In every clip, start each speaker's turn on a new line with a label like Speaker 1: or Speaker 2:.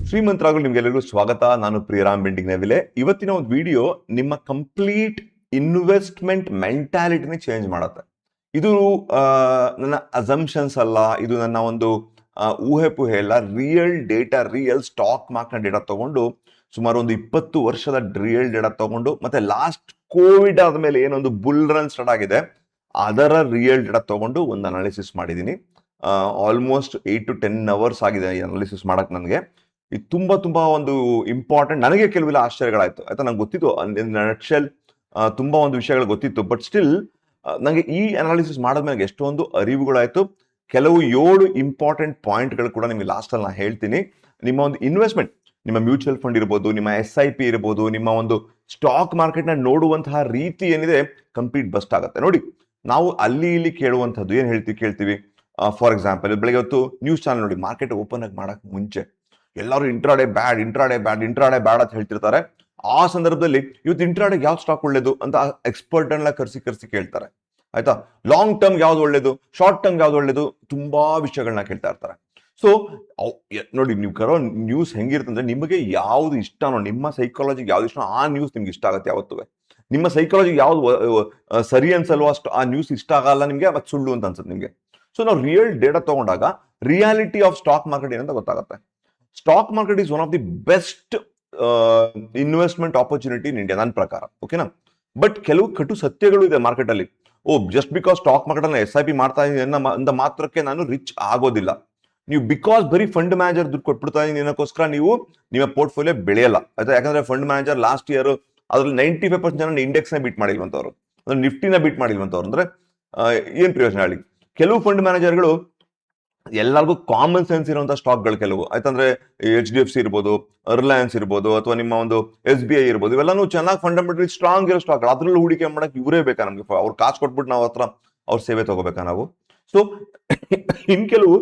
Speaker 1: ಶ್ರೀಮಂತರಾಗಲು ನಿಮ್ಗೆಲ್ಲರಿಗೂ ಸ್ವಾಗತ. ನಾನು ಪ್ರಿಯರಾಮ್ ಬೆಂಡಿಗ್ ನವಿಲೆ. ಇವತ್ತಿನ ಒಂದು ವಿಡಿಯೋ ನಿಮ್ಮ ಕಂಪ್ಲೀಟ್ ಇನ್ವೆಸ್ಟ್ಮೆಂಟ್ ಮೆಂಟಾಲಿಟಿನ ಚೇಂಜ್ ಮಾಡುತ್ತೆ. ಇದು ನನ್ನ ಅಸಂಪ್ಷನ್ಸ್ ಅಲ್ಲ, ಇದು ನನ್ನ ಒಂದು ಊಹೆ ಪೂಹೆ ಅಲ್ಲ. Real data, real stock market data ತಗೊಂಡು ಸುಮಾರು ಒಂದು 20 ವರ್ಷದ ರಿಯಲ್ ಡೇಟಾ ತಗೊಂಡು ಮತ್ತೆ ಲಾಸ್ಟ್ ಕೋವಿಡ್ ಆದ್ಮೇಲೆ ಏನೊಂದು ಬುಲ್ ರನ್ ಸ್ಟಾರ್ಟ್ ಆಗಿದೆ ಅದರ ರಿಯಲ್ ಡೇಟಾ ತಗೊಂಡು ಒಂದು ಅನಾಲಿಸಿಸ್ ಮಾಡಿದ್ದೀನಿ. ಆಲ್ಮೋಸ್ಟ್ 8 to 10 ಅವರ್ಸ್ ಆಗಿದೆ ಈ ಅನಾಲಿಸಿಸ್ ಮಾಡಕ್ ನನಗೆ. ಇದು ತುಂಬಾ ಒಂದು ಇಂಪಾರ್ಟೆಂಟ್. ನನಗೆ ಕೆಲವೆಲ್ಲ ಆಶ್ಚರ್ಯಗಳಾಯ್ತು ಆಯ್ತಾ. ನಂಗೆ ಗೊತ್ತಿತ್ತು ನಟ್ಶೆಲ್ ತುಂಬಾ ಒಂದು ವಿಷಯಗಳು ಗೊತ್ತಿತ್ತು, ಬಟ್ ಸ್ಟಿಲ್ ನನಗೆ ಈ ಅನಾಲಿಸಿಸ್ ಮಾಡಿದ್ಮೇಲೆ ಎಷ್ಟೊಂದು ಅರಿವುಗಳಾಯ್ತು. ಕೆಲವು 7 ಇಂಪಾರ್ಟೆಂಟ್ ಪಾಯಿಂಟ್ಗಳು ಕೂಡ ನಿಮಗೆ ಲಾಸ್ಟ್ ಅಲ್ಲಿ ನಾನು ಹೇಳ್ತೀನಿ. ನಿಮ್ಮ ಒಂದು ಇನ್ವೆಸ್ಟ್ಮೆಂಟ್, ನಿಮ್ಮ ಮ್ಯೂಚುವಲ್ ಫಂಡ್ ಇರ್ಬೋದು, ನಿಮ್ಮ SIP ಇರ್ಬೋದು, ನಿಮ್ಮ ಒಂದು ಸ್ಟಾಕ್ ಮಾರ್ಕೆಟ್ ನ ನೋಡುವಂತಹ ರೀತಿ ಏನಿದೆ ಕಂಪ್ಲೀಟ್ ಬಸ್ಟ್ ಆಗುತ್ತೆ. ನೋಡಿ, ನಾವು ಅಲ್ಲಿ ಇಲ್ಲಿ ಕೇಳುವಂತದ್ದು ಏನ್ ಕೇಳ್ತೀವಿ. ಫಾರ್ ಎಕ್ಸಾಂಪಲ್, ಬೆಳಗ್ಗೆ ಹೊತ್ತು ನ್ಯೂಸ್ ಚಾನಲ್ ನೋಡಿ, ಮಾರ್ಕೆಟ್ ಓಪನ್ ಆಗಿ ಮಾಡಕ್ ಮುಂಚೆ ಎಲ್ಲರೂ ಇಂಟ್ರಾಡೇ ಬ್ಯಾಡ್ ಅಂತ ಹೇಳ್ತಿರ್ತಾರೆ. ಆ ಸಂದರ್ಭದಲ್ಲಿ ಇವತ್ತು ಇಂಟ್ರಾಡೇಗೆ ಯಾವ್ದು ಸ್ಟಾಕ್ ಒಳ್ಳೇದು ಅಂತ ಎಕ್ಸ್ಪರ್ಟ್ ಅನ್ನ ಕರ್ಸಿ ಕೇಳ್ತಾರೆ ಆಯ್ತಾ. ಲಾಂಗ್ ಟರ್ಮ್ ಯಾವ್ದು ಒಳ್ಳೇದು, ಶಾರ್ಟ್ ಟರ್ಮ್ ಯಾವ್ದು ಒಳ್ಳೇದು, ತುಂಬಾ ವಿಷಯಗಳನ್ನ ಕೇಳ್ತಾ ಇರ್ತಾರೆ. ಸೊ ನೋಡಿ, ನೀವು ಕರೋ ನ್ಯೂಸ್ ಹೆಂಗಿರ್ತಂದ್ರೆ ನಿಮಗೆ ಯಾವ್ದು ಇಷ್ಟನೋ, ನಿಮ್ಮ ಸೈಕಾಲಜಿಗೆ ಯಾವ್ದು ಇಷ್ಟ ಆ ನ್ಯೂಸ್ ನಿಮ್ಗೆ ಇಷ್ಟ ಆಗುತ್ತೆ ಯಾವತ್ತೂ. ನಿಮ್ಮ ಸೈಕಾಲಜಿಗೆ ಯಾವ್ದು ಸರಿ ಅನ್ಸಲ್ವೋ ಅಷ್ಟು ಆ ನ್ಯೂಸ್ ಇಷ್ಟ ಆಗಲ್ಲ ನಿಮ್ಗೆ, ಅವತ್ತು ಸುಳ್ಳು ಅಂತ ಅನ್ಸುತ್ತೆ ನಿಮ್ಗೆ. ಸೊ ನಾವು ರಿಯಲ್ ಡೇಟಾ ತಗೊಂಡಾಗ ರಿಯಾಲಿಟಿ ಆಫ್ ಸ್ಟಾಕ್ ಮಾರ್ಕೆಟ್ ಏನಂತ ಗೊತ್ತಾಗುತ್ತೆ. Stock market is one of the best investment opportunity in India ನನ್ನ ಪ್ರಕಾರ, ಓಕೆನಾ. ಬಟ್ ಕೆಲವು ಕಟು ಸತ್ಯಗಳು ಇದೆ ಮಾರ್ಕೆಟ್ ಅಲ್ಲಿ. ಜಸ್ಟ್ ಬಿಕಾಸ್ ಸ್ಟಾಕ್ ಮಾರ್ಕೆಟ್ ಅನ್ನ SIP ಮಾಡ್ತಾ ಇದ್ದೀನಿ ಮಾತ್ರಕ್ಕೆ ನಾನು ರಿಚ್ ಆಗೋದಿಲ್ಲ. ನೀವು ಬಿಕಾಸ್ ಬರೀ ಫಂಡ್ ಮ್ಯಾನೇಜರ್ ದುಡ್ಡು ಕೊಟ್ಬಿಡ್ತಾ ಇದ್ದೀನಿ ಅನ್ನೋಕ್ಕೋಸ್ಕರ ನೀವು ನಿಮ್ಮ ಪೋರ್ಟ್ಫೋಲಿಯೋ ಬೆಳೆಯಲ್ಲ ಆಯ್ತಾ. ಯಾಕಂದ್ರೆ ಫಂಡ್ ಮ್ಯಾನೇಜರ್ ಲಾಸ್ಟ್ ಇಯರ್ ಅದ್ರಲ್ಲಿ 95% ಜನ ಇಂಡೆಕ್ಸ್ ನ ಬೀಟ್ ಮಾಡಿಲ್ವಂತವ್ರು, ಅಂದ್ರೆ ನಿಫ್ಟಿನ ಬೀಟ್ ಮಾಡಿಲ್ವಂತವ್ರು. ಅಂದ್ರೆ ಏನ್ ಪ್ರಯೋಜನ ಹೇಳಿ. ಕೆಲವು ಫಂಡ್ ಮ್ಯಾನೇಜರ್ಗಳು ಎಲ್ಲರಿಗೂ ಕಾಮನ್ ಸೆನ್ಸ್ ಇರುವಂತಹ ಸ್ಟಾಕ್ಗಳು ಕೆಲವು ಆಯ್ತಂದ್ರೆ HDFC ಇರ್ಬೋದು, ರಿಲಯನ್ಸ್ ಇರ್ಬೋದು, ಅಥವಾ ನಿಮ್ಮ ಒಂದು SBI ಇರ್ಬೋದು, ಇವೆಲ್ಲಾನು ಚೆನ್ನಾಗಿ ಫಂಡಮೆಂಟಲಿ ಸ್ಟ್ರಾಂಗ್ ಇರೋ ಸ್ಟಾಕ್. ಅದ್ರಲ್ಲೂ ಹೂಡಿಕೆ ಮಾಡಕ್ ಇವರೇ ಬೇಕಾ ನಮ್ಗೆ? ಅವ್ರು ಕಾಸು ಕೊಟ್ಬಿಟ್ಟು ನಾವು ಹತ್ರ ಅವ್ರ ಸೇವೆ ತಗೋಬೇಕಾ ನಾವು? ಸೊ ಇನ್ ಕೆಲವು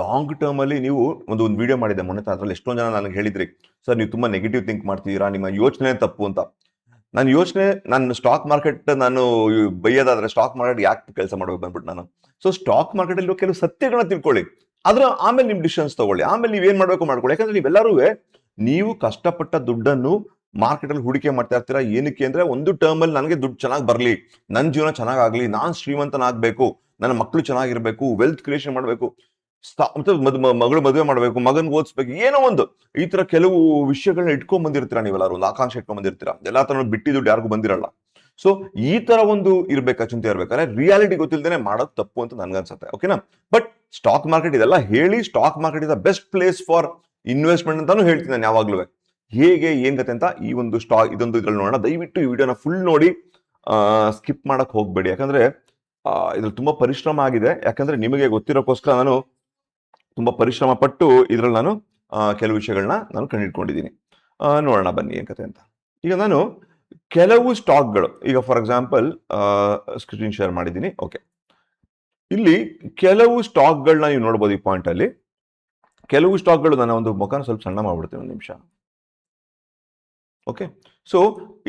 Speaker 1: ಲಾಂಗ್ ಟರ್ಮ್ ಅಲ್ಲಿ ನೀವು ಒಂದು ವಿಡಿಯೋ ಮಾಡಿದೆ ಮೊನ್ನೆ, ಅದ್ರಲ್ಲಿ ಎಷ್ಟೊಂದು ಜನ ನನಗೆ ಹೇಳಿದ್ರಿ, ಸರ್ ನೀವು ತುಂಬಾ ನೆಗೆಟಿವ್ ಥಿಂಕ್ ಮಾಡ್ತಿದ್ದೀರಾ, ನಿಮ್ಮ ಯೋಚನೆ ತಪ್ಪು ಅಂತ. ನಾನು ಸ್ಟಾಕ್ ಮಾರ್ಕೆಟ್ ನಾನು ಬೈಯೋದಾದ್ರೆ ಸ್ಟಾಕ್ ಮಾರ್ಕೆಟ್ ಯಾಕೆ ಕೆಲಸ ಮಾಡ್ಬೇಕು ಬಂದ್ಬಿಟ್ಟು ನಾನು. ಸೊ ಸ್ಟಾಕ್ ಮಾರ್ಕೆಟ್ ಅಲ್ಲಿ ಕೆಲವು ಸತ್ಯಗಳನ್ನ ತಿಳ್ಕೊಳ್ಳಿ, ಅದ್ರ ಆಮೇಲೆ ನಿಮ್ ಡಿಸಿಷನ್ಸ್ ತಗೊಳ್ಳಿ, ಆಮೇಲೆ ನೀವೇನ್ ಮಾಡ್ಬೇಕು ಮಾಡ್ಕೊಳ್ಳಿ. ಯಾಕಂದ್ರೆ ನೀವೆಲ್ಲರೂ ನೀವು ಕಷ್ಟಪಟ್ಟ ದುಡ್ಡನ್ನು ಮಾರ್ಕೆಟ್ ಅಲ್ಲಿ ಹೂಡಿಕೆ ಮಾಡ್ತಾ ಇರ್ತೀರಾ. ಏನಕ್ಕೆ ಅಂದ್ರೆ ಒಂದು ಟರ್ಮ್ ಅಲ್ಲಿ ನನಗೆ ದುಡ್ಡು ಚೆನ್ನಾಗಿ ಬರ್ಲಿ, ನನ್ನ ಜೀವನ ಚೆನ್ನಾಗಾಗ್ಲಿ, ನಾನ್ ಶ್ರೀಮಂತನಾಗ್ಬೇಕು, ನನ್ನ ಮಕ್ಕಳು ಚೆನ್ನಾಗಿರ್ಬೇಕು, ವೆಲ್ತ್ ಕ್ರಿಯೇಷನ್ ಮಾಡ್ಬೇಕು, ಮಗಳು ಮದುವೆ ಮಾಡ್ಬೇಕು, ಮಗನ್ ಓದಿಸ್ಬೇಕು, ಏನೋ ಒಂದು ಈ ತರ ಕೆಲವು ವಿಷಯಗಳನ್ನ ಇಟ್ಕೊಂಡ್ ಬಂದಿರ್ತೀರಾ. ನೀವೆಲ್ಲರೂ ಒಂದು ಆಕಾಂಕ್ಷೆ ಇಟ್ಕೊಂಡ್ ಬಂದಿರ್ತೀರಾ. ಎಲ್ಲಾ ತರ ಬಿಟ್ಟಿ ದುಡ್ಡು ಯಾರಿಗೂ ಬಂದಿರಲ್ಲ. ಸೊ ಈ ತರ ಒಂದು ಇರ್ಬೇಕಾ ಚಿಂತೆ ಇರ್ಬೇಕಾದ್ರೆ ರಿಯಾಲಿಟಿ ಗೊತ್ತಿಲ್ದೇನೆ ಮಾಡೋದು ತಪ್ಪು ಅಂತ ನನ್ಗನ್ಸುತ್ತೆ, ಓಕೆನಾ. ಬಟ್ ಸ್ಟಾಕ್ ಮಾರ್ಕೆಟ್ ಇದೆಲ್ಲ ಹೇಳಿ stock market is the best place for investment ಅಂತಾನು ಹೇಳ್ತೀನಿ ನಾನು ಯಾವಾಗ್ಲೂ. ಹೇಗೆ ಏನ್ ಕತೆ ಅಂತ ಈ ಒಂದು ಇದೊಂದು ಇದ್ರಲ್ಲಿ ನೋಡೋಣ. ದಯವಿಟ್ಟು ಈ ವಿಡಿಯೋನ ಫುಲ್ ನೋಡಿ, ಸ್ಕಿಪ್ ಮಾಡಕ್ ಹೋಗ್ಬೇಡಿ. ಯಾಕಂದ್ರೆ ಇದ್ರಲ್ಲಿ ತುಂಬಾ ಪರಿಶ್ರಮ ಆಗಿದೆ. ಯಾಕಂದ್ರೆ ನಿಮಗೆ ಗೊತ್ತಿರೋಕ್ಕೋಸ್ಕರ ನಾನು ತುಂಬಾ ಪರಿಶ್ರಮ ಪಟ್ಟು ಇದ್ರಲ್ಲಿ ನಾನು ಕೆಲವು ವಿಷಯಗಳನ್ನ ನಾನು ಕಂಡಿಡ್ಕೊಂಡಿದ್ದೀನಿ. ನೋಡೋಣ ಬನ್ನಿ ಏನ್ ಕತೆ ಅಂತ. ಈಗ ನಾನು ಕೆಲವು ಸ್ಟಾಕ್ಗಳು, ಈಗ ಫಾರ್ ಎಕ್ಸಾಂಪಲ್ ಸ್ಕ್ರೀನ್ ಶೇರ್ ಮಾಡಿದ್ದೀನಿ. ಓಕೆ, ಇಲ್ಲಿ ಕೆಲವು ಸ್ಟಾಕ್ಗಳನ್ನ ನೀವು ನೋಡ್ಬೋದು. ಈ ಪಾಯಿಂಟ್ ಅಲ್ಲಿ ಕೆಲವು ಸ್ಟಾಕ್ಗಳು, ನನ್ನ ಒಂದು ಮುಖನ ಸ್ವಲ್ಪ ಸಣ್ಣ ಮಾಡ್ಬಿಡ್ತೀನಿ ಒಂದು ನಿಮಿಷ. ಓಕೆ, ಸೊ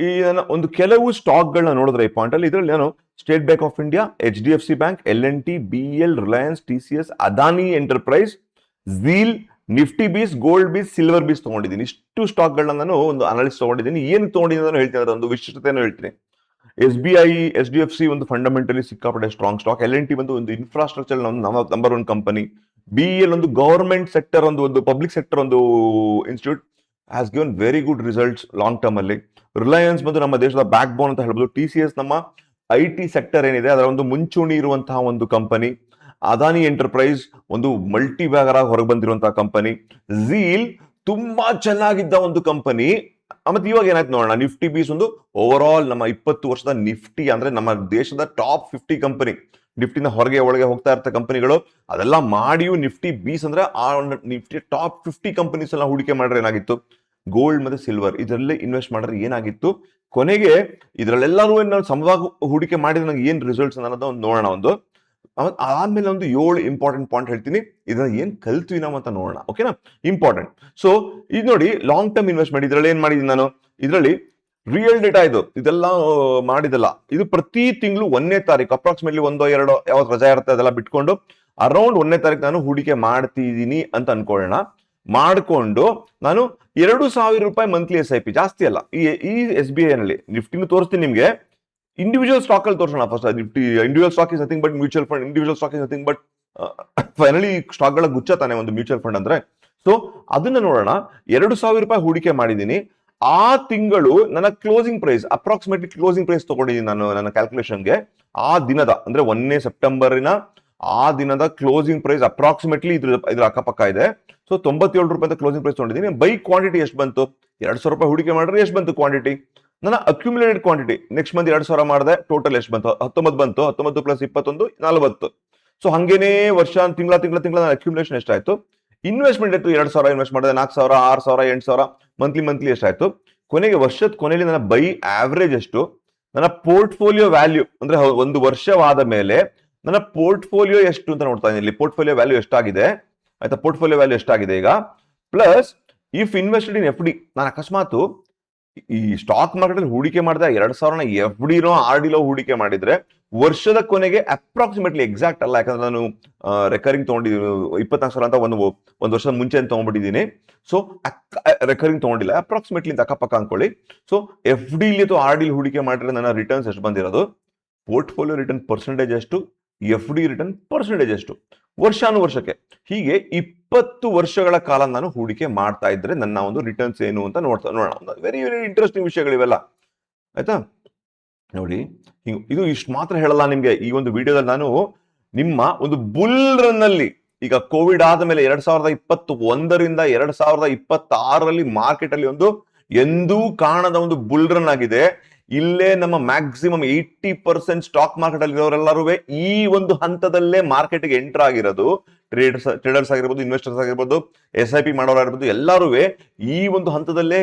Speaker 1: ಈ ಒಂದು ಕೆಲವು ಸ್ಟಾಕ್ಗಳನ್ನ ನೋಡಿದ್ರೆ ಈ ಪಾಯಿಂಟ್ ಅಲ್ಲಿ, ಇದರಲ್ಲಿ ನಾನು State bank of India, HDFC bank, L&T, BEL, Reliance, TCS, Adani enterprise, ZEEL, Nifty BeES, gold BeES, silver BeES ತಗೊಂಡಿದ್ದೀನಿ. ಇಷ್ಟು ಸ್ಟಾಕ್ಗಳನ್ನ ನಾನು ಒಂದು ಅನಾಲಿಸಿಸ್ ತಗೊಂಡಿದ್ದೀನಿ. ಏನು ತಗೊಂಡಿದ್ದೀನಿ ಹೇಳ್ತೀನಿ, ಒಂದು ವಿಶಿಷ್ಟತೆಯನ್ನು ಹೇಳ್ತೀನಿ. SBI, HDFC ಒಂದು ಫಂಡಮೆಂಟಲಿ ಸಿಕ್ಕಾಪಟ್ಟೆ ಸ್ಟ್ರಾಂಗ್ ಸ್ಟಾಕ್. L&T ಒಂದು ಇನ್ಫ್ರಾಸ್ಟ್ರಕ್ಚರ್ ನಂಬರ್ 1 ಕಂಪನಿ. BEL ಒಂದು ಗವರ್ಮೆಂಟ್ ಸೆಕ್ಟರ್, ಒಂದು ಪಬ್ಲಿಕ್ ಸೆಕ್ಟರ್ ಒಂದು institute, has given very good results long term ಅಲ್ಲಿ. ರಿಲಯನ್ಸ್ ಬಂದು ನಮ್ಮ ದೇಶದ ಬ್ಯಾಕ್ ಬೋನ್ ಅಂತ ಹೇಳ್ಬೋದು. TCS ನಮ್ಮ IT ಸೆಕ್ಟರ್ ಏನಿದೆ ಅದರ ಒಂದು ಮುಂಚೂಣಿ ಇರುವಂತಹ ಒಂದು ಕಂಪನಿ. ಅದಾನಿ ಎಂಟರ್ಪ್ರೈಸ್ ಒಂದು ಮಲ್ಟಿ ಬ್ಯಾಗರ್ ಆಗಿ ಹೊರಗೆ ಬಂದಿರುವಂತಹ ಕಂಪನಿ. ಝೀಲ್ ತುಂಬಾ ಚೆನ್ನಾಗಿದ್ದ ಒಂದು ಕಂಪನಿ. ಮತ್ತೆ ಇವಾಗ ಏನಾಯ್ತು ನೋಡೋಣ. ನಿಫ್ಟಿ ಬೀಸ್ ಒಂದು ಓವರ್ ಆಲ್ ನಮ್ಮ 20 ವರ್ಷದ ನಿಫ್ಟಿ, ಅಂದ್ರೆ ನಮ್ಮ ದೇಶದ ಟಾಪ್ 50 ಕಂಪನಿ, ನಿಫ್ಟಿನ ಹೊರಗೆ ಒಳಗೆ ಹೋಗ್ತಾ ಇರ್ತ ಕಂಪನಿಗಳು, ಅದೆಲ್ಲ ಮಾಡಿಯೂ ನಿಫ್ಟಿ ಬೀಸ್ ಅಂದ್ರೆ ಆ ನಿಫ್ಟಿ ಟಾಪ್ 50 ಕಂಪನೀಸ್ ಎಲ್ಲ ಹೂಡಿಕೆ ಮಾಡ್ರೆ ಏನಾಗಿತ್ತು, ಗೋಲ್ಡ್ ಮತ್ತೆ ಸಿಲ್ವರ್ ಇದರಲ್ಲೇ ಇನ್ವೆಸ್ಟ್ ಮಾಡಿದ್ರೆ ಏನಾಗಿತ್ತು. ಕೊನೆಗೆ ಇದರಲ್ಲೆಲ್ಲರೂ ನಾವು ಸಮವಾಗಿ ಹೂಡಿಕೆ ಮಾಡಿದ್ರೆ ನಂಗೆ ಏನ್ ರಿಸಲ್ಟ್ಸ್ ಅನ್ನೋದು ಒಂದು ನೋಡೋಣ. ಆದ್ಮೇಲೆ ಒಂದು 7 ಇಂಪಾರ್ಟೆಂಟ್ ಪಾಯಿಂಟ್ ಹೇಳ್ತೀನಿ, ಇದನ್ನ ಏನ್ ಕಲ್ತ್ವಿ ನಾವು ಅಂತ ನೋಡೋಣ, ಓಕೆನಾ. ಇಂಪಾರ್ಟೆಂಟ್. ಸೊ ಇದು ನೋಡಿ, ಲಾಂಗ್ ಟರ್ಮ್ ಇನ್ವೆಸ್ಟ್ಮೆಂಟ್ ಇದರಲ್ಲಿ ಏನ್ ಮಾಡಿದೀನಿ ನಾನು. ಇದರಲ್ಲಿ ರಿಯಲ್ ಡೇಟಾ ಇದೆಲ್ಲ ಮಾಡಿದಲ್ಲ. ಇದು ಪ್ರತಿ ತಿಂಗಳು 1ನೇ ತಾರೀಕು ಅಪ್ರಾಕ್ಸಿಮೇಟ್ಲಿ 1-2 ಯಾವತ್ತು ರಜಾ ಇರುತ್ತೆ ಅದೆಲ್ಲ ಬಿಟ್ಕೊಂಡು ಅರೌಂಡ್ 1ನೇ ತಾರೀಕು ನಾನು ಹೂಡಿಕೆ ಮಾಡ್ತಿದ್ದೀನಿ ಅಂತ ಅನ್ಕೊಳ್ಳೋಣ. ಮಾಡಿಕೊಂಡು ನಾನು 2,000 ರೂಪಾಯಿ ಮಂತ್ಲಿ SIP, ಜಾಸ್ತಿ ಅಲ್ಲ. ಈ SBI ನಲ್ಲಿ ನಿಫ್ಟಿನೂ ತೋರಿಸ್ತೀನಿ ನಿಮ್ಗೆ, ಇಂಡಿವಿಜುವಲ್ ಸ್ಟಾಕ್ ಅಲ್ಲಿ ತೋರಿಸೋಣ first. Nifty individual stock is nothing but mutual fund, individual stock is nothing but finally stock ಗಳ ಗುಚ್ಚ ತಾನೆ ಒಂದು ಮ್ಯೂಚುವಲ್ ಫಂಡ್ ಅಂದ್ರೆ. ಸೊ ಅದನ್ನ ನೋಡೋಣ. 2,000 ರೂಪಾಯಿ ಹೂಡಿಕೆ ಮಾಡಿದೀನಿ. ಆ ತಿಂಗಳು ನನ್ನ closing price, approximately closing price ತಗೊಂಡಿದ್ದೀನಿ ನಾನು ನನ್ನ ಕ್ಯಾಲ್ಕುಲೇಷನ್ಗೆ. ಆ ದಿನದ ಅಂದ್ರೆ 1ನೇ ಸೆಪ್ಟೆಂಬರಿನ ಆ ದಿನದ ಕ್ಲೋಸಿಂಗ್ ಪ್ರೈಸ್ ಅಪ್ರಾಕ್ಸಿಮೇಟ್ಲಿ ಇದ್ರ ಅಕ್ಕಪಕ್ಕ ಇದೆ. ಸೊ 97 ರೂಪಾಯಿ ಕ್ಲೋಸಿಂಗ್ ಪ್ರೈಸ್ ತಗೊಂಡಿದ್ದೀನಿ. ಬೈ ಕ್ವಾಂಟಿಟಿ ಎಷ್ಟು ಬಂತು? 2,000 ರೂಪಾಯಿ ಹೂಡಿಕೆ ಮಾಡಿದ್ರೆ ಎಷ್ಟು ಬಂತು ಕ್ವಾಂಟಿಟಿ? ನನ್ನ ಅಕ್ಯುಮುಲೇಟೆಡ್ ಕ್ವಾಂಟಿಟಿ ನೆಕ್ಸ್ಟ್ ಮಂತ್ 2,000 ಮಾಡಿದೆ, ಟೋಟಲ್ ಎಷ್ಟು ಬಂತು? 19 ಬಂತು. 19 ಪ್ಲಸ್ 21 40. ಸೊ ಹಂಗೇನೆ ವರ್ಷ ತಿಂಗಳ ನನ್ನ ಅಕ್ಯುಮುಲೇಷನ್ ಎಷ್ಟಾಯ್ತು? ಇನ್ವೆಸ್ಟ್ಮೆಂಟ್ ಇತ್ತು 2,000 ಇನ್ವೆಸ್ಟ್ ಮಾಡಿದೆ, 4,000, 6,000, 8,000 ಮಂತ್ಲಿ ಎಷ್ಟಾಯ್ತು? ಕೊನೆಗೆ ವರ್ಷದ ಕೊನೆಯಲ್ಲಿ ನನ್ನ ಬೈ ಆವರೇಜ್ ಎಷ್ಟು? ನನ್ನ ಪೋರ್ಟ್ಫೋಲಿಯೋ ವ್ಯಾಲ್ಯೂ ಅಂದ್ರೆ ಒಂದು ವರ್ಷವಾದ ಮೇಲೆ ನನ್ನ ಪೋರ್ಟ್ಫೋಲಿಯೋ ಎಷ್ಟು ಅಂತ ನೋಡ್ತಾ ಇದ್ದೀನಿ. ಇಲ್ಲಿ ಪೋರ್ಟ್ಫೋಲಿಯೋ ವ್ಯಾಲ್ಯೂ ಎಷ್ಟಾಗಿದೆ ಆಯ್ತಾ? ಪೋರ್ಟ್ಫೋಲಿಯೋ ವ್ಯಾಲ್ಯೂ ಎಷ್ಟಾಗಿದೆ ಈಗ, plus if invested in FD. ನಾನು ಅಕಸ್ಮಾತ್ ಈ ಸ್ಟಾಕ್ ಮಾರ್ಕೆಟ್ ಅಲ್ಲಿ ಹೂಡಿಕೆ ಮಾಡಿದ 2,000ನ FDನೋ RDಲೋ ಹೂಡಿಕೆ ಮಾಡಿದ್ರೆ ವರ್ಷದ ಕೊನೆಗೆ ಅಪ್ರಾಕ್ಸಿಮೇಟ್ಲಿ, ಎಕ್ಸಾಕ್ಟ್ ಅಲ್ಲ ಯಾಕಂದ್ರೆ ನಾನು ರೆಕರಿಂಗ್ ತಗೊಂಡಿದ್ದೀನಿ 24,000 ಅಂತ ಒಂದು ವರ್ಷದ ಮುಂಚೆ ತಗೊಂಡ್ಬಿಟ್ಟಿದ್ದೀನಿ. ಸೊ ರೆಕರಿಂಗ್ ತಗೊಂಡಿಲ್ಲ, ಅಪ್ರಾಕ್ಸಿಮೇಟ್ಲಿ ಅಂತ ಅಕ್ಕಪಕ್ಕ ಅನ್ಕೊಳ್ಳಿ. ಸೊ FD ಅಥವಾ RD ಹೂಡಿಕೆ ಮಾಡಿದ್ರೆ ನನ್ನ ರಿಟರ್ನ್ಸ್ ಎಷ್ಟು ಬಂದಿರೋದು? ಪೋರ್ಟ್ಫೋಲಿಯೋ ರಿಟರ್ನ್ ಪರ್ಸೆಂಟೇಜ್ ಎಷ್ಟು, FD ರಿಟರ್ನ್ ಪರ್ಸೆಂಟೇಜ್ ಎಷ್ಟು, ವರ್ಷಾನುವರ್ಷಕ್ಕೆ. ಹೀಗೆ 20 ವರ್ಷಗಳ ಕಾಲ ನಾನು ಹೂಡಿಕೆ ಮಾಡ್ತಾ ಇದ್ರೆ ನನ್ನ ಒಂದು ರಿಟರ್ನ್ಸ್ ಏನು ಅಂತ ನೋಡೋಣ. ವೆರಿ ವೆರಿ ಇಂಟ್ರೆಸ್ಟಿಂಗ್ ವಿಷಯಗಳಿವೆಲ್ಲ ಆಯ್ತಾ. ನೋಡಿ, ಇದು ಇಷ್ಟು ಮಾತ್ರ ಹೇಳಲ್ಲ ನಿಮ್ಗೆ ಈ ಒಂದು ವಿಡಿಯೋದಲ್ಲಿ. ನಾನು ನಿಮ್ಮ ಒಂದು ಬುಲ್ ರನ್ ಅಲ್ಲಿ, ಈಗ ಕೋವಿಡ್ ಆದ ಮೇಲೆ 2021ರಿಂದ 2026ರಲ್ಲಿ ಮಾರ್ಕೆಟ್ ಅಲ್ಲಿ ಒಂದು ಎಂದೂ ಕಾಣದ ಒಂದು ಬುಲ್ ರನ್ ಆಗಿದೆ. ಇಲ್ಲೇ ನಮ್ಮ ಮ್ಯಾಕ್ಸಿಮಮ್ 80% ಸ್ಟಾಕ್ ಮಾರ್ಕೆಟ್ ಅಲ್ಲಿ ಇರೋರೆಲ್ಲರೂ ಈ ಒಂದು ಹಂತದಲ್ಲೇ ಮಾರ್ಕೆಟ್ಗೆ ಎಂಟರ್ ಆಗಿರೋದು. ಟ್ರೇಡರ್ಸ್ ಆಗಿರ್ಬೋದು, ಇನ್ವೆಸ್ಟರ್ಸ್ ಆಗಿರ್ಬೋದು, SIP ಮಾಡೋರಾಗಿರ್ಬೋದು, ಎಲ್ಲರೂ ಈ ಒಂದು ಹಂತದಲ್ಲೇ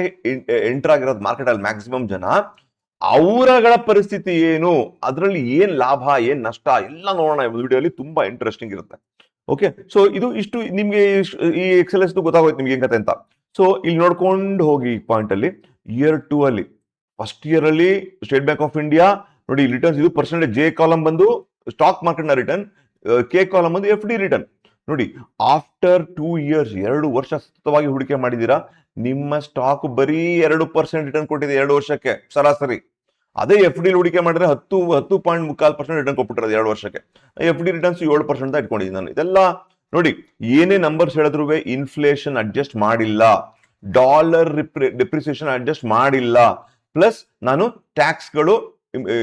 Speaker 1: ಎಂಟರ್ ಆಗಿರೋದು ಮಾರ್ಕೆಟ್ ಅಲ್ಲಿ ಮ್ಯಾಕ್ಸಿಮಮ್ ಜನ. ಅವರಗಳ ಪರಿಸ್ಥಿತಿ ಏನು, ಅದರಲ್ಲಿ ಏನ್ ಲಾಭ ಏನ್ ನಷ್ಟ ಎಲ್ಲ ನೋಡೋಣ ಈ ವಿಡಿಯೋಲಿ. ತುಂಬಾ ಇಂಟ್ರೆಸ್ಟಿಂಗ್ ಇರುತ್ತೆ. ಓಕೆ, ಸೊ ಇಷ್ಟು ನಿಮ್ಗೆ ಈ ಎಕ್ಸೆಲೆನ್ಸ್ ಗೊತ್ತಾಗೋಯ್ತು ನಿಮ್ಗೆ ಹೆಂಗ್ ಕತೆ ಅಂತ. ಸೊ ಇಲ್ಲಿ ನೋಡ್ಕೊಂಡು ಹೋಗಿ ಪಾಯಿಂಟ್ ಅಲ್ಲಿ ಇಯರ್ 2 ಅಲ್ಲಿ, ಫಸ್ಟ್ ಇಯರ್ ಅಲ್ಲಿ ಸ್ಟೇಟ್ ಬ್ಯಾಂಕ್ ಆಫ್ ಇಂಡಿಯಾ ನೋಡಿ ರಿಟರ್ನ್ಸ್, ಇದು ಪರ್ಸೆಂಟೇಜ್. J ಕಾಲಮ್ ಬಂದು ಸ್ಟಾಕ್ ಮಾರ್ಕೆಟ್ ನ ರಿಟರ್ನ್, K ಕಾಲಮ್ ಬಂದು FD ರಿಟರ್ನ್. ನೋಡಿ, ಆಫ್ಟರ್ 2 ಇಯರ್ಸ್, 2 ವರ್ಷ ಸತತವಾಗಿ ಹೂಡಿಕೆ ಮಾಡಿದೀರಾ, ನಿಮ್ಮ ಸ್ಟಾಕ್ ಬರೀ 2% ರಿಟರ್ನ್ ಕೊಟ್ಟಿದೆ 2 ವರ್ಷಕ್ಕೆ ಸರಾಸರಿ. ಅದೇ FD ಹೂಡಿಕೆ ಮಾಡಿದ್ರೆ 10.3% ರಿಟರ್ನ್ ಕೊಟ್ಬಿಟ್ಟಿರೋದು 2 ವರ್ಷಕ್ಕೆ. FD ರಿಟರ್ನ್ಸ್ 7% ಅಂತ ಇಟ್ಕೊಂಡಿದ್ದೀನಿ ನಾನು. ಇದೆಲ್ಲ ನೋಡಿ, ಏನೇ ನಂಬರ್ಸ್ ಹೇಳಿದ್ರು ಇನ್ಫ್ಲೇಷನ್ ಅಡ್ಜಸ್ಟ್ ಮಾಡಿಲ್ಲ, ಡಾಲರ್ ಡಿಪ್ರಿಸಿಯೇಷನ್ ಅಡ್ಜಸ್ಟ್ ಮಾಡಿಲ್ಲ, ಪ್ಲಸ್ ನಾನು ಟ್ಯಾಕ್ಸ್ಗಳು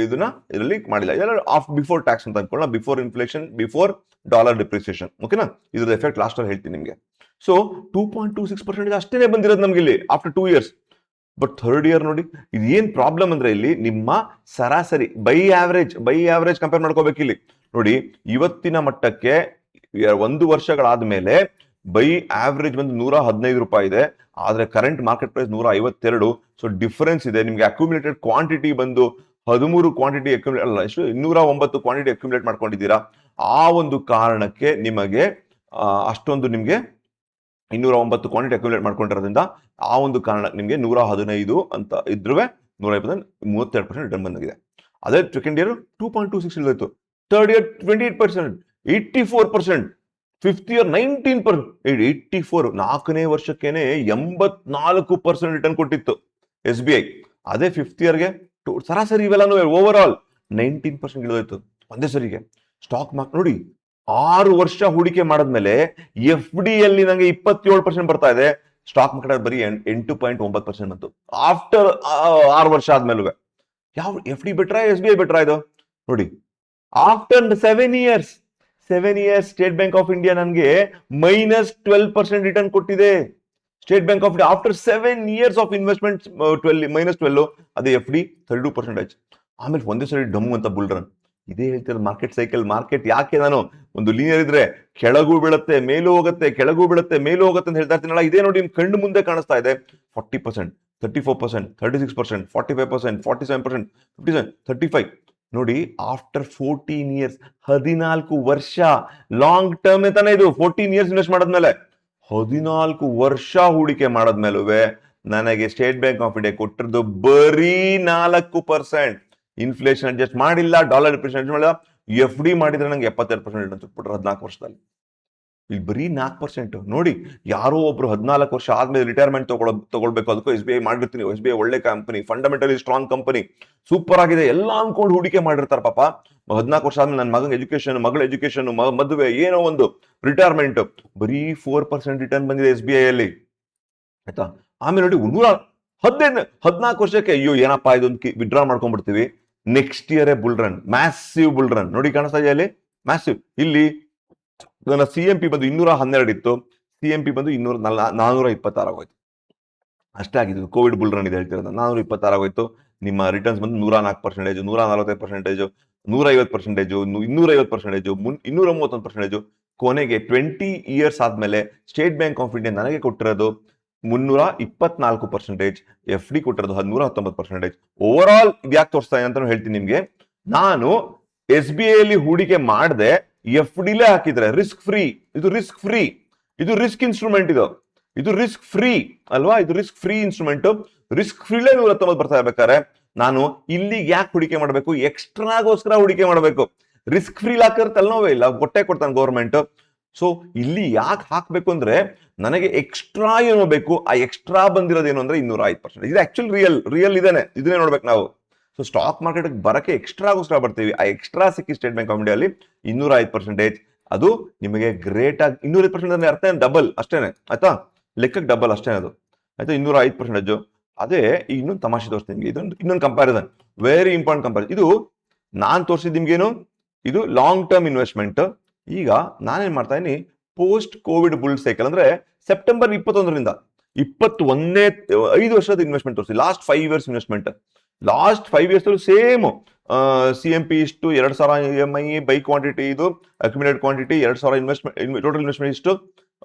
Speaker 1: ಇದರಲ್ಲಿ ಮಾಡಿಲ್ಲ. ಇದೆಲ್ಲ ಬಿಫೋರ್ ಟ್ಯಾಕ್ಸ್ ಅಂತ ಅನ್ಕೊಳ್ಳೋಣ, before inflation, before dollar depreciation. ಓಕೆನಾ? ಇದ್ರ ಎಫೆಕ್ಟ್ ಲಾಸ್ಟ್ ಅಲ್ಲಿ ಹೇಳ್ತೀನಿ ನಿಮ್ಗೆ. ಸೊ 2.26% ಅಷ್ಟೇನೆ ಬಂದಿರೋದು ನಮ್ಗೆ ಇಲ್ಲಿ after 2 years. But third year ನೋಡಿ, ಇದು ಏನ್ ಪ್ರಾಬ್ಲಮ್ ಅಂದ್ರೆ ಇಲ್ಲಿ ನಿಮ್ಮ ಸರಾಸರಿ ಬೈ ಆವರೇಜ್ ಕಂಪೇರ್ ಮಾಡ್ಕೋಬೇಕು ಇಲ್ಲಿ. ನೋಡಿ, ಇವತ್ತಿನ ಮಟ್ಟಕ್ಕೆ 1 ವರ್ಷಗಳಾದ್ಮೇಲೆ ಬೈ ಆವರೇಜ್ ಬಂದು 115 ರೂಪಾಯಿ ಇದೆ, ಆದ್ರೆ current market price 152. So difference ಇದೆ. ನಿಮ್ಗೆ ಅಕ್ಯುಮುಲೇಟೆಡ್ ಕ್ವಾಂಟಿಟಿ ಬಂದು 13 ಕ್ವಾಂಟಿಟಿ ಅಲ್ಲ, ಎಷ್ಟು 209 ಕ್ವಾಂಟಿಟಿ ಅಕ್ಯುಮುಲೇಟ್ ಮಾಡ್ಕೊಂಡಿದ್ದೀರಾ. ಆ ಒಂದು ಕಾರಣಕ್ಕೆ ನಿಮಗೆ ಅಷ್ಟೊಂದು ನಿಮ್ಗೆ 209 ಕ್ವಾಂಟಿಟಿ ಅಕ್ಯುಮುಲೇಟ್ ಮಾಡ್ಕೊಂಡಿರೋದ್ರಿಂದ ಆ ಒಂದು ಕಾರಣ ನಿಮ್ಗೆ 115 ಅಂತ ಇದ್ರೂ 120 32% ರಿಟರ್ನ್ ಬಂದಿದೆ. ಅದೇ ಸೆಕೆಂಡ್ ಇಯರ್ 2.26 ಇಳಿದೋಯ್ತು, ಥರ್ಡ್ ಇಯರ್ 28%, 84%, ಫಿಫ್ತ್ ಇಯರ್ 19%, 84. 4ನೇ ವರ್ಷಕ್ಕೇನೆ 84% ರಿಟರ್ನ್ ಕೊಟ್ಟಿತ್ತು SBI. ಅದೇ ಫಿಫ್ತ್ ಇಯರ್ಗೆ ಸರಾಸರಿ ಇವೆಲ್ಲ ಓವರ್ ಆಲ್ 19% ಇಳಿದೋಯ್ತು ಒಂದೇ ಸರಿಗೆ. ಸ್ಟಾಕ್ ಮಾರ್ಕೆಟ್ ನೋಡಿ, 6 ವರ್ಷ ಹೂಡಿಕೆ ಮಾಡಿದ್ಮೇಲೆ FD ಯಲ್ಲಿ ನಂಗೆ 27% ಬರ್ತಾ ಇದೆ, ಸ್ಟಾಕ್ ಮಾರ್ಕೆಟ್ ಬರೀ 8.9% ಬಂತು ಆಫ್ಟರ್ 6 ವರ್ಷ ಆದ್ಮೇಲೆ. ಯಾವ FD ಬೆಟ್ರಾ SBI ಬೆಟ್ರಾ ಇದು ನೋಡಿ. After 7 years state bank of India ನನಗೆ -12% ರಿಟರ್ನ್ ಕೊಟ್ಟಿದೆ. State bank of India after 7 years of investment -12, ಅದೇ FD 32%. ಆಮೇಲೆ ಒಂದೇ ಸರಿ ಡಮ್ ಅಂತ ಬುಲ್ ರನ್. ಇದೇ ಹೇಳ್ತಿರೋದು ಮಾರ್ಕೆಟ್ ಸೈಕಲ್. ಮಾರ್ಕೆಟ್ ಯಾಕೆ ನಾನು ಒಂದು ಲೀನಿಯರ್ ಇದ್ರೆ ಕೆಳಗೂ ಬೀಳುತ್ತೆ ಮೇಲೂ ಹೋಗುತ್ತೆ, ಕೆಳಗೂ ಬೀಳುತ್ತೆ ಮೇಲೂ ಹೋಗುತ್ತೆ ಅಂತ ಹೇಳ್ತಾ ಇರ್ತೀನಲ್ಲ, ಇದೇ ನೋಡಿ ನಿಮ್ ಕಣ್ಣು ಮುಂದೆ ಕಾಣಿಸ್ತಾ ಇದೆ. 40%, 34%, 36%, 45%, 47%, 57%, 35. ನೋಡಿ, ಆಫ್ಟರ್ 14 ಇಯರ್ಸ್, 14 ವರ್ಷ ಲಾಂಗ್ ಟರ್ಮ್ ತಾನೇ ಇದು. 14 ಇಯರ್ಸ್ ಇನ್ವೆಸ್ಟ್ ಮಾಡದ್ಮೇಲೆ 14 ವರ್ಷ ಹೂಡಿಕೆ ಮಾಡದ್ಮೇಲೂ ನನಗೆ ಸ್ಟೇಟ್ ಬ್ಯಾಂಕ್ ಆಫ್ ಇಂಡಿಯಾ ಕೊಟ್ಟಿರೋದು ಬರೀ 4%. ಇನ್ಫ್ಲೇಷನ್ ಅಡ್ಜಸ್ಟ್ ಮಾಡಿಲ್ಲ, ಡಾಲರ್ ಡಿಪ್ರಿಸಿಯೇಷನ್ ಅಡ್ಜಸ್ಟ್ ಮಾಡಿಲ್ಲ. FD ಮಾಡಿದ್ರೆ ನಂಗೆ 72% ರಿಟರ್ನ್ ಸಿಕ್ಬಿಟ್ರೆ 14 ವರ್ಷದಲ್ಲಿ. ಇಲ್ಲಿ ಬರೀ 4%. ನೋಡಿ, ಯಾರೋ ಒಬ್ರು 14 ವರ್ಷ ಆದ್ಮೇಲೆ ರಿಟೈರ್ಮೆಂಟ್ ತಗೊಳ್ಬೇಕು, ಅದಕ್ಕೂ SBI ಮಾಡಿರ್ತೀನಿ, SBI ಒಳ್ಳೆ company, fundamentally strong company, super ಆಗಿದೆ ಎಲ್ಲ ಅನ್ಕೊಂಡು ಹೂಡಿಕೆ ಮಾಡಿರ್ತಾರೆ ಪಾಪ. 14 ವರ್ಷ ಆದ್ಮೇಲೆ ನನ್ನ ಮಗನ ಎಜುಕೇಶನ್, ಮಗಳ ಎಜುಕೇಶನ್, ಮದುವೆ, ಏನೋ ಒಂದು ರಿಟೈರ್ಮೆಂಟ್, ಬರೀ 4% ರಿಟರ್ನ್ ಬಂದಿದೆ SBI ಅಲ್ಲಿ, ಆಯ್ತಾ. ಆಮೇಲೆ ನೋಡಿ 14 ವರ್ಷಕ್ಕೆ ಅಯ್ಯೋ ಏನಪ್ಪಾ ಇದೊಂದು ವಿಡ್ರಾ ಮಾಡ್ಕೊಂಡ್ಬಿಡ್ತೀವಿ, next year bull run, massive bull run. ನೋಡಿ ಕಾಣಿಸ್ತಾ ಇದೆಯಾ ಅಲ್ಲಿ ಮ್ಯಾಸಿವ್. ಇಲ್ಲಿ ನನ್ನ CMP ಬಂದು 212 ಇತ್ತು, CMP ಬಂದು 426 ಆಗೋಯ್ತು. ಅಷ್ಟೇ ಆಗಿದ್ದು. ಕೋವಿಡ್ ಬುಲ್ ರನ್ ಇದೆ ಹೇಳ್ತಿರೋದು. 426 ಆಗೋಯ್ತು. ನಿಮ್ಮ ರಿಟರ್ನ್ಸ್ ಬಂದು 104%, 145%, 150%, 250%, 231%. ಕೊನೆಗೆ 20 ಇಯರ್ಸ್ ಆದ್ಮೇಲೆ ಸ್ಟೇಟ್ ಬ್ಯಾಂಕ್ ಆಫ್ ಇಂಡಿಯಾ ನನಗೆ ಕೊಟ್ಟಿರೋದು 324%, FD ಕೊಟ್ಟಿರೋದು 119%. ಓವರ್ ಆಲ್ ಇದ್ಯಾಕೆ ತೋರಿಸ್ತಾ ಇದೆ ಅಂತ ಹೇಳ್ತೀನಿ ನಿಮ್ಗೆ. ನಾನು SBI ಅಲ್ಲಿ ಹೂಡಿಕೆ ಮಾಡದೆ FD ಲೇ ಹಾಕಿದ್ರೆ ರಿಸ್ಕ್ ಫ್ರೀ, ಇದು ರಿಸ್ಕ್ ಫ್ರೀ, ಇದು ರಿಸ್ಕ್ ಇನ್ಸ್ಟ್ರೂಮೆಂಟ್, ಇದು ರಿಸ್ಕ್ ಫ್ರೀ ಅಲ್ವಾ, ಇದು ರಿಸ್ಕ್ ಫ್ರೀ ಇನ್ಸ್ಟ್ರೂಮೆಂಟ್. ರಿಸ್ಕ್ ಫ್ರೀಲೇ 119 ಬರ್ತಾ ಇರ್ಬೇಕಾದ್ರೆ ನಾನು ಇಲ್ಲಿಗೆ ಯಾಕೆ ಹೂಡಿಕೆ ಮಾಡಬೇಕು, ಎಕ್ಸ್ಟ್ರಾಗೋಸ್ಕರ ಹೂಡಿಕೆ ಮಾಡಬೇಕು. ರಿಸ್ಕ್ ಫ್ರೀ ಹಾಕಿದ್ರೆ ತಲೆನೋವೇ ಇಲ್ಲ, ಹೊಟ್ಟೆ ಕೊಡ್ತಾನೆ ಗೌರ್ಮೆಂಟ್. ಸೊ ಇಲ್ಲಿ ಯಾಕೆ ಹಾಕ್ಬೇಕು ಅಂದ್ರೆ ನನಗೆ ಎಕ್ಸ್ಟ್ರಾ ಏನೋ ಬೇಕು, ಆ ಎಕ್ಸ್ಟ್ರಾ ಬಂದಿರೋದೇನು ಅಂದ್ರೆ 205%. ಇದು ಆಕ್ಚುಲಿ ರಿಯಲ್ ಇದನ್ನೇ ನೋಡ್ಬೇಕು ನಾವು. ಸೊ ಸ್ಟಾಕ್ ಮಾರ್ಕೆಟ್ ಬರಕ್ಕೆ ಎಕ್ಸ್ಟ್ರಾಗೋಸ್ಕರ ಬರ್ತೀವಿ, ಆ ಎಕ್ಸ್ಟ್ರಾ ಸಿಕ್ಕಿ ಸ್ಟೇಟ್ ಬ್ಯಾಂಕ್ ಆಫ್ ಇಂಡಿಯಾ ಅಲ್ಲಿ 205%. ಅದು ನಿಮಗೆ ಗ್ರೇಟ್ ಆಗಿ 205% ಅಂದ್ರೆ ಅರ್ಥ ಡಬಲ್ ಅಷ್ಟೇನೆ, ಆಯ್ತಾ, ಲೆಕ್ಕಕ್ಕೆ ಡಬಲ್ ಅಷ್ಟೇ ಅದು, ಆಯ್ತಾ. 205%. ಅದೇ ಈಗ ಇನ್ನೊಂದು ತಮಾಷೆ ತೋರಿಸ್ತೀನಿ ನಿಮ್ಗೆ, ಇನ್ನೊಂದು ಕಂಪ್ಯಾರಿಸನ್, ವೆರಿ ಇಂಪಾರ್ಟೆಂಟ್ ಕಂಪ್ಯಾರಿಸನ್. ಇದು ನಾನ್ ತೋರಿಸಿದ್ ನಿಮ್ಗೇನು, ಇದು ಲಾಂಗ್ ಟರ್ಮ್ ಇನ್ವೆಸ್ಟ್ಮೆಂಟ್. ಈಗ ನಾನೇನ್ ಮಾಡ್ತಾ ಇದೀನಿ, ಪೋಸ್ಟ್ ಕೋವಿಡ್ ಬುಲ್ ಸೈಕಲ್ ಅಂದ್ರೆ ಸೆಪ್ಟೆಂಬರ್ 21ರಿಂದ 21ನೇ 5 ವರ್ಷದ ಇನ್ವೆಸ್ಟ್ಮೆಂಟ್ ತೋರಿಸಿ. Last 5 years investment, last 5 years same. CMP ಇಷ್ಟು, 2000 EMI ಬೈ ಕ್ವಾಂಟಿಟಿ, ಇದು accumulate quantity 2000 investment, total investment ಇಷ್ಟು,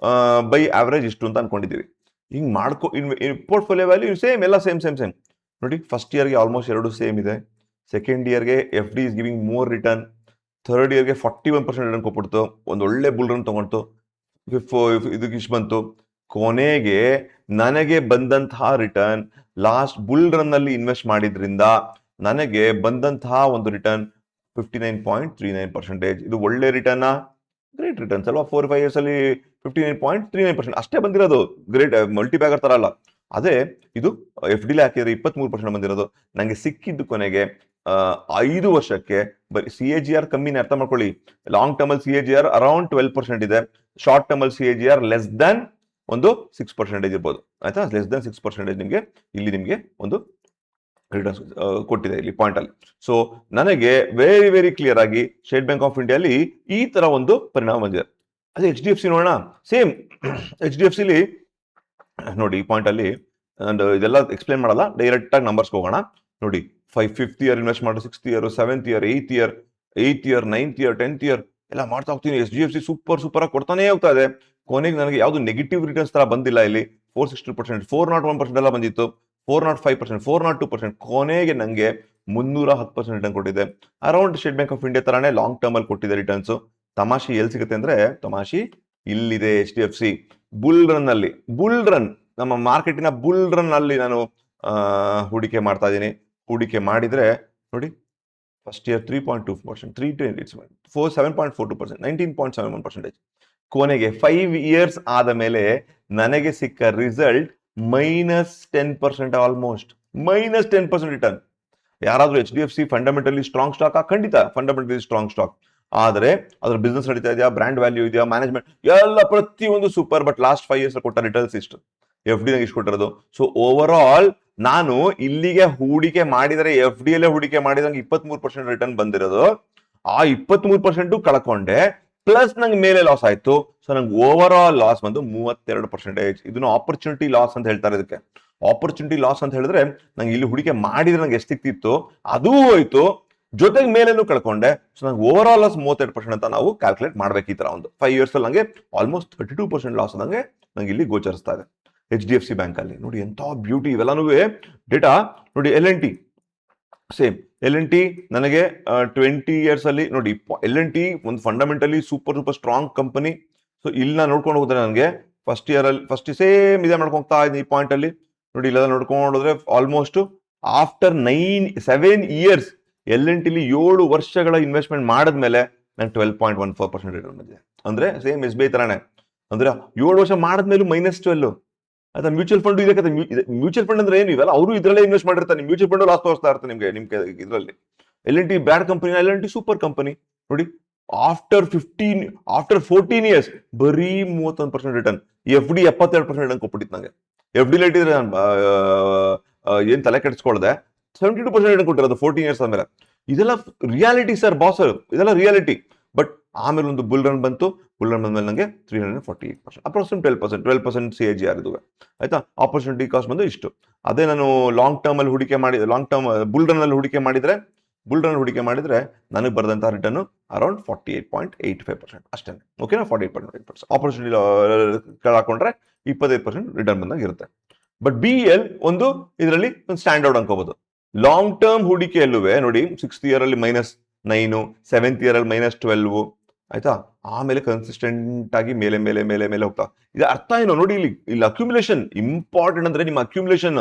Speaker 1: ಬೈ ಆವರೇಜ್ ಇಷ್ಟು ಅಂತ ಅನ್ಕೊಂಡಿದ್ದೀವಿ. ಹಿಂಗ್ ಮಾಡ್ಕೊ ಪೋರ್ಟ್ಫೋಲಿಯೋ ವ್ಯಾಲ್ಯೂ ಸೇಮ್, ಎಲ್ಲ ಸೇಮ್. ನೋಡಿ, ಫಸ್ಟ್ ಇಯರ್ಗೆ ಆಲ್ಮೋಸ್ಟ್ 2 ಸೇಮ್ ಇದೆ. ಸೆಕೆಂಡ್ ಇಯರ್ಗೆ FD is giving more return. Third ಇಯರ್ಗೆ 41% ರಿಟರ್ನ್ ಕೊಟ್ಬಿಡ್ತು, ಒಂದು ಒಳ್ಳೆ ಬುಲ್ ರನ್ ತಗೊಂಡು ಇದಕ್ಕೆ ಇಷ್ಟು ಬಂತು. ಕೊನೆಗೆ ನನಗೆ ಬಂದಂತಹ ರಿಟರ್ನ್, ಲಾಸ್ಟ್ ಬುಲ್ ರನ್ ಅಲ್ಲಿ ಇನ್ವೆಸ್ಟ್ ಮಾಡಿದ್ರಿಂದ ನನಗೆ ಬಂದಂತಹ ಒಂದು ರಿಟರ್ನ್ 59.39%. ಇದು ಒಳ್ಳೆ ರಿಟರ್ನ್, ಗ್ರೇಟ್ ರಿಟರ್ನ್ಸ್ ಅಲ್ವಾ. 4-5 ಇಯರ್ಸ್ ಅಲ್ಲಿ 59.39% ಅಷ್ಟೇ ಬಂದಿರೋದು, ಗ್ರೇಟ್ ಮಲ್ಟಿಬ್ಯಾಗರ್ ತರ ಅಲ್ಲ. ಅದೇ ಇದು FD ಹಾಕಿದ್ರೆ 23% ಬಂದಿರೋದು. ನಂಗೆ ಸಿಕ್ಕಿದ್ದು ಕೊನೆಗೆ 5 ವರ್ಷಕ್ಕೆ ಬರೀ CAGR ಕಮ್ಮಿನೇ, ಅರ್ಥ ಮಾಡ್ಕೊಳ್ಳಿ. ಲಾಂಗ್ ಟರ್ಮ್ ಅಲ್ಲಿ CAGR ಅರೌಂಡ್ 12% ಇದೆ, ಶಾರ್ಟ್ ಟರ್ಮ್ ಅಲ್ಲಿ CAGR ಲೆಸ್ ದನ್ ಒಂದು 6% ಇರ್ಬೋದು, ಆಯ್ತಾ. ಲೆಸ್ ದನ್ 6% ನಿಮ್ಗೆ ಇಲ್ಲಿ ನಿಮ್ಗೆ ಒಂದು ರಿಟರ್ನ್ಸ್ ಕೊಟ್ಟಿದೆ ಇಲ್ಲಿ ಪಾಯಿಂಟ್ ಅಲ್ಲಿ. ಸೊ ನನಗೆ ವೆರಿ ವೆರಿ ಕ್ಲಿಯರ್ ಆಗಿ ಸ್ಟೇಟ್ ಬ್ಯಾಂಕ್ ಆಫ್ ಇಂಡಿಯಾ ಅಲ್ಲಿ ಈ ತರ ಒಂದು ಪರಿಣಾಮ ಬಂದಿದೆ. ಅದೇ HDFC ನೋಡೋಣ, ಸೇಮ್. HDFCಲಿ ನೋಡಿ ಈ ಪಾಯಿಂಟ್ ಅಲ್ಲಿ ಇದೆಲ್ಲ ಎಕ್ಸ್ಪ್ಲೇನ್ ಮಾಡಲ್ಲ, ಡೈರೆಕ್ಟ್ ಆಗಿ ನಂಬರ್ಸ್ ಹೋಗೋಣ. ನೋಡಿ, 5th ಇಯರ್ ಇನ್ವೆಸ್ಟ್ ಮಾಡಿ, 6th year, 7th year, 8th year, 9th year, 10th year ಎಲ್ಲ ಮಾಡ್ತಾ ಹೋಗ್ತೀನಿ. HDFC ಸೂಪರ್ ಆಗಿ ಕೊಡ್ತಾನೆ ಹೋಗ್ತಾ ಇದೆ. ಕೊನೆಗೆ ನನಗೆ ಯಾವ್ದು ನೆಗೆಟಿವ್ ರಿಟರ್ನ್ಸ್ ತರ ಬಂದಿಲ್ಲ. ಇಲ್ಲಿ 460%, 401% ಎಲ್ಲ ಬಂದಿತ್ತು, 405%, 402%. ಕೊನೆಗೆ ನಂಗೆ 310% ರಿಟರ್ನ್ ಕೊಟ್ಟಿದೆ. Around state bank of India ತರಾನೇ ಲಾಂಗ್ ಟರ್ಮ್ ಅಲ್ಲಿ ಕೊಟ್ಟಿದೆ ರಿಟರ್ನ್ಸ್. ತಮಾಷೆ ಎಲ್ಲಿ ಸಿಗುತ್ತೆ ಅಂದ್ರೆ, ತಮಾಷೆ ಇಲ್ಲಿದೆ. HDFC ಬುಲ್ ರನ್ ನಮ್ಮ ಮಾರ್ಕೆಟಿನ ಬುಲ್ ರನ್ ಅಲ್ಲಿ ನಾನು ಹೂಡಿಕೆ ಮಾಡ್ತಾ ಇದ್ದೀನಿ. ಹೂಡಿಕೆ ಮಾಡಿದ್ರೆ ನೋಡಿ, ಫಸ್ಟ್ ಇಯರ್ 3.2%, 7.42%, 19.71%. ಕೊನೆಗೆ 5 ಇಯರ್ಸ್ ಆದ ಮೇಲೆ ನನಗೆ ಸಿಕ್ಕ ರಿಸಲ್ಟ್ -10%, ಆಲ್ಮೋಸ್ಟ್ -10% ರಿಟರ್ನ್. ಯಾರಾದ್ರೂ HDFC ಫಂಡಮೆಂಟಲಿ ಸ್ಟ್ರಾಂಗ್ ಸ್ಟಾಕ್? ಖಂಡಿತ ಫಂಡಮೆಂಟಲಿ ಸ್ಟ್ರಾಂಗ್ ಸ್ಟಾಕ್. ಆದರೆ ಅದ್ರ ಬಿಸ್ನೆಸ್ ನಡೀತಾ ಇದೆಯಾ, ಬ್ರ್ಯಾಂಡ್ ವ್ಯಾಲ್ಯೂ ಇದೆಯಾ, ಮ್ಯಾನೇಜ್ಮೆಂಟ್ ಎಲ್ಲ ಪ್ರತಿಯೊಂದು ಸೂಪರ್. ಬಟ್ ಲಾಸ್ಟ್ 5 ಇಯರ್ಸ್ ಕೊಟ್ಟ ರಿಟರ್ನ್ಸ್ ಇಷ್ಟು, FD ನಾಗ ಇಷ್ಟು ಕೊಟ್ಟಿರೋದು. ಸೊ ಓವರ್ ಆಲ್ ನಾನು ಇಲ್ಲಿಗೆ ಹೂಡಿಕೆ ಮಾಡಿದರೆ, FD ಅಲ್ಲೇ ಹೂಡಿಕೆ ಮಾಡಿದಂಗೆ 23% ರಿಟರ್ನ್ ಬಂದಿರೋದು. ಆ 23% ಕಳ್ಕೊಂಡೆ, ಪ್ಲಸ್ ನಂಗೆ ಮೇಲೆ ಲಾಸ್ ಆಯ್ತು. ಸೊ ನಂಗೆ ಓವರ್ ಆಲ್ ಲಾಸ್ ಬಂದು 32%. ಇದನ್ನು ಆಪರ್ಚುನಿಟಿ ಲಾಸ್ ಅಂತ ಹೇಳ್ತಾರೆ. ಇದಕ್ಕೆ ಆಪರ್ಚುನಿಟಿ ಲಾಸ್ ಅಂತ ಹೇಳಿದ್ರೆ, ನಂಗೆ ಇಲ್ಲಿ ಹೂಡಿಕೆ ಮಾಡಿದ್ರೆ ನಂಗೆ ಎಷ್ಟು ಸಿಕ್ತಿತ್ತು ಅದೂ ಹೋಯ್ತು, ಜೊತೆಗೆ ಮೇಲೇನು ಕಳ್ಕೊಂಡೆ. ಸೊ ನಂಗೆ ಓವರ್ ಆಲ್ ಲಾಸ್ 32% ಅಂತ ನಾವು ಕ್ಯಾಲ್ಕುಲೇಟ್ ಮಾಡ್ಬೇಕು. ಈ ತರ ಒಂದು 5 ಇಯರ್ಸ್ ಅಲ್ಲಿ ನಂಗೆ ಆಲ್ಮೋಸ್ಟ್ 32% ಲಾಸ್ ನಂಗೆ ಇಲ್ಲಿ ಗೋಚರಿಸ್ತಾ ಇದೆ HDFC ಬ್ಯಾಂಕ್ ಅಲ್ಲಿ. ನೋಡಿ ಎಂತ ಬ್ಯೂಟಿ ಇವೆಲ್ಲನೂ ಡೇಟಾ. ನೋಡಿ L&T ಸೇಮ್. L&T ನನಗೆ 20 ಇಯರ್ಸ್ ಅಲ್ಲಿ ನೋಡಿ, L&T ಒಂದು fundamentally super strong company. So ಇಲ್ಲಿ ನಾನು ನೋಡ್ಕೊಂಡು ಹೋದ್ರೆ ನನಗೆ ಫಸ್ಟ್ ಇಯರ್ ಅಲ್ಲಿ ಫಸ್ಟ್ ಸೇಮ್ ಇದೇ ಮಾಡ್ಕೊಂಡು ಹೋಗ್ತಾ ಇದ್ದೀನಿ ಈ ಪಾಯಿಂಟ್ ಅಲ್ಲಿ. ನೋಡಿ ಇಲ್ಲೆಲ್ಲ ನೋಡ್ಕೊಂಡು ಹೋದ್ರೆ ಆಲ್ಮೋಸ್ಟ್ ಆಫ್ಟರ್ 7 ಇಯರ್ಸ್ L&T 7 ವರ್ಷಗಳ ಇನ್ವೆಸ್ಟ್ಮೆಂಟ್ ಮಾಡಿದ್ಮೇಲೆ ನಾನು 12.14% ರಿಟರ್ನ್ ಬಂದಿದೆ. ಅಂದ್ರೆ ಸೇಮ್ ಎಸ್ ಬಿ ಐ ತರಾನೇ, ಅಂದ್ರೆ 7 ವರ್ಷ ಮಾಡಿದ್ಮೇಲೂ -12. ಅದ ಮ್ಯೂಚುವಲ್ ಫಂಡ್ ಇದಕ್ಕೆ. ಮ್ಯೂಚುವಲ್ ಫಂಡ್ ಅಂದ್ರೆ ಏನು ಇವೆಲ್ಲ ಅವರು ಇದರಲ್ಲೇ ಇನ್ವೆಸ್ಟ್ ಮಾಡಿರ್ತಾರೆ. ಮ್ಯೂಚುವಲ್ ಫಂಡ್ ಲಾಸ್ ತೋರಿಸ್ತಾ ಇರ್ತಾರೆ ನಿಮ್ಗೆ ಇದರಲ್ಲಿ. L&T ಬ್ಯಾಡ್ ಕಂಪನಿ, L&T ಸೂಪರ್ ಕಂಪನಿ ನೋಡಿ. ಆಫ್ಟರ್ 14 ಇಯರ್ಸ್ ಬರೀ 31% ರಿಟರ್ನ್. FD 72% ರಿಟರ್ನ್ ಕೊಟ್ಬಿಟ್ಟಿತ್ತು ನಂಗೆ. FD ಇಟ್ಟಿದ್ರೆ ಏನ್ ತಲೆ ಕೆಡಿಸ್ಕೊಳ್ದೆ 72% ರಿಟರ್ನ್ ಕೊಟ್ಟಿರೋದು 14 ಇಯರ್ಸ್ ಆದ್ಮೇಲೆ. ಇದೆಲ್ಲ ರಿಯಾಲಿಟಿ ಸರ್ ಬಾಸ್, ಇದೆಲ್ಲ ರಿಯಾಲಿಟಿ. ಬಟ್ ಆಮೇಲೆ ಒಂದು ಬುಲ್ ರನ್ ಬಂತು. ಬುಲ್ ರನ್ ಬಂದ್ಮೇಲೆ ನಂಗೆ 348%, ಅಪ್ರಾಕ್ಸಿಮೇಟ್ 12% CAGR ಇದುವೆ. ಆಯ್ತಾ. ಆಪರ್ಚುನಿಟಿ ಕಾಸ್ಟ್ ಬಂದು ಇಷ್ಟು. ಅದೇ ನಾನು ಲಾಂಗ್ ಟರ್ಮ್ ಅಲ್ಲಿ ಹೂಡಿಕೆ ಮಾಡಿ, ಲಾಂಗ್ ಟರ್ಮ್ ಬುಲ್ ರನ್ ಅಲ್ಲಿ ಹೂಡಿಕೆ ಮಾಡಿದ್ರೆ ನನಗೆ ಬರೆದಂತಹ ರಿಟರ್ನ್ ಅರೌಂಡ್ 48.85% ಅಷ್ಟೇ. ಓಕೆನಾ. 48.8%. ಆಪರ್ಚುನಿಟಿ ಹಾಕೊಂಡ್ರೆ 25% ರಿಟರ್ನ್ ಬಂದಾಗ ಇರುತ್ತೆ. ಬಟ್ BEL ಒಂದು ಇದರಲ್ಲಿ ಒಂದು ಸ್ಟ್ಯಾಂಡ್ ಔಟ್ ಅನ್ಕೋಬಹುದು. ಲಾಂಗ್ ಟರ್ಮ್ ಹೂಡಿಕೆಯಲ್ಲೂ ನೋಡಿ 6th ಇಯರ್ ಅಲ್ಲಿ -9, 7th ಇಯರ್ ಅಲ್ಲಿ -12, ಆಯ್ತಾ. ಆಮೇಲೆ ಕನ್ಸಿಸ್ಟೆಂಟ್ ಆಗಿ ಮೇಲೆ ಮೇಲೆ ಮೇಲೆ ಮೇಲೆ ಹೋಗ್ತಾ. ಇದು ಅರ್ಥ ಏನು ನೋಡಿ, ಇಲ್ಲಿ ಅಕ್ಯುಮುಲೇಷನ್ ಇಂಪಾರ್ಟೆಂಟ್. ಅಂದ್ರೆ ನಿಮ್ಮ ಅಕ್ಯುಮುಲೇಷನ್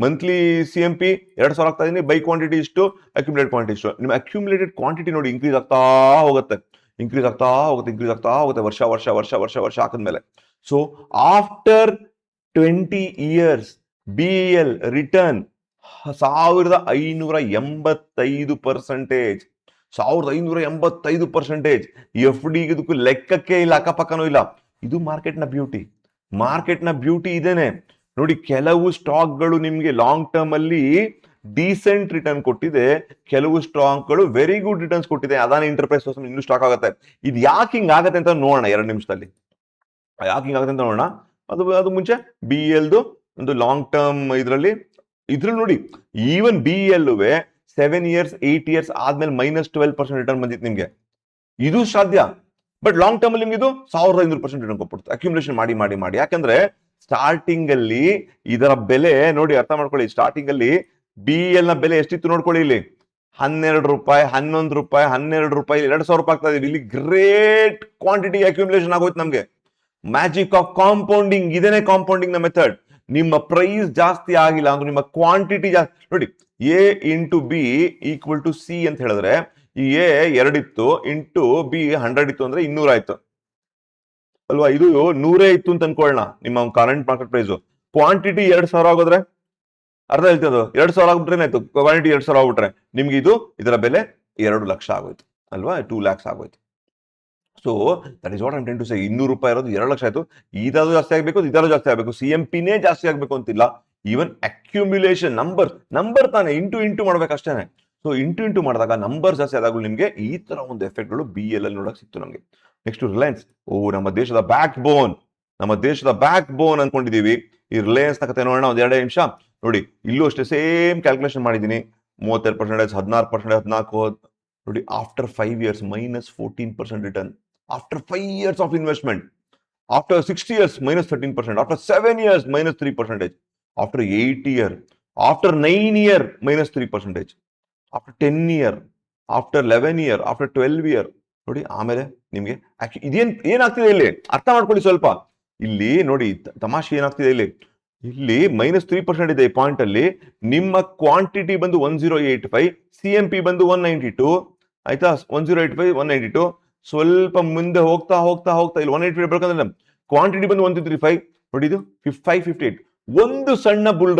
Speaker 1: ಮಂತ್ಲಿ CMP 2,000 ಆಗ್ತಾ ಇದೀನಿ, ಬೈ ಕ್ವಾಂಟಿಟಿ ಇಷ್ಟು, ಅಕ್ಯುಮುಲೇಟ್ ಕ್ವಾಂಟಿಟಿ ಇಷ್ಟು. ನಿಮ್ಮ ಅಕ್ಯುಮುಲೇಟೆಡ್ ಕ್ವಾಂಟಿಟಿ ನೋಡಿ ಇನ್ಕ್ರೀಸ್ ಆಗ್ತಾ ಹೋಗುತ್ತೆ ವರ್ಷ ಹಾಕಿದ್ಮೇಲೆ. So after 20 years BEL return 1585%. 1585%. FD ಇದಕ್ಕೂ ಲೆಕ್ಕಕ್ಕೆ ಇಲ್ಲ, ಅಕ್ಕಪಕ್ಕನೂ ಇಲ್ಲ. ಇದು ಮಾರ್ಕೆಟ್ ನ ಬ್ಯೂಟಿ ಇದೇನೆ ನೋಡಿ. ಕೆಲವು ಸ್ಟಾಕ್ಗಳು ನಿಮ್ಗೆ ಲಾಂಗ್ ಟರ್ಮ್ ಅಲ್ಲಿ ಡೀಸೆಂಟ್ ರಿಟರ್ನ್ ಕೊಟ್ಟಿದೆ, ಕೆಲವು ಸ್ಟಾಕ್ಗಳು ವೆರಿ ಗುಡ್ ರಿಟರ್ನ್ಸ್ ಕೊಟ್ಟಿದೆ. ಅದಾನಿ ಎಂಟರ್ಪ್ರೈಸ್ ಇನ್ನೂ ಸ್ಟಾಕ್ ಆಗುತ್ತೆ. ಇದು ಯಾಕೆ ಹಿಂಗ್ ಆಗತ್ತೆ ಅಂತ ನೋಡೋಣ 2 ನಿಮಿಷದಲ್ಲಿ. ಯಾಕೆ ಹಿಂಗ್ ಆಗತ್ತೆ ಅಂತ ನೋಡೋಣ. ಅದು ಮುಂಚೆ BELದು ಒಂದು ಲಾಂಗ್ ಟರ್ಮ್ ಇದ್ರಲ್ಲಿ ನೋಡಿ, ಈವನ್ BEL 7 ಇಯರ್ಸ್ 8 ಇಯರ್ಸ್ ಆದ್ಮೇಲೆ -12% ರಿಟರ್ನ್ ಬಂದಿತ್ತು ನಿಮ್ಗೆ. ಇದು ಸಾಧ್ಯ. ಬಟ್ ಲಾಂಗ್ ಟರ್ಮ್ ಅಲ್ಲಿ ನಿಮ್ಗೆ ಇದು 1500% ರಿಟರ್ನ್ ಕೊಟ್ಬಿಡುತ್ತೆ ಅಕ್ಯುಮುಲೇಷನ್ ಮಾಡಿ. ಯಾಕಂದ್ರೆ ಸ್ಟಾರ್ಟಿಂಗ್ ಅಲ್ಲಿ ಇದರ ಬೆಲೆ ನೋಡಿ, ಅರ್ಥ ಮಾಡ್ಕೊಳ್ಳಿ. ಸ್ಟಾರ್ಟಿಂಗ್ ಅಲ್ಲಿ BEL ನ ಬೆಲೆ ಎಷ್ಟಿತ್ತು ನೋಡ್ಕೊಳ್ಳಿ. ಇಲ್ಲಿ 12 ರೂಪಾಯಿ, 11 ರೂಪಾಯಿ, 12 ರೂಪಾಯಿ, 2,000 ರೂಪಾಯಿ ಆಗ್ತಾ ಇದೆ. ಇಲ್ಲಿ ಗ್ರೇಟ್ ಕ್ವಾಂಟಿಟಿ ಅಕ್ಯುಮುಲೇಷನ್ ಆಗೋಯ್ತು ನಮ್ಗೆ. ಮ್ಯಾಜಿಕ್ ಆಫ್ ಕಾಂಪೌಂಡಿಂಗ್, ಇದೇನೆ ಕಾಂಪೌಂಡಿಂಗ್ ನ ಮೆಥಡ್. ನಿಮ್ಮ ಪ್ರೈಸ್ ಜಾಸ್ತಿ ಆಗಿಲ್ಲ ಅಂದ್ರೆ ನಿಮ್ಮ ಕ್ವಾಂಟಿಟಿ ಜಾಸ್ತಿ ನೋಡಿ. A into B = C ಅಂತ ಹೇಳಿದ್ರೆ, ಈ A 2 ಇತ್ತು ಇಂಟು B 100 ಇತ್ತು ಅಂದ್ರೆ 200 ಆಯ್ತು ಅಲ್ವಾ. ಇದು 100 ಇತ್ತು ಅಂತ ಅನ್ಕೊಳ್ಳೋಣ ನಿಮ್ಮ ಕರೆಂಟ್ ಮಾರ್ಕೆಟ್ ಪ್ರೈಸ್. ಕ್ವಾಂಟಿಟಿ 2,000 ಆಗೋದ್ರೆ ಅರ್ಧ ಹೇಳ್ತದೆ. 2,000 ಆಗ್ಬಿಟ್ರೆ ಏನಾಯ್ತು, ಕ್ವಾಂಟಿಟಿ 2,000 ಆಗ್ಬಿಟ್ರೆ ನಿಮ್ಗೆ ಇದರ ಬೆಲೆ 2 ಲಕ್ಷ ಆಗೋಯ್ತು ಅಲ್ವಾ, 2 lakhs ಆಗೋಯ್ತು. So that is what I am trying to say. 200 ರೂಪಾಯಿ ಇರೋದು 2 ಲಕ್ಷ ಆಯ್ತು. ಇದಾದ್ರೂ ಜಾಸ್ತಿ ಆಗ್ಬೇಕು, ಇದಾದ್ರೂ ಜಾಸ್ತಿ ಆಗ್ಬೇಕು, CMPನೇ ಜಾಸ್ತಿ ಆಗ್ಬೇಕು ಅಂತಿಲ್ಲ. ಈವನ್ ಅಕ್ಯುಮ್ಯುಲೇಷನ್ ನಂಬರ್ ತಾನೆ ಇಂಟು ಮಾಡ್ಬೇಕಷ್ಟೇನೆ. ಸೊ ಇಂಟು ಮಾಡಿದಾಗ ನಂಬರ್ ಜಾಸ್ತಿ ಆದಾಗಲೂ ನಿಮ್ಗೆ ಈ ತರ ಒಂದು ಎಫೆಕ್ಟ್ಗಳು BEL ಅಲ್ಲಿ ನೋಡಕ್ ಸಿಕ್ತು ನಮ್ಗೆ. ನೆಕ್ಸ್ಟ್ ರಿಲಯನ್ಸ್. ನಮ್ಮ ದೇಶದ ಬ್ಯಾಕ್ ಬೋನ್ ಅನ್ಕೊಂಡಿದೀವಿ. ಈ ರಿಲಯನ್ಸ್ ನ ಕತೆ ನೋಡೋಣ ಒಂದ್ 2 ನಿಮಿಷ ನೋಡಿ. ಇಲ್ಲೂ ಅಷ್ಟೇ ಸೇಮ್ ಕ್ಯಾಲ್ಕುಲೇಷನ್ ಮಾಡಿದೀನಿ. 32%, 16%, 14 ನೋಡಿ. After 5 years -14% return. After 5 years of investment. After 6 years -13%. After 7 years -3%. After 8 year, after 9 year -3%. After 10 year, after 11 year, after 12 year ನೋಡಿ. ಆಮೇಲೆ ನಿಮ್ಗೆ ಏನಾಗ್ತಿದೆ ಇಲ್ಲಿ ಅರ್ಥ ಮಾಡ್ಕೊಳ್ಳಿ ಸ್ವಲ್ಪ. ಇಲ್ಲಿ ನೋಡಿ ತಮಾಷೆ ಏನಾಗ್ತಿದೆ ಇಲ್ಲಿ -3% ಇದೆ ಈ ಪಾಯಿಂಟ್ ಅಲ್ಲಿ. ನಿಮ್ಮ ಕ್ವಾಂಟಿಟಿ ಬಂದು 1085, CMP ಬಂದು 192 ಆಯ್ತಾ. 1085, 192. ಸ್ವಲ್ಪ ಮುಂದೆ ಹೋಗ್ತಾ ಇಲ್ಲಿ 185 ಬರ್ಕಂದ್ರೆ ಕ್ವಾಂಟಿಟಿ ಬಂದು 1235 ನೋಡಿ. ಇದು 558. ಒಂದು ಸಣ್ಣ ಬುಲ್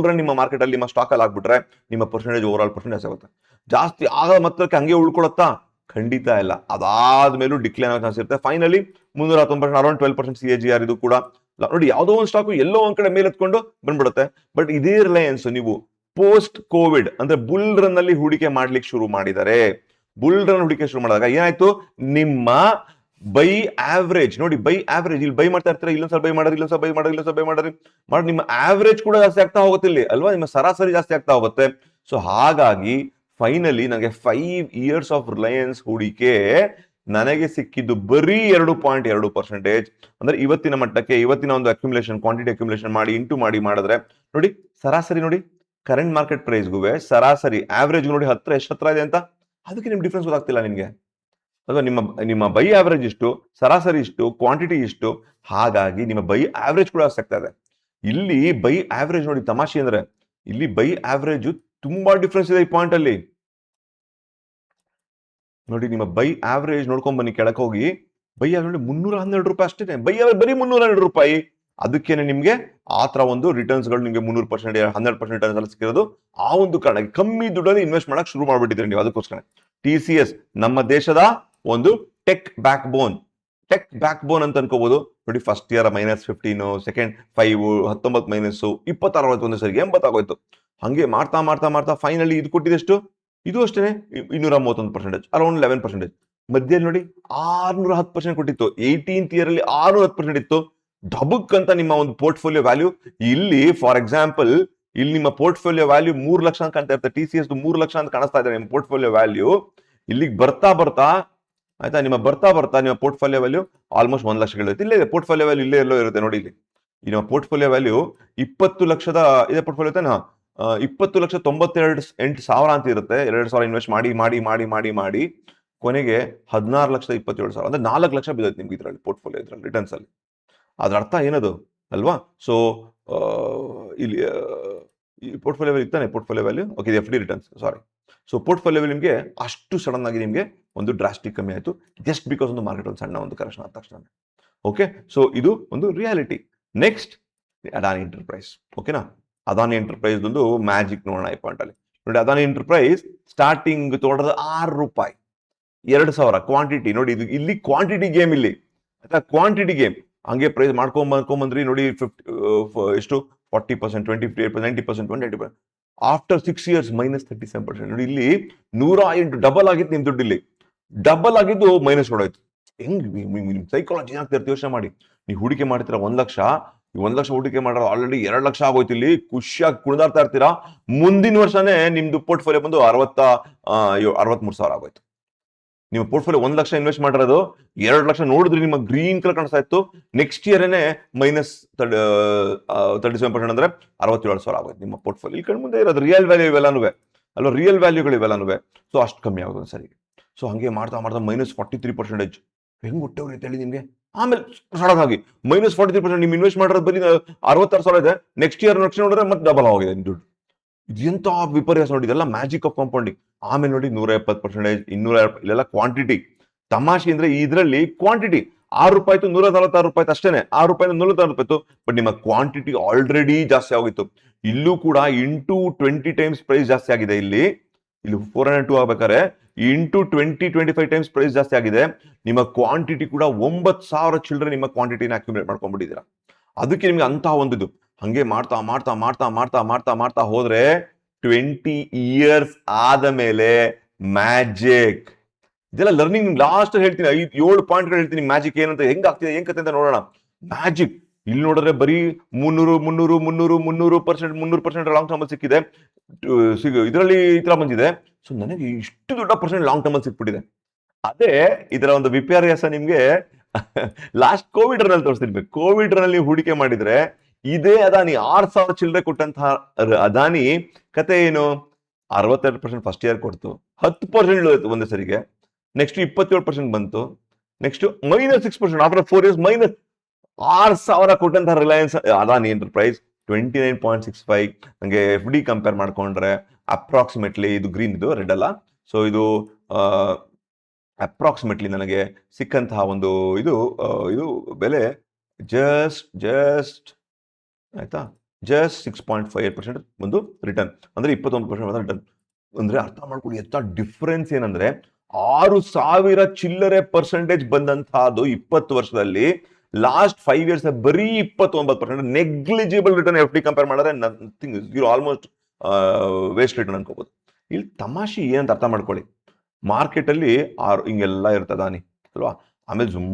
Speaker 1: ರನ್ ನಿಮ್ಮ ಮಾರ್ಕೆಟ್ ಅಲ್ಲಿ ನಿಮ್ಮ ಸ್ಟಾಕ್ ಅಲ್ಲಿ ಆಗ್ಬಿಟ್ರೆ ನಿಮ್ಮ ಓವರ್ ಆಲ್ ಪರ್ಸೆಂಟೇಜ್ ಆಗುತ್ತೆ. ಜಾಸ್ತಿ ಆಗ ಮತ್ತಕ್ಕೆ ಹಂಗೆ ಉಳ್ಕೊಳತ್ತಾ? ಖಂಡಿತ ಇಲ್ಲ. ಅದಾದ್ಮೇಲೂ ಡಿಕ್ಲೈನ್ ಆಗೋ ಚಾನ್ಸ್ ಇರುತ್ತೆ. ಫೈನಲಿ 319, ಅರೌಂಡ್ 12% CAGR ಇದು ಕೂಡ ನೋಡಿ. ಯಾವುದೋ ಒಂದು ಸ್ಟಾಕ್ ಎಲ್ಲೋ ಒಂದ್ ಕಡೆ ಮೇಲೆ ಎತ್ಕೊಂಡು ಬಂದ್ಬಿಡುತ್ತೆ. ಬಟ್ ಇದೇ ರಿಲಯನ್ಸ್ ನೀವು ಪೋಸ್ಟ್ ಕೋವಿಡ್ ಅಂದ್ರೆ ಬುಲ್ ರನ್ ಅಲ್ಲಿ ಹೂಡಿಕೆ ಮಾಡ್ಲಿಕ್ಕೆ ಶುರು ಮಾಡಿದ್ದಾರೆ. ಮಾಡಿದಾಗ ಏನಾಯ್ತು, ನಿಮ್ಮ ಬೈ ಆವರೇಜ್ ನೋಡಿ. ಇಲ್ಲಿ ಬೈ ಮಾಡ್ತಾ ಇರ್ತಾರೆ, ಇಲ್ಲೊಂದ್ಸಲ ಬೈ ಮಾಡಿ ನಿಮ್ಮ ಆವರೇಜ್ ಕೂಡ ಜಾಸ್ತಿ ಆಗ್ತಾ ಹೋಗುತ್ತೆ ಇಲ್ಲಿ ಅಲ್ವಾ. ನಿಮ್ಮ ಸರಾಸರಿ ಜಾಸ್ತಿ ಆಗ್ತಾ ಹೋಗುತ್ತೆ. ಸೊ ಹಾಗಾಗಿ ಫೈನಲಿ ನನಗೆ 5 years ಆಫ್ ರಿಲಯನ್ಸ್ ಹೂಡಿಕೆ ನನಗೆ ಸಿಕ್ಕಿದ್ದು ಬರೀ 2.2%. ಅಂದ್ರೆ ಇವತ್ತಿನ ಮಟ್ಟಕ್ಕೆ, ಇವತ್ತಿನ ಒಂದು ಕ್ವಾಂಟಿಟಿ ಅಕ್ಯುಮುಲೇಷನ್ ಮಾಡಿ ಮಾಡಿದ್ರೆ ನೋಡಿ, ಸರಾಸರಿ ನೋಡಿ ಕರೆಂಟ್ ಮಾರ್ಕೆಟ್ ಪ್ರೈಸ್ಗೂ ಸರಾಸರಿ ಆವರೇಜ್ ನೋಡಿ ಎಷ್ಟು ಹತ್ರ ಇದೆ ಅಂತ. ಅದಕ್ಕೆ ನಿಮ್ ಡಿಫ್ರೆನ್ಸ್ ಗೊತ್ತಾಗ್ತಿಲ್ಲ ನಿಮ್ಗೆ ಅಥವಾ ನಿಮ್ಮ ಬೈ ಆವರೇಜ್ ಇಷ್ಟು, ಸರಾಸರಿ ಇಷ್ಟು, ಕ್ವಾಂಟಿಟಿ ಇಷ್ಟು. ಹಾಗಾಗಿ ನಿಮ್ಮ ಬೈ ಆವರೇಜ್ ಕೂಡ ಆಗ್ತಾ ಇದೆ. ಇಲ್ಲಿ ಬೈ ಆವರೇಜ್ ನೋಡಿ, ತಮಾಷೆ ಅಂದ್ರೆ ಇಲ್ಲಿ ಬೈ ಆವರೇಜ್ ತುಂಬಾ ಡಿಫ್ರೆನ್ಸ್ ಇದೆ ಈ ಪಾಯಿಂಟ್ ಅಲ್ಲಿ. ನೋಡಿ ನಿಮ್ಮ ಬೈ ಆವರೇಜ್ ನೋಡ್ಕೊಂಡ್ ಬನ್ನಿ, ಕೆಳಕ್ಕೆ ಹೋಗಿ ಬೈ ಆವರೇಜ್ 312 ರೂಪಾಯಿ ಅಷ್ಟೇ. ಬೈ ಆವರೇಜ್ ಬರೀ 312 ರೂಪಾಯಿ. ಅದಕ್ಕೇನೆ ನಿಮ್ಗೆ ಆ ತರ ಒಂದು ರಿಟರ್ನ್ಸ್ ಗಳು ನಿಮ್ಗೆ 300%, 100% ರಿಟರ್ನ್ಸ್ ಎಲ್ಲ ಸಿಕ್ಕಿರೋದು ಆ ಒಂದು ಕಾರಣಕ್ಕೆ. ಕಮ್ಮಿ ದುಡ್ಡಲ್ಲಿ ಇನ್ವೆಸ್ಟ್ ಮಾಡಕ್ ಶುರು ಮಾಡ್ಬಿಟ್ಟಿದ್ರಿ ನೀವು. ಅದಕ್ಕೋಸ್ಕರ TCS ನಮ್ಮ ದೇಶದ ಒಂದು ಟೆಕ್ ಬ್ಯಾಕ್ ಬೋನ್ ಅಂತ ಅನ್ಕೋಬಹುದು. ನೋಡಿ, ಫಸ್ಟ್ ಇಯರ್ -15, ಸೆಕೆಂಡ್ 5, 19 ಮೈನಸ್, 26 ಒಂದೇ ಸರಿಗೆ 80 ಆಗೋಯ್ತು. ಹಂಗೆ ಮಾಡ್ತಾ ಮಾಡ್ತಾ ಮಾಡ್ತಾ ಫೈನಲಿ ಇದು ಕೊಟ್ಟಿದೆಷ್ಟು, ಇದು ಅಷ್ಟೇ 231%, ಅರೌಂಡ್ 11%. ಮಧ್ಯದಲ್ಲಿ ನೋಡಿ 610% ಕೊಟ್ಟಿತ್ತು. 18th ಇಯರ್ ಅಲ್ಲಿ 610% ಇತ್ತು. ಡಬಕ್ ಅಂತ ನಿಮ್ಮ ಒಂದು ಪೋರ್ಟ್ಫೋಲಿಯೋ ವ್ಯಾಲ್ಯೂ. ಇಲ್ಲಿ ಫಾರ್ ಎಕ್ಸಾಂಪಲ್ ಇಲ್ಲಿ ನಿಮ್ಮ ಪೋರ್ಟ್ಫೋಲಿಯೋ ವ್ಯಾಲ್ಯೂ 3 ಲಕ್ಷ ಅಂತ ಕಾಣ್ತಾ ಇರುತ್ತೆ. TCS 3 ಲಕ್ಷ ಅಂತ ಕಾಣಿಸ್ತಾ ಇದೆ ನಿಮ್ಮ ಪೋರ್ಟ್ಫೋಲಿಯೋ ವ್ಯಾಲ್ಯೂ. ಇಲ್ಲಿಗೆ ಬರ್ತಾ ಆಯ್ತಾ, ನಿಮ್ಮ ಪೋರ್ಟ್ಫೋಲಿಯೋ ವ್ಯಾಲ್ಯೂ ಆಲ್ಮೋಸ್ಟ್ 1 ಲಕ್ಷ ಇಲ್ಲೇ ಇದೆ. ಪೋರ್ಟ್ಫೋಲಿಯೋ ವ್ಯಾಲ್ಯೂ ಇಲ್ಲೇ ಎಲ್ಲೋ ಇರುತ್ತೆ ನೋಡಿ. ಇಲ್ಲಿ ನಿಮ್ಮ ಪೋರ್ಟ್ಫೋಲಿಯೋ ವ್ಯಾಲ್ಯೂ 20 ಲಕ್ಷದ ಇದೆ ಪೋರ್ಟ್ಫೋಲಿಯೋ ತಾನೆ. 20,92,800 ಅಂತ ಇರುತ್ತೆ. 2,000 ಇನ್ವೆಸ್ಟ್ ಮಾಡಿ ಮಾಡಿ ಮಾಡಿ ಮಾಡಿ ಮಾಡಿ ಕೊನೆಗೆ 16,27,000 ಅಂದ್ರೆ 4 ಲಕ್ಷ ಬಿದ್ದೈತೆ ನಿಮ್ಗೆ ಇದರಲ್ಲಿ ಪೋರ್ಟ್ಫೋಲಿಯೋ, ಇದರಲ್ಲಿ ರಿಟರ್ನ್ಸ್ ಅಲ್ಲಿ. ಅದ್ರ ಅರ್ಥ ಏನದು ಅಲ್ವಾ? ಸೊ ಇಲ್ಲಿ ಈ ಪೋರ್ಟ್ಫೋಲಿಯೋ ವ್ಯಾಲ್ಯೂ ಇತ್ತಾನೆ, portfolio value okay, FD returns sorry. So portfolio value ನಿಮಗೆ ಅಷ್ಟು ಸಡನ್ ಆಗಿ ನಿಮಗೆ ಒಂದು ಡ್ರಾಸ್ಟಿಕ್ ಕಮ್ಮಿ ಆಯಿತು, ಜಸ್ಟ್ ಬಿಕಾಸ್ ಒಂದು ಮಾರ್ಕೆಟ್ ಒಂದು ಸಣ್ಣ ಒಂದು ಕರೆಕ್ಷನ್ ಆದ ತಕ್ಷಣ. ಓಕೆ, ಸೊ ಇದು ಒಂದು ರಿಯಾಲಿಟಿ. Next Adani enterprise. ಓಕೆನಾ, ಅದಾನಿ ಎಂಟರ್ಪ್ರೈಸ್ ಒಂದು ಮ್ಯಾಜಿಕ್ ನೋಡೋಣ ಈ ಪಾಯಿಂಟ್ ಅಲ್ಲಿ. ನೋಡಿ, ಅದಾನಿ ಎಂಟರ್ಪ್ರೈಸ್ ಸ್ಟಾರ್ಟಿಂಗ್ ತೊಗೊಳೋದು 6 ರೂಪಾಯಿ, 2,000 ಕ್ವಾಂಟಿಟಿ. ನೋಡಿ, ಇದು ಇಲ್ಲಿ ಕ್ವಾಂಟಿಟಿ ಗೇಮ್, ಇಲ್ಲಿ ಆಯ್ತಾ, ಕ್ವಾಂಟಿಟಿ ಗೇಮ್. ಹಂಗೆ ಪ್ರೈಸ್ ಮಾಡ್ಕೊಂಬಂದ್ರಿ ನೋಡಿ. ಎಷ್ಟು 40%, 28%, 90%, 180%. After 6 years -37%. ನೋಡಿ, ಇಲ್ಲಿ 108 ಡಬಲ್ ಆಗಿತ್ತು ನಿಮ್ ದುಡ್ಡು. ಇಲ್ಲಿ ಡಬಲ್ ಆಗಿದ್ದು ಮೈನಸ್ ಹೊಡೋಯ್ತು. ಹೆಂಗ್ ಸೈಕಾಲಜಿ ಏನಾಗ್ತಾ ಇರ್ತೀವಿ ಯೋಚನೆ ಮಾಡಿ. ನೀವು ಹೂಡಿಕೆ ಮಾಡ್ತೀರಾ 1 ಲಕ್ಷ, 1 ಲಕ್ಷ ಹೂಡಿಕೆ ಮಾಡೋದು ಆಲ್ರೆಡಿ 2 ಲಕ್ಷ ಆಗೋಯ್ತು. ಇಲ್ಲಿ ಖುಷಿಯಾಗಿ ಕುಣಿದಾಡ್ತಾ ಇರ್ತೀರಾ. ಮುಂದಿನ ವರ್ಷನೇ ನಿಮ್ದು ಪೋರ್ಟ್ಫೋಲಿಯೋ ಬಂದು 63,000 ಆಗೋಯ್ತು. ನಿಮ್ಮ ಪೋರ್ಟ್ಫೋಲಿಯೋ 1 ಲಕ್ಷ ಇನ್ವೆಸ್ಟ್ ಮಾಡಿರೋದು 2 ಲಕ್ಷ ನೋಡಿದ್ರಿ, ನಿಮ್ಮ ಗ್ರೀನ್ ಕಲರ್ ಕಾಣಿಸ್ತಾ ಇತ್ತು. ನೆಕ್ಸ್ಟ್ ಇಯರ್ನೇ -37% ಅಂದ್ರೆ 67,000 ಆಗೋಯ್ತು ನಿಮ್ಮ ಪೋರ್ಟ್ಫೋಲಿಯೋ. ಇಲ್ಲಿ ಕಣ್ಣು ಮುಂದೆ ಇರೋದು ರಿಯಲ್ ವ್ಯಾಲ್ಯೂ ಇವೆಲ್ಲಾನು ಅಲ್ವಾ, ರಿಯಲ್ ವ್ಯಾಲ್ಯೂಗಳು ಇವೆಲ್ಲಾನು. ಸೊ ಅಷ್ಟು ಕಮ್ಮಿ ಆಗೋದು ಸರಿ. ಸೊ ಹಂಗೆ ಮಾಡ್ತಾ ಮಾಡ್ತಾ -43%. ಹೆಂಗ್ ಹುಟ್ಟವ್ರಿ ಅಂತ ಹೇಳಿ ನಿಮ್ಗೆ. ಆಮೇಲೆ ಸಡನ್ ಆಗಿ -43%. ನಿಮ್ ಇನ್ವೆಸ್ಟ್ ಮಾಡಿರೋದು ಬರೀ 66,000 ಇದೆ. ನೆಕ್ಸ್ಟ್ ಇಯರ್ ನೋಡಿದ್ರೆ ಮತ್ತೆ ಡಬಲ್ ಆಗಿದೆ ನಿಮ್ ದುಡ್ಡು. ಇದೆಂತ ವಿಪರ್ಯಾಸ ನೋಡಿ, ಇದೆಲ್ಲ ಮ್ಯಾಜಿಕ್ ಆಫ್ ಕಾಂಪೌಂಡಿಂಗ್. ಆಮೇಲೆ ನೋಡಿ 170%, 220, ಇಲ್ಲೆಲ್ಲ ಕ್ವಾಂಟಿಟಿ. ತಮಾಷೆ ಅಂದ್ರೆ ಇದರಲ್ಲಿ ಕ್ವಾಂಟಿಟಿ 6 ರೂಪಾಯಿ 146 ರೂಪಾಯಿ ಅಷ್ಟೇನೆ, 6 ರೂಪಾಯಿ 146 ರೂಪಾಯಿ. ಬಟ್ ನಿಮ್ಮ ಕ್ವಾಂಟಿಟಿ ಆಲ್ರೆಡಿ ಜಾಸ್ತಿ ಆಗಿತ್ತು. ಇಲ್ಲೂ ಕೂಡ ಇಂಟು 20 ಟೈಮ್ಸ್ ಪ್ರೈಸ್ ಜಾಸ್ತಿ ಆಗಿದೆ. ಇಲ್ಲಿ 402 ಆಗ್ಬೇಕಾದ್ರೆ ಇಂಟು 20-25 ಟೈಮ್ಸ್ ಪ್ರೈಸ್ ಜಾಸ್ತಿ ಆಗಿದೆ. ನಿಮ್ಮ ಕ್ವಾಂಟಿಟಿ ಕೂಡ 9,000 ಚಿಲ್ಡ್ರೆ ನಿಮ್ಮ ಕ್ವಾಂಟಿಟಿನ ಅಕ್ಯುಮುಲೇಟ್ ಮಾಡ್ಕೊಂಡ್ಬಿಟ್ಟಿದ್ದೀರಾ. ಅದಕ್ಕೆ ನಿಮ್ಗೆ ಅಂತ ಒಂದಿದ್ದು. ಹಂಗೆ ಮಾಡ್ತಾ ಮಾಡ್ತಾ ಮಾಡ್ತಾ ಮಾಡ್ತಾ ಮಾಡ್ತಾ ಮಾಡ್ತಾ ಹೋದ್ರೆ 20 years ಆದ ಮೇಲೆ ಮ್ಯಾಜಿಕ್. ಇದೆಲ್ಲ ಲರ್ನಿಂಗ್. ಲಾಸ್ಟ್ ಹೇಳ್ತೀನಿ 7 ಪಾಯಿಂಟ್ಗಳು ಹೇಳ್ತೀನಿ. ಮ್ಯಾಜಿಕ್ ಏನಂತ, ಹೆಂಗ್ ಆಗ್ತಿದೆ, ಹೆಂಗ್ ಕತೆ ಅಂತ ನೋಡೋಣ. ಮ್ಯಾಜಿಕ್ ಇಲ್ಲಿ ನೋಡಿದ್ರೆ ಬರೀ 300% ಲಾಂಗ್ ಟರ್ಮ್ ಅಲ್ಲಿ ಸಿಕ್ಕಿದೆ. ಇದರಲ್ಲಿ ಈ ತರ ಬಂದಿದೆ. ಸೊ ನನಗೆ ಇಷ್ಟು ದೊಡ್ಡ ಪರ್ಸೆಂಟ್ ಲಾಂಗ್ ಟರ್ಮ್ ಅಲ್ಲಿ ಸಿಕ್ಬಿಟ್ಟಿದೆ. ಅದೇ ಇದರ ಒಂದು ವಿಪರ್ಯಾಸ ನಿಮ್ಗೆ ಲಾಸ್ಟ್ ಕೋವಿಡ್ ರಲ್ಲಿ ತೋರಿಸ್ತೀನಿ. ಕೋವಿಡ್ ರಲ್ಲಿ ಹೂಡಿಕೆ ಮಾಡಿದ್ರೆ ಇದೇ ಅದಾನಿ 6,000 ಚಿಲ್ಲರೆ ಕೊಟ್ಟಂತಹ ಅದಾನಿ ಕತೆ ಏನು, 62% ಫಸ್ಟ್ ಇಯರ್ ಕೊಡ್ತು, 10% ಒಂದೇ ಸರಿಗೆ. ನೆಕ್ಸ್ಟ್ 27% ಬಂತು. ನೆಕ್ಸ್ಟ್ -6% ಆಫ್ಟರ್ 4 years -6,000 ಕೊಟ್ಟಂತಹ ರಿಲಯನ್ಸ್ ಅದಾನಿ ಎಂಟರ್ಪ್ರೈಸ್ 29.65. ನಂಗೆ FD ಕಂಪೇರ್ ಮಾಡ್ಕೊಂಡ್ರೆ ಅಪ್ರಾಕ್ಸಿಮೇಟ್ಲಿ, ಇದು ಗ್ರೀನ್, ಇದು ರೆಡ್ ಅಲ್ಲ. ಸೊ ಇದು ಅಪ್ರಾಕ್ಸಿಮೇಟ್ಲಿ ನನಗೆ ಸಿಕ್ಕಂತಹ ಒಂದು ಇದು ಬೆಲೆ ಜಸ್ಟ್ ಆಯ್ತಾ, ಜಸ್ಟ್ 6.58% ಒಂದು ರಿಟರ್ನ್, ಅಂದ್ರೆ 21% ರಿಟರ್ನ್. ಅಂದ್ರೆ ಅರ್ಥ ಮಾಡ್ಕೊಳ್ಳಿ ಎಂತ ಡಿಫ್ರೆನ್ಸ್ ಏನಂದ್ರೆ 6,000 ಚಿಲ್ಲರೆ ಪರ್ಸೆಂಟೇಜ್ ಬಂದಂತಹದ್ದು 20 ವರ್ಷದಲ್ಲಿ. ಲಾಸ್ಟ್ 5 years ಬರೀ 29%. Negligible return. FD ಕಂಪೇರ್ ಮಾಡಿದ್ರೆ ನಥಿಂಗ್, ಆಲ್ಮೋಸ್ಟ್ ವೇಸ್ಟ್ ರಿಟರ್ನ್ ಅನ್ಕೋಬಹುದು. ಇಲ್ಲಿ ತಮಾಷೆ ಏನಂತ ಅರ್ಥ ಮಾಡ್ಕೊಳ್ಳಿ. ಮಾರ್ಕೆಟ್ ಅಲ್ಲಿ ಹಿಂಗೆಲ್ಲ ಇರ್ತದಾನಿ ಅಲ್ವಾ, ಆಮೇಲೆ ಝುಮ್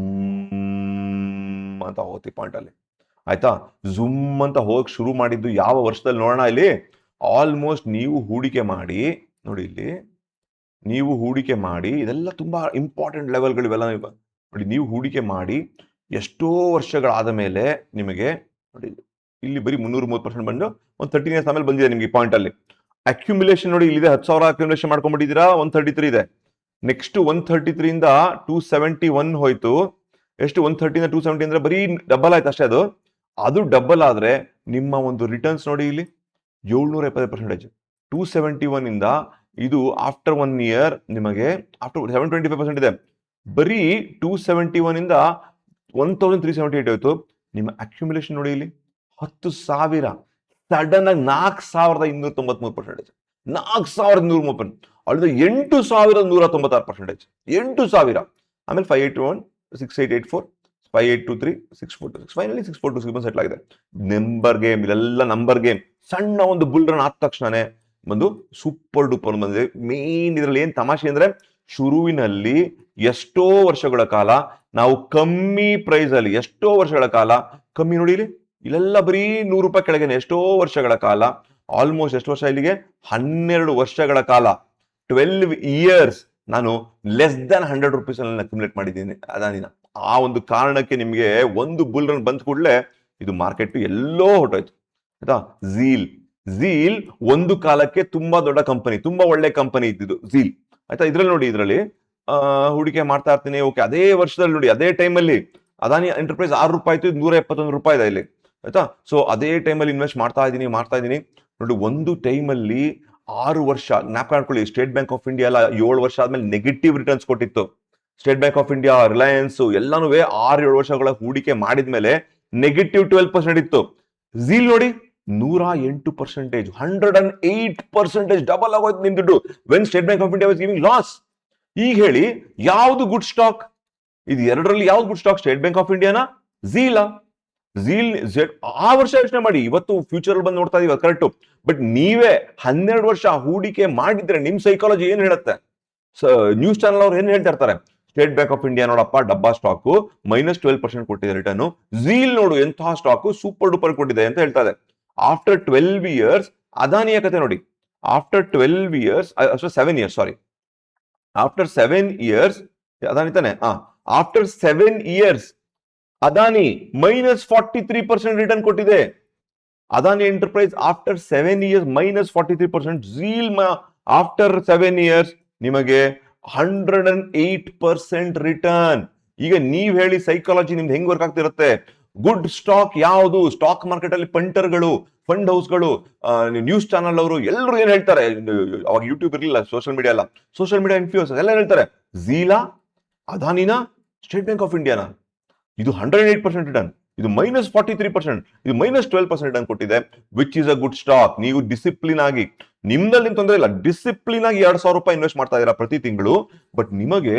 Speaker 1: ಅಂತ ಹೋಗ್ತಿ ಪಾಯಿಂಟ್ ಅಲ್ಲಿ ಆಯ್ತಾ. ಝುಮ್ ಅಂತ ಹೋಗಕ್ ಶುರು ಮಾಡಿದ್ದು ಯಾವ ವರ್ಷದಲ್ಲಿ ನೋಡೋಣ. ಇಲ್ಲಿ ಆಲ್ಮೋಸ್ಟ್ ನೀವು ಹೂಡಿಕೆ ಮಾಡಿ ನೋಡಿ, ಇಲ್ಲಿ ನೀವು ಹೂಡಿಕೆ ಮಾಡಿ, ಇದೆಲ್ಲ ತುಂಬಾ ಇಂಪಾರ್ಟೆಂಟ್ ಲೆವೆಲ್ಗಳು ಇವೆಲ್ಲ. ನೋಡಿ, ನೀವು ಹೂಡಿಕೆ ಮಾಡಿ ಎಷ್ಟೋ ವರ್ಷಗಳಾದ ಮೇಲೆ ನಿಮಗೆ ನೋಡಿ ಇಲ್ಲಿ ಬರೀ 330% ಬಂದು ಒಂದು 13 years ಆಮೇಲೆ ಬಂದಿದೆ ನಿಮ್ಗೆ ಈ ಪಾಯಿಂಟ್ ಅಲ್ಲಿ. ಅಕ್ಯುಮುಲೇಷನ್ ನೋಡಿ, ಇಲ್ಲಿದೆ 10,000 ಅಕ್ಯುಮುಲೇಷನ್ ಮಾಡ್ಕೊಂಡ್ಬಿಟ್ಟಿದ್ದೀರಾ. 133 ಇದೆ. ನೆಕ್ಸ್ಟ್ 133 ಇಂದ 271 ಹೋಯ್ತು. ಎಷ್ಟು 130 ಇಂದ 270 ಅಂದ್ರೆ ಬರೀ ಡಬಲ್ ಆಯ್ತು ಅಷ್ಟೇ. ಅದು ಡಬಲ್ ಆದ್ರೆ ನಿಮ್ಮ ಒಂದು ರಿಟರ್ನ್ಸ್ ನೋಡಿ, ಇಲ್ಲಿ 770%. 271 ಇಂದ ಇದು ಆಫ್ಟರ್ 1 ಇಯರ್ ನಿಮಗೆ ಆಫ್ಟರ್ 725% ಇದೆ. ಬರೀ 271 ಇಂದ 1378 ಹೋಯ್ತು. ನಿಮ್ಮ ಅಕ್ಯುಮುಲೇಷನ್ ನೋಡಿ ಇಲ್ಲಿ 10,000 ಸಡನ್ ಆಗಿ 4,293%, 4,230%, ಅಲ್ಲಿಂದ 8,196%, 8,000. ಆಮೇಲೆ 581, 6884, 5823, 6426, ಫೈನಲಿ 6426 ಸೆಟ್ಲ್ ಆಗಿದೆ. ನಂಬರ್ ಗೇಮ್, ಇದೆಲ್ಲ ನಂಬರ್ ಗೇಮ್. ಸಣ್ಣ ಒಂದು ಬುಲ್ ರನ್ ಆದ ತಕ್ಷಣನೇ ಒಂದು ಸೂಪರ್ ಡೂಪರ್ ಬಂದಿದೆ. ಮೇನ್ ಇದರಲ್ಲಿ ಏನ್ ತಮಾಷೆ ಅಂದ್ರೆ, ಶುರುವಿನಲ್ಲಿ ಎಷ್ಟೋ ವರ್ಷಗಳ ಕಾಲ ನಾವು ಕಮ್ಮಿ ಪ್ರೈಸ್ ಅಲ್ಲಿ, ಎಷ್ಟೋ ವರ್ಷಗಳ ಕಾಲ ಕಮ್ಮಿ, ನೋಡಿ ಇಲ್ಲಿ ಇಲ್ಲೆಲ್ಲ ಬರೀ ₹100 ಕೆಳಗೇನೆ ಎಷ್ಟೋ ವರ್ಷಗಳ ಕಾಲ, ಆಲ್ಮೋಸ್ಟ್ ಎಷ್ಟು ವರ್ಷ ಇಲ್ಲಿಗೆ 12 ವರ್ಷಗಳ ಕಾಲ, 12 ಇಯರ್ಸ್ ನಾನು ಲೆಸ್ ದನ್ ₹100 ಅಲ್ಲಿ ಅಕ್ಯುಮುಲೇಟ್ ಮಾಡಿದ್ದೀನಿ ಅದಾನಿನ. ಆ ಒಂದು ಕಾರಣಕ್ಕೆ ನಿಮಗೆ ಒಂದು ಬುಲ್ ರನ್ ಬಂದ ಕೂಡಲೇ ಇದು ಮಾರ್ಕೆಟ್ ಎಲ್ಲೋ ಹೊರಟೋಯ್ತು ಆಯ್ತಾ. ಝೀಲ್ ಒಂದು ಕಾಲಕ್ಕೆ ತುಂಬಾ ದೊಡ್ಡ ಕಂಪನಿ, ತುಂಬಾ ಒಳ್ಳೆ ಕಂಪನಿ ಇದ್ದಿದ್ದು ಝೀಲ್ ಆಯ್ತಾ. ಇದ್ರಲ್ಲಿ ನೋಡಿ, ಇದರಲ್ಲಿ ಹೂಡಿಕೆ ಮಾಡ್ತಾ ಇರ್ತೀನಿ. ಓಕೆ, ಅದೇ ವರ್ಷದಲ್ಲಿ ನೋಡಿ, ಅದೇ ಟೈಮಲ್ಲಿ ಅದಾನಿ ಎಂಟರ್ಪ್ರೈಸ್ ₹6 ಇತ್ತು, ₹171 ಇದೆ ಇಲ್ಲಿ ಆಯ್ತಾ. ಸೊ ಅದೇ ಟೈಮಲ್ಲಿ ಇನ್ವೆಸ್ಟ್ ಮಾಡ್ತಾ ಇದ್ದೀನಿ ನೋಡಿ. ಒಂದು ಟೈಮಲ್ಲಿ 6 ವರ್ಷ ಜ್ಞಾಪಕ ಮಾಡ್ಕೊಳ್ಳಿ, ಸ್ಟೇಟ್ ಬ್ಯಾಂಕ್ ಆಫ್ ಇಂಡಿಯಾ ಎಲ್ಲ 7 ವರ್ಷ ಆದ್ಮೇಲೆ ನೆಗೆಟಿವ್ ರಿಟರ್ನ್ಸ್ ಕೊಟ್ಟಿತ್ತು. State bank of India, Reliance ಎಲ್ಲಾನು 6-7 ವರ್ಷಗಳ ಹೂಡಿಕೆ ಮಾಡಿದ್ಮೇಲೆ ನೆಗೆಟಿವ್ 12% ಇತ್ತು. ಝೀಲ್ ನೋಡಿ 108%, 108% ಡಬಲ್ ಆಗೋಯ್ತು ನಿಮ್ ದುಡ್ಡು. When State bank of India was giving loss. ಈಗ ಹೇಳಿ ಯಾವ್ದು ಗುಡ್ ಸ್ಟಾಕ್? ಇದು ಎರಡರಲ್ಲಿ ಯಾವ್ದು good stock? State bank of ಇಂಡಿಯಾನ, ಝೀಲ್ ಆ ವರ್ಷ ಯೋಚನೆ ಮಾಡಿ. ಇವತ್ತು ಫ್ಯೂಚರ್ ಬಂದು ನೋಡ್ತಾ ಇದೀವಿ ಕರೆಕ್ಟ್. ಬಟ್ ನೀವೇ 12 ವರ್ಷ ಹೂಡಿಕೆ ಮಾಡಿದ್ರೆ ನಿಮ್ ಸೈಕಾಲಜಿ ಏನ್ ಹೇಳುತ್ತೆ? ನ್ಯೂಸ್ ಚಾನಲ್ ಅವ್ರು ಏನ್ ಹೇಳ್ತಾ ಇರ್ತಾರೆ? ಸ್ಟೇಟ್ ಬ್ಯಾಂಕ್ ಆಫ್ ಇಂಡಿಯಾ ನೋಡಪ್ಪ ಡಬ್ಬಾ ಸ್ಟಾಕ್, -12% ಕೊಟ್ಟಿದೆ ರಿಟರ್ನ್. ಝೀಲ್ ನೋಡು ಎಂತಹ ಸ್ಟಾಕ್, ಸೂಪರ್ ಡೂಪರ್ ಕೊಟ್ಟಿದೆ ಅಂತ ಹೇಳ್ತಾ ಇದೆ. ಆಫ್ಟರ್ 12 ಇಯರ್ಸ್ ಅದಾನಿಯ ಕತೆ ನೋಡಿ. ಆಫ್ಟರ್ 12 ಇಯರ್ಸ್, 7 ಇಯರ್ಸ್, ಸಾರಿ, ಆಫ್ಟರ್ 7 ಇಯರ್ಸ್ ಅದಾನಿ ತಾನೆ, ಆಫ್ಟರ್ 7 ಇಯರ್ಸ್ ಅದಾನಿ -43% ರಿಟರ್ನ್ ಕೊಟ್ಟಿದೆ. Adani enterprise after 7 years -43%. Zeal after 7 years ನಿಮಗೆ 108% ರಿಟರ್ನ್. ಈಗ ನೀವ್ ಹೇಳಿ ಸೈಕಾಲಜಿ ನಿಮ್ದು ಹೆಂಗ್ ವರ್ಕ್ ಆಗ್ತಿರುತ್ತೆ? ಗುಡ್ ಸ್ಟಾಕ್ ಯಾವುದು? ಸ್ಟಾಕ್ ಮಾರ್ಕೆಟ್ ಅಲ್ಲಿ ಪಂಟರ್ಗಳು, ಫಂಡ್ ಹೌಸ್ಗಳು, ನ್ಯೂಸ್ ಚಾನಲ್ ಅವರು ಎಲ್ಲರೂ ಏನ್ ಹೇಳ್ತಾರೆ? ಅವಾಗ ಯೂಟ್ಯೂಬ್ ಇರಲಿಲ್ಲ, ಸೋಷಿಯಲ್ ಮೀಡಿಯಾ ಇನ್ಫ್ಲೂಯೆನ್ಸರ್ಸ್ ಎಲ್ಲ ಹೇಳ್ತಾರೆ, ಝೀಲಾ, ಅದಾನಿನಾ, ಸ್ಟೇಟ್ ಬ್ಯಾಂಕ್ ಆಫ್ ಇಂಡಿಯಾನ, ಇದು 108% ರಿಟರ್ನ್, ಇದು -43%, ಇದು -12% ರಿಟರ್ನ್ ಕೊಟ್ಟಿದೆ. Which is a good stock? ನೀವು ಡಿಸಿಪ್ಲಿನ್ ಆಗಿ, ನಿಮ್ದಲ್ಲಿ ತೊಂದರೆ ಇಲ್ಲ, ಡಿಸಿಪ್ಲಿನ್ ಆಗಿ ₹2,000 ಇನ್ವೆಸ್ಟ್ ಮಾಡ್ತಾ ಇದೀರಾ ಪ್ರತಿ ತಿಂಗಳು. ಬಟ್ ನಿಮಗೆ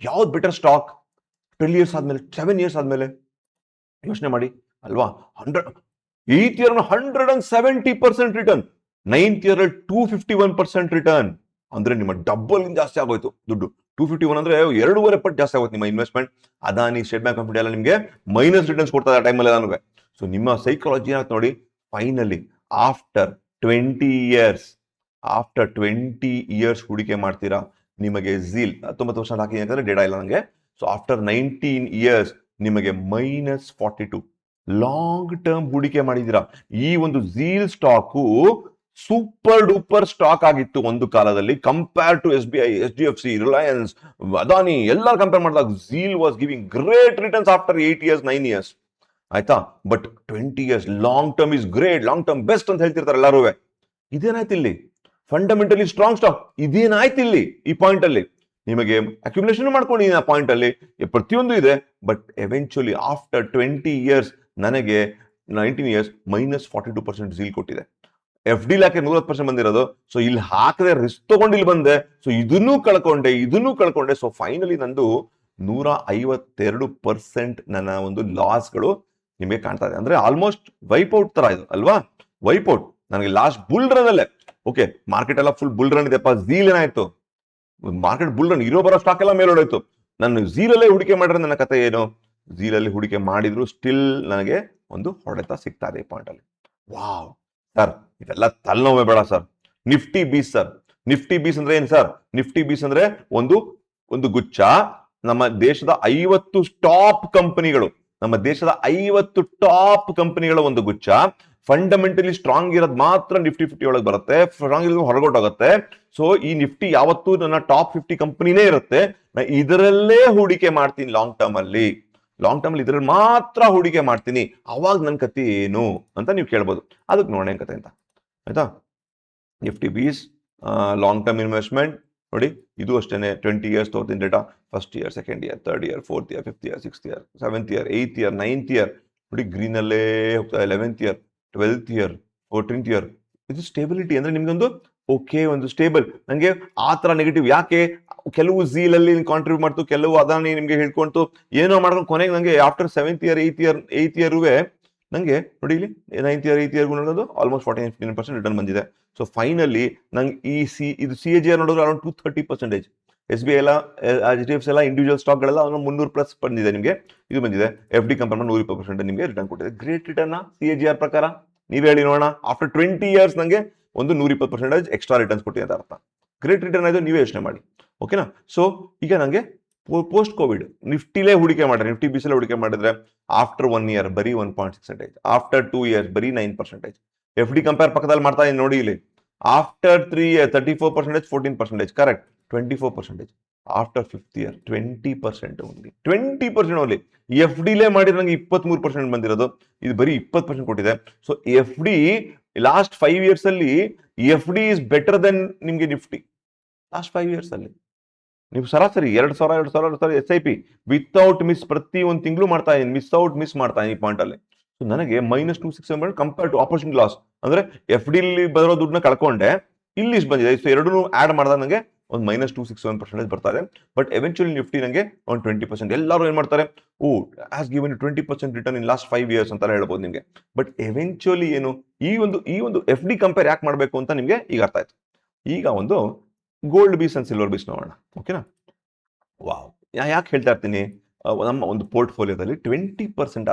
Speaker 1: ಯಾವ್ದು ಬೆಟರ್ ಸ್ಟಾಕ್? 12 ಇಯರ್ಸ್ ಆದ್ಮೇಲೆ, 7 ಇಯರ್ಸ್ ಆದ್ಮೇಲೆ ಯೋಚನೆ ಮಾಡಿ ಅಲ್ವಾ. 8th year 170% return, 9th year 251% return. ಅಂದ್ರೆ ನಿಮ್ಮ ಡಬಲ್ ಜಾಸ್ತಿ ಆಗೋಯ್ತು ದುಡ್ಡು. 251 ಅಂದ್ರೆ 2.5 ಪಟ್ಟು ಜಾಸ್ತಿ ಆಗುತ್ತೆ ನಿಮ್ಮ investment. Adani, state bank of India ಎಲ್ಲ ನಿಮಗೆ ಮೈನಸ್ ರಿಟರ್ನ್ಸ್ ಕೊಡ್ತಾ ಇದೆ ಟೈಮಲ್ಲಿ ನಾನು. ಸೊ ನಿಮ್ಮ ಸೈಕಾಲಜಿ ಏನಾಯ್ತು ನೋಡಿ. ಫೈನಲಿ ಆಫ್ಟರ್ 20 ಇಯರ್ಸ್ ಹೂಡಿಕೆ ಮಾಡ್ತೀರಾ, ನಿಮಗೆ ಝೀಲ್ 19 ವರ್ಷ ಹಾಕಿ ಅಂತಂದ್ರೆ ಡೇಟಾ ಇಲ್ಲ ನನಗೆ. ಸೊ ಆಫ್ಟರ್ 19 ಇಯರ್ಸ್ ನಿಮಗೆ -42 ಲಾಂಗ್ ಟರ್ಮ್ ಹೂಡಿಕೆ ಮಾಡಿದ್ದೀರಾ. ಈ ಒಂದು ZEEL stock super duper stock ಆಗಿತ್ತು ಒಂದು ಕಾಲದಲ್ಲಿ. Compare to SBI, HDFC, Reliance, Adani ಎಲ್ಲ ಕಂಪೇರ್ ಮಾಡಿದಾಗ ZEEL was giving great returns after 8 years, 9 years ಆಯ್ತಾ. But 20 years long term is great, long term best ಅಂತ ಹೇಳ್ತಿರ್ತಾರೆ ಎಲ್ಲರೂ. ಇದೇನಾಯ್ತು ಇಲ್ಲಿ? ಫಂಡಮೆಂಟಲಿ ಸ್ಟ್ರಾಂಗ್ ಸ್ಟಾಕ್ ಇದೇನಾಯ್ತು ಇಲ್ಲಿ? ಈ ಪಾಯಿಂಟ್ ಅಲ್ಲಿ ನಿಮಗೆ ಅಕ್ಯುಮುಲೇಷನ್ ಮಾಡ್ಕೊಂಡಿದ್ದೀನಿ ಆ ಪಾಯಿಂಟ್ ಅಲ್ಲಿ, ಪ್ರತಿಯೊಂದು ಇದೆ. ಬಟ್ ಎವೆಂಚುಲಿ ಆಫ್ಟರ್ 20 ಇಯರ್ಸ್ ನನಗೆ 19 ಇಯರ್ಸ್ -42% ಝೀಲ್ ಕೊಟ್ಟಿದೆ. FD ಲಾಕೆ 100% ಬಂದಿರೋದು. ಸೊ ಇಲ್ಲಿ ಹಾಕದೆ ರಿಸ್ಕ್ ತಗೊಂಡು ಇಲ್ಲಿ ಬಂದೆ. ಸೊ ಇದನ್ನೂ ಕಳ್ಕೊಂಡೆ. ಸೊ ಫೈನಲಿ ನಂದು 152% ನನ್ನ ಒಂದು ಲಾಸ್ಗಳು ನಿಮಗೆ ಕಾಣ್ತಾ ಇದೆ. ಅಂದ್ರೆ ಆಲ್ಮೋಸ್ಟ್ ವೈಪ್ಔಟ್ ತರ ಇದು ಅಲ್ವಾ, ವೈಪ್ಔಟ್. ನನಗೆ ಲಾಸ್ಟ್ ಬುಲ್ ರನ್ ಅಲ್ಲೇ, ಓಕೆ ಮಾರ್ಕೆಟ್ ಎಲ್ಲ ಫುಲ್ ಬುಲ್ ರನ್ ಇದೆಪ್ಪ, ಝೀಲ್ ಏನಾಯ್ತು? ಮಾರ್ಕೆಟ್ ಬುಲ್ ರನ್, ಇರೋ ಬರೋ ಸ್ಟಾಕ್ ಎಲ್ಲ ಮೇಲೋಡಾಯ್ತು. ನಾನು ಝೀಲಲ್ಲೇ ಹೂಡಿಕೆ ಮಾಡಿದ್ರೆ ನನ್ನ ಕತೆ ಏನು? ಝೀಲಲ್ಲಿ ಹೂಡಿಕೆ ಮಾಡಿದ್ರು ಸ್ಟಿಲ್ ನನಗೆ ಒಂದು ಹೊಡೆತ ಸಿಗ್ತಾ ಇದೆ ಈ ಪಾಯಿಂಟ್ ಅಲ್ಲಿ. ವಾವ್ ಸರ್, ಇದೆಲ್ಲ ತಲೆನೋವೇ ಬೇಡ ಸರ್. ನಿಫ್ಟಿ ಬೀಸ್ ಸರ್. ನಿಫ್ಟಿ ಬೀಸ್ ಅಂದ್ರೆ ಏನ್ ಸರ್? ನಿಫ್ಟಿ ಬೀಸ್ ಅಂದ್ರೆ ಒಂದು ಗುಚ್ಛ ನಮ್ಮ ದೇಶದ 50 ಟಾಪ್ ಕಂಪನಿಗಳು, ಒಂದು ಗುಚ್ಛ. ಫಂಡಮೆಂಟಲಿ ಸ್ಟ್ರಾಂಗ್ ಇರೋದು ಮಾತ್ರ ನಿಫ್ಟಿ 50 ಒಳಗೆ ಬರುತ್ತೆ, ಸ್ಟ್ರಾಂಗ್ ಇರೋದು ಹೊರಗೋಟಾಗುತ್ತೆ. ಸೊ ಈ ನಿಫ್ಟಿ ಯಾವತ್ತೂ ನನ್ನ ಟಾಪ್ 50 ಕಂಪನಿನೇ ಇರುತ್ತೆ. ನಾ ಇದರಲ್ಲೇ ಹೂಡಿಕೆ ಮಾಡ್ತೀನಿ ಲಾಂಗ್ ಟರ್ಮ್ ಅಲ್ಲಿ ಇದ್ರಲ್ಲಿ ಮಾತ್ರ ಹೂಡಿಕೆ ಮಾಡ್ತೀನಿ. ಅವಾಗ ನನ್ನ ಕತೆ ಏನು ಅಂತ ನೀವು ಕೇಳ್ಬೋದು. ಅದಕ್ಕೆ ನೋಡೋಣ ಕತೆ ಅಂತ ಆಯ್ತಾ. Nifty BeES long term investment ನೋಡಿ, ಇದು ಅಷ್ಟೇ 20 years ತಗೋತೀನಿ data. First year, second year, third year, fourth year, fifth year, sixth year, seventh year, eighth year, ninth year ನೋಡಿ ಗ್ರೀನಲ್ಲೇ ಹೋಗ್ತಾ, 11th year, 12th year, 14th year. ಇದು stability ಅಂದ್ರೆ ನಿಮ್ಗೊಂದು ಓಕೆ, ಒಂದು ಸ್ಟೇಬಲ್. ನಂಗೆ ಆ ತರ ನೆಗೆಟಿವ್ ಯಾಕೆ? ಕೆಲವು ಝೀಲಲ್ಲಿ ಕಾಂಟ್ರಿಬ್ಯೂಟ್ ಮಾಡ್ತು, ಕೆಲವು ಅದಾನಿ ನಿಮ್ಗೆ ಹೇಳ್ಕೊಂತು, ಏನೋ ಮಾಡ್ಕೊಂಡು ಕೊನೆಗೆ ನಂಗೆ ಆಫ್ಟರ್ 7th ಇಯರ್, 8th ಇಯರ್ವೇ ನಂಗೆ ನೋಡಿ ಇಲ್ಲಿ 9th ಇಯರ್, 8th ಇಯರ್ಗೂ ನೋಡೋದು ಆಲ್ಮೋಸ್ಟ್ 14-15% ರಿಟರ್ನ್ ಬಂದಿದೆ. ಸೊ ಫೈನಲಿ ನಂಗೆ ಇದು CAGR ನೋಡಿದ್ರೆ ಅರೌಂಡ್ 230%. SBI ಎಲ್ಲ, HDFC ಎಲ್ಲ ಇಂಡಿವಿಜುವಲ್ ಸ್ಟಾಕ್ಗಳೆಲ್ಲ 300+ ಬಂದಿದೆ ನಿಮಗೆ. ಇದು ಬಂದಿದೆ FD ಕಂಪೇರ್ ಮಾಡಿ 120% ನಿಮಗೆ ರಿಟರ್ನ್ ಕೊಟ್ಟಿದೆ. ಗ್ರೇಟ್ ರಿಟರ್ನ್ CAGR ಪ್ರಕಾರ ನೀವ್ ಹೇಳಿ ನೋಡೋಣ. ಆಫ್ಟರ್ 20 years ನಂಗೆ ಒಂದು 120% ಎಕ್ಸ್ಟ್ರಾ ರಿಟರ್ನ್ಸ್ ಕೊಟ್ಟಿದೆ ಅಂತ ಅರ್ಥ. ಗ್ರೇಟ್ ರಿಟರ್ನ್ ಆಯ್ತು, ನೀವೇ ಯೋಚನೆ ಮಾಡಿ. ಓಕೆನಾ? ಸೊ ಈಗ ನಂಗೆ ಪೋಸ್ಟ್ ಕೋವಿಡ್ ನಿಫ್ಟಿಲೇ ಹೂಡಿಕೆ ಮಾಡಿದ್ರೆ, ನಿಫ್ಟಿ ಬಿಸಿಲೇ ಹೂಡಿಕೆ ಮಾಡಿದ್ರೆ ಆಫ್ಟರ್ 1 year ಬರೀ 1.6%, ಆಫ್ಟರ್ 2 years ಬರೀ 9%. FD ಕಂಪೇರ್ ಪಕ್ಕದಲ್ಲಿ ಮಾಡ್ತಾ ಇದ್ದೀನಿ ನೋಡಿ ಇಲ್ಲಿ. After 3 years 34%, 14%, correct 24%. After 5th year 20% only, 20% only. FDಲೇ ಮಾಡಿದ್ರೆ ನಂಗೆ 23% ಬಂದಿರೋದು, ಇದು ಬರೀ 20% ಕೊಟ್ಟಿದೆ. ಸೊ FD ಲಾಸ್ಟ್ 5 years ಅಲ್ಲಿ FD ಇಸ್ ಬೆಟರ್ ದೆನ್ ನಿಮ್ಗೆ ನಿಫ್ಟಿ. ಲಾಸ್ಟ್ 5 years ಅಲ್ಲಿ ನೀವು ಸರಾಸರಿ 2,000 SIP ವಿತೌಟ್ ಮಿಸ್ ಪ್ರತಿ ಒಂದು ತಿಂಗಳು ಮಾಡ್ತಾ ಇದ್ದೀನಿ, ಮಿಸ್ ಮಾಡ್ತಾ ಇದ್ದೀನಿ ಈ ಪಾಯಿಂಟ್ ಅಲ್ಲಿ. ಸೊ ನನಗೆ -267 ಕಂಪೇರ್ ಟು ಆಪರ್ಚುನಿಟಿ ಲಾಸ್. ಅಂದ್ರೆ FD ಅಲ್ಲಿ ಬರೋ ದುಡ್ಡನ್ನ ಕಳ್ಕೊಂಡೆ, ಇಲ್ಲಿ ಇಷ್ಟು ಬಂದಿದೆ. ಸೊ ಎರಡೂ ಆಡ್ ಮಾಡಿದಾಗ ನನಗೆ ಒಂದು -267% ಬರ್ತಾ ಇದೆ. ಬಟ್ ಎವೆಂಚುಲಿ ನಿಫ್ಟಿ ನನಗೆ ಒಂದು 20%. ಎಲ್ಲರೂ ಏನ್ ಮಾಡ್ತಾರೆ, has given 20% return in last 5 years ಅಂತ ಹೇಳ್ಬೋದು ನಿಮಗೆ. ಬಟ್ ಎವೆಂಚುಲಿ ಏನು, ಈ ಒಂದು FD ಕಂಪೇರ್ ಯಾಕೆ ಮಾಡಬೇಕು ಅಂತ ನಿಮಗೆ ಈಗ ಅರ್ಥ ಆಯ್ತು. ಈಗ ಒಂದು ಗೋಲ್ಡ್ ಬೀಸ್ ಅಂಡ್ ಸಿಲ್ವರ್ ಬೀಸ್ ನೋಡೋಣ. ಓಕೆನಾ? ವಾವ್, ಯಾಕೆ ಹೇಳ್ತಾ ಇರ್ತೀನಿ, ನಮ್ಮ ಒಂದು ಪೋರ್ಟ್ಫೋಲಿಯೋದಲ್ಲಿ 20%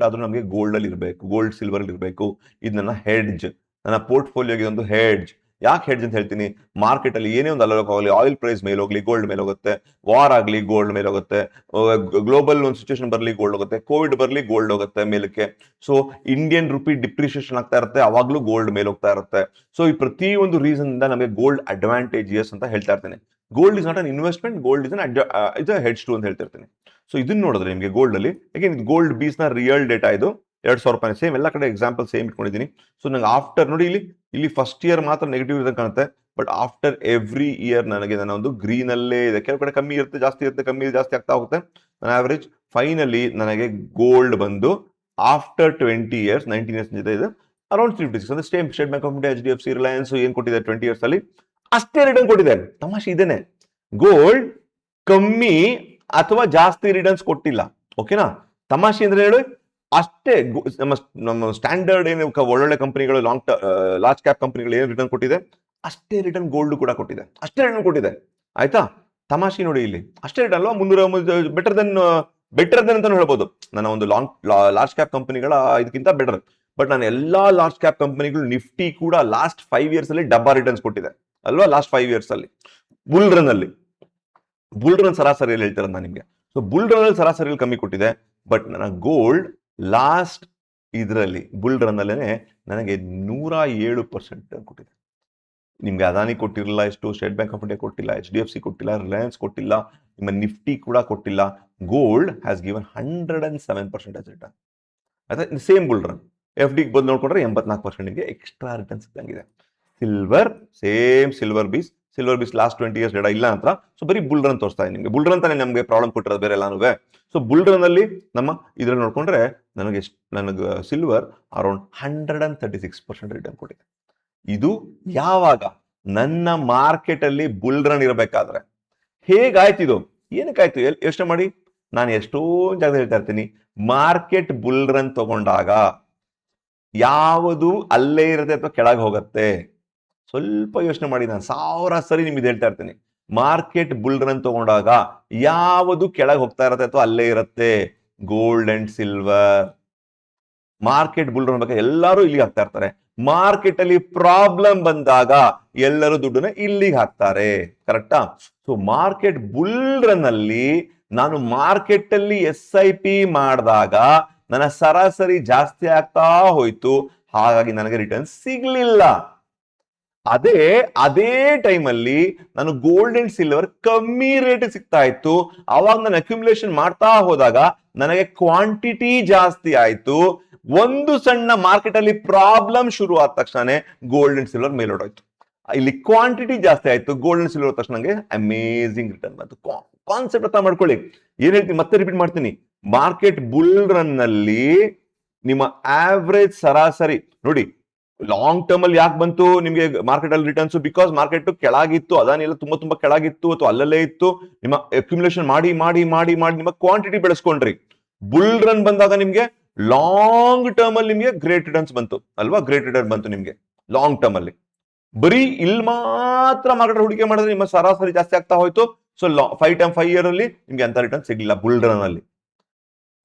Speaker 1: ಆದ್ರೂ ನಮಗೆ ಗೋಲ್ಡ್ ಅಲ್ಲಿ ಇರಬೇಕು, ಗೋಲ್ಡ್ ಸಿಲ್ವರ್ ಅಲ್ಲಿ ಇರಬೇಕು. ಇದು ನನ್ನ ಹೆಡ್ಜ್, ನನ್ನ ಪೋರ್ಟ್ಫೋಲಿಯೋಗೆ ಒಂದು ಹೆಡ್ಜ್. ಯಾಕೆ ಹೆಡ್ಜ್ ಅಂತ ಹೇಳ್ತೀನಿ? ಮಾರ್ಕೆಟ್ ಅಲ್ಲಿ ಏನೇ ಒಂದು ಅಲ್ಲೋಗಲಿ, ಆಯಿಲ್ ಪ್ರೈಸ್ ಮೇಲೆ ಹೋಗ್ಲಿ ಗೋಲ್ಡ್ ಮೇಲೆ ಹೋಗುತ್ತೆ, ವಾರ್ ಆಗಲಿ ಗೋಲ್ಡ್ ಮೇಲೆ ಹೋಗುತ್ತೆ, ಗ್ಲೋಬಲ್ ಒಂದು ಸಿಚುವೇಶನ್ ಬರಲಿ ಗೋಲ್ಡ್ ಹೋಗುತ್ತೆ, ಕೋವಿಡ್ ಬರಲಿ ಗೋಲ್ಡ್ ಹೋಗುತ್ತೆ ಮೇಲಕ್ಕೆ. ಸೊ ಇಂಡಿಯನ್ ರುಪಿ ಡಿಪ್ರಿಸಿಯೇಷನ್ ಆಗ್ತಾ ಇರುತ್ತೆ, ಅವಾಗ್ಲೂ ಗೋಲ್ಡ್ ಮೇಲೆ ಹೋಗ್ತಾ ಇರುತ್ತೆ. ಸೊ ಈ ಪ್ರತಿ ಒಂದು ರೀಸನ್ ಇಂದ ನಮಗೆ ಗೋಲ್ಡ್ ಅಡ್ವಾಂಟೇಜಿಯಸ್ ಅಂತ ಹೇಳ್ತಾ ಇರ್ತೀನಿ. Gold is not an investment, gold is an hedge to ಅಂತ ಹೇಳ್ತಿರ್ತೀನಿ. ಸೊ ಇದನ್ನ ನೋಡಿದ್ರೆ ನಿಮಗೆ ಗೋಲ್ಡ್ ಅಲ್ಲಿ ಅಗೇನ್ ಇದು ಗೋಲ್ಡ್ ಬೀಸ್ ನ ರಿಯಲ್ ಡೇಟಾ, ಇದು 2,000 ರೂಪಾಯಿ ಸೇಮ್, ಎಲ್ಲ ಕಡೆ ಎಕ್ಸಾಂಪಲ್ ಸೇಮ್ ಇಟ್ಕೊಂಡಿದ್ದೀನಿ. ಸೊ ನಂಗೆ ಆಫ್ಟರ್ ನೋಡಿ ಇಲ್ಲಿ ಫಸ್ಟ್ ಇಯರ್ ಮಾತ್ರ ನೆಗೆಟಿವ್ ಇರೋದು ಕಾಣುತ್ತೆ, ಬಟ್ ಆಫ್ಟರ್ ಎವ್ರಿ ಇಯರ್ ನನಗೆ ನನ್ನ ಒಂದು ಗ್ರೀನ್ ಅಲ್ಲೇ ಇದೆ. ಕೆಲವು ಕಡೆ ಕಮ್ಮಿ ಇರುತ್ತೆ, ಜಾಸ್ತಿ ಇರುತ್ತೆ, ಕಮ್ಮಿ ಜಾಸ್ತಿ ಆಗ್ತಾ ಹೋಗುತ್ತೆ. ನನ್ನ ಆವರೇಜ್ ಫೈನಲಿ ನನಗೆ ಗೋಲ್ಡ್ ಬಂದು ಆಫ್ಟರ್ 20 years 19 years ಜೊತೆ ಇದೆ ಅರೌಂಡ್ 356. ಅಂದ್ರೆ same state bank of India, HDFC, Reliance ಏನ್ ಕೊಟ್ಟಿದೆ 20 years ಅಲ್ಲಿ ಅಷ್ಟೇ ರಿಟರ್ನ್ ಕೊಟ್ಟಿದೆ. ತಮಾಷೆ ಇದೇನೆ, ಗೋಲ್ಡ್ ಕಮ್ಮಿ ಅಥವಾ ಜಾಸ್ತಿ ರಿಟರ್ನ್ಸ್ ಕೊಟ್ಟಿಲ್ಲ. ಓಕೆನಾ? ತಮಾಷೆ ಅಂದ್ರೆ ಹೇಳಿ ಅಷ್ಟೇ. ನಮ್ಮ ಸ್ಟ್ಯಾಂಡರ್ಡ್ ಏನು ಒಳ್ಳೊಳ್ಳೆ ಕಂಪನಿಗಳು, ಲಾರ್ಜ್ ಕ್ಯಾಪ್ ಕಂಪನಿಗಳು ಏನು ರಿಟರ್ನ್ ಕೊಟ್ಟಿದೆ ಅಷ್ಟೇ ರಿಟರ್ನ್ ಗೋಲ್ಡ್ ಕೂಡ ಕೊಟ್ಟಿದೆ, ಅಷ್ಟೇ ರಿಟರ್ನ್ ಕೊಟ್ಟಿದೆ. ಆಯ್ತಾ? ತಮಾಷೆ ನೋಡಿ ಇಲ್ಲಿ ಅಷ್ಟೇ ರಿಟರ್ನ್ ಅಲ್ವಾ, 300 ಬೆಟರ್ ದೆನ್ ಅಂತ ಹೇಳ್ಬೋದು. ನನ್ನ ಒಂದು ಲಾರ್ಜ್ ಕ್ಯಾಪ್ ಕಂಪನಿಗಳ ಇದಕ್ಕಿಂತ ಬೆಟರ್. ಬಟ್ ನಾನು ಎಲ್ಲಾ ಲಾರ್ಜ್ ಕ್ಯಾಪ್ ಕಂಪನಿಗಳು, ನಿಫ್ಟಿ ಕೂಡ ಲಾಸ್ಟ್ 5 years ಅಲ್ಲಿ ಡಬ್ಬಾ ರಿಟರ್ನ್ಸ್ ಕೊಟ್ಟಿದೆ ಅಲ್ವಾ. ಲಾಸ್ಟ್ 5 years ಅಲ್ಲಿ ಬುಲ್ ರನ್ ಸರಾಸರಿಯಲ್ಲಿ ಹೇಳ್ತಾರೆ ನಾನು ನಿಮ್ಗೆ. ಸೊ ಬುಲ್ ರನ್ ಅಲ್ಲಿ ಸರಾಸರಿಯಲ್ಲಿ ಕಮ್ಮಿ ಕೊಟ್ಟಿದೆ. ಬಟ್ ನನ್ನ ಗೋಲ್ಡ್ ಲಾಸ್ಟ್ ಇದರಲ್ಲಿ ಬುಲ್ ರನ್ ಅಲ್ಲೇನೆ ನನಗೆ 107% ಕೊಟ್ಟಿದೆ. ನಿಮ್ಗೆ ಅದಾನಿ ಕೊಟ್ಟಿರಲಿಲ್ಲ, ಎಷ್ಟು ಸ್ಟೇಟ್ ಬ್ಯಾಂಕ್ ಆಫ್ ಇಂಡಿಯಾ ಕೊಟ್ಟಿಲ್ಲ, HDFC ಕೊಟ್ಟಿಲ್ಲ, ರಿಲಯನ್ಸ್ ಕೊಟ್ಟಿಲ್ಲ, ನಿಮ್ಮ ನಿಫ್ಟಿ ಕೂಡ ಕೊಟ್ಟಿಲ್ಲ. Gold has given 107% return. ಆಯ್ತಾ? Same bull run. FD ಬಂದು ನೋಡ್ಕೊಂಡ್ರೆ 84% ನಿಮಗೆ ಎಕ್ಸ್ಟ್ರಾ ರಿಟರ್ನ್ಸ್ ಇದ್ದಂಗಿದೆ. Silver bees last 20 years data ಇಲ್ಲ ಅಂತ. ಸೊ ಬರೀ ಬುಲ್ ರನ್ ತೋರಿಸ್ತಾ ಇದೆ ನಿಮಗೆ. ಬುಲ್ ರನ್ ತಾನೇ ನಮಗೆ ಪ್ರಾಬ್ಲಮ್ ಕೊಟ್ಟಿರೋದು, ಬೇರೆ ಎಲ್ಲಾನು. ಸೊ ಬುಲ್ ರನ್ ಅಲ್ಲಿ ನಮ್ಮ ಇದ್ರಲ್ಲಿ ನೋಡ್ಕೊಂಡ್ರೆ ನನಗೆ ಸಿಲ್ವರ್ ಅರೌಂಡ್ 136% ರಿಟರ್ನ್ ಕೊಟ್ಟಿದೆ. ಇದು ಯಾವಾಗ? ನನ್ನ ಮಾರ್ಕೆಟ್ ಅಲ್ಲಿ ಬುಲ್ ರನ್ ಇರಬೇಕಾದ್ರೆ. ಹೇಗಾಯ್ತು ಇದು? ಏನಕ್ಕಾಯ್ತು? ಯೋಚನೆ ಮಾಡಿ. ನಾನು ಎಷ್ಟೊಂದು ಜಾಗ ಹೇಳ್ತಾ ಇರ್ತೀನಿ, ಮಾರ್ಕೆಟ್ ಬುಲ್ ರನ್ ತಗೊಂಡಾಗ ಯಾವುದು ಅಲ್ಲೇ ಇರುತ್ತೆ ಅಥವಾ ಕೆಳಗೆ ಹೋಗುತ್ತೆ? ಸ್ವಲ್ಪ ಯೋಚನೆ ಮಾಡಿ. ನಾನು 1000 ಸರಿ ನಿಮ್ಗೆ ಹೇಳ್ತಾ ಇರ್ತೀನಿ, ಮಾರ್ಕೆಟ್ ಬುಲ್ ರನ್ ತಗೊಂಡಾಗ ಯಾವುದು ಕೆಳಗೆ ಹೋಗ್ತಾ ಇರುತ್ತೆ ಅಥವಾ ಅಲ್ಲೇ ಇರುತ್ತೆ? Gold and silver. Market bull run ಬೇಕಾದ್ರೆ ಎಲ್ಲರೂ ಇಲ್ಲಿಗೆ ಹಾಕ್ತಾ ಇರ್ತಾರೆ. ಮಾರ್ಕೆಟ್ ಅಲ್ಲಿ ಪ್ರಾಬ್ಲಮ್ ಬಂದಾಗ ಎಲ್ಲರೂ ದುಡ್ಡನ್ನ ಇಲ್ಲಿಗೆ ಹಾಕ್ತಾರೆ. ಕರೆಕ್ಟಾ? ಸೊ ಮಾರ್ಕೆಟ್ ಬುಲ್ ರನ್ ಅಲ್ಲಿ ನಾನು ಮಾರ್ಕೆಟ್ ಅಲ್ಲಿ SIP ಮಾಡಿದಾಗ ನನ್ನ ಸರಾಸರಿ ಜಾಸ್ತಿ ಆಗ್ತಾ ಹೋಯ್ತು, ಹಾಗಾಗಿ ನನಗೆ ರಿಟರ್ನ್ ಸಿಗ್ಲಿಲ್ಲ. ಅದೇ ಟೈಮ್ ಅಲ್ಲಿ ನಾನು ಗೋಲ್ಡ್ ಅಂಡ್ ಸಿಲ್ವರ್ ಕಮ್ಮಿ ರೇಟ್ ಸಿಗ್ತಾ ಇತ್ತು. ಅವಾಗ ನಾನು ಅಕ್ಯುಮುಲೇಷನ್ ಮಾಡ್ತಾ ಹೋದಾಗ ನನಗೆ ಕ್ವಾಂಟಿಟಿ ಜಾಸ್ತಿ ಆಯ್ತು. ಒಂದು ಸಣ್ಣ ಮಾರ್ಕೆಟ್ ಅಲ್ಲಿ ಪ್ರಾಬ್ಲಮ್ ಶುರು ಆದ ತಕ್ಷಣ ಗೋಲ್ಡ್ ಅಂಡ್ ಸಿಲ್ವರ್ ಮೇಲೋಡಾಯ್ತು. ಇಲ್ಲಿ ಕ್ವಾಂಟಿಟಿ ಜಾಸ್ತಿ ಆಯ್ತು, ಗೋಲ್ಡ್ ಅಂಡ್ ಸಿಲ್ವರ್ ತಕ್ಷಣ ನಂಗೆ ಅಮೇಸಿಂಗ್ ರಿಟರ್ನ್ ಬಂತು. ಕಾನ್ಸೆಪ್ಟ್ ಅರ್ಥ ಮಾಡ್ಕೊಳ್ಳಿ. ಏನ್ ಹೇಳ್ತೀನಿ ಮತ್ತೆ ರಿಪೀಟ್ ಮಾಡ್ತೀನಿ. ಮಾರ್ಕೆಟ್ ಬುಲ್ ರನ್ ನಲ್ಲಿ ನಿಮ್ಮ ಆವರೇಜ್ ಸರಾಸರಿ ನೋಡಿ, ಲಾಂಗ್ ಟರ್ಮ್ ಅಲ್ಲಿ ಯಾಕೆ ಬಂತು ನಿಮ್ಗೆ ಮಾರ್ಕೆಟ್ ಅಲ್ಲಿ ರಿಟರ್ನ್ಸ್? ಬಿಕಾಸ್ ಮಾರ್ಕೆಟ್ ಕೆಳಗಿತ್ತು, ಅದಾನಿ ಎಲ್ಲ ತುಂಬಾ ಕೆಳಗಿತ್ತು ಅಥವಾ ಅಲ್ಲಲ್ಲೇ ಇತ್ತು. ನಿಮ್ಮ ಅಕ್ಯುಮುಲೇಷನ್ ಮಾಡಿ ಮಾಡಿ ಮಾಡಿ ಮಾಡಿ ನಿಮ್ಮ ಕ್ವಾಂಟಿಟಿ ಬೆಳೆಸ್ಕೊಂಡ್ರಿ. ಬುಲ್ ರನ್ ಬಂದಾಗ ನಿಮ್ಗೆ ಲಾಂಗ್ ಟರ್ಮ್ ಅಲ್ಲಿ ನಿಮ್ಗೆ ಗ್ರೇಟ್ ರಿಟರ್ನ್ಸ್ ಬಂತು ಅಲ್ವಾ? ಗ್ರೇಟ್ ರಿಟರ್ನ್ ಬಂತು ನಿಮ್ಗೆ ಲಾಂಗ್ ಟರ್ಮ್ ಅಲ್ಲಿ. ಬರೀ ಇಲ್ಲಿ ಮಾತ್ರ ಮಾರ್ಕೆಟ್ ಹೂಡಿಕೆ ಮಾಡಿದ್ರೆ ನಿಮ್ಮ ಸರಾಸರಿ ಜಾಸ್ತಿ ಆಗ್ತಾ ಹೋಯ್ತು. ಸೊ 5 ಇಯರ್ ಅಲ್ಲಿ ನಿಮ್ಗೆ ಅಂತ ರಿಟರ್ನ್ ಸಿಗ್ಲಿಲ್ಲ ಬುಲ್ ರನ್ ಅಲ್ಲಿ.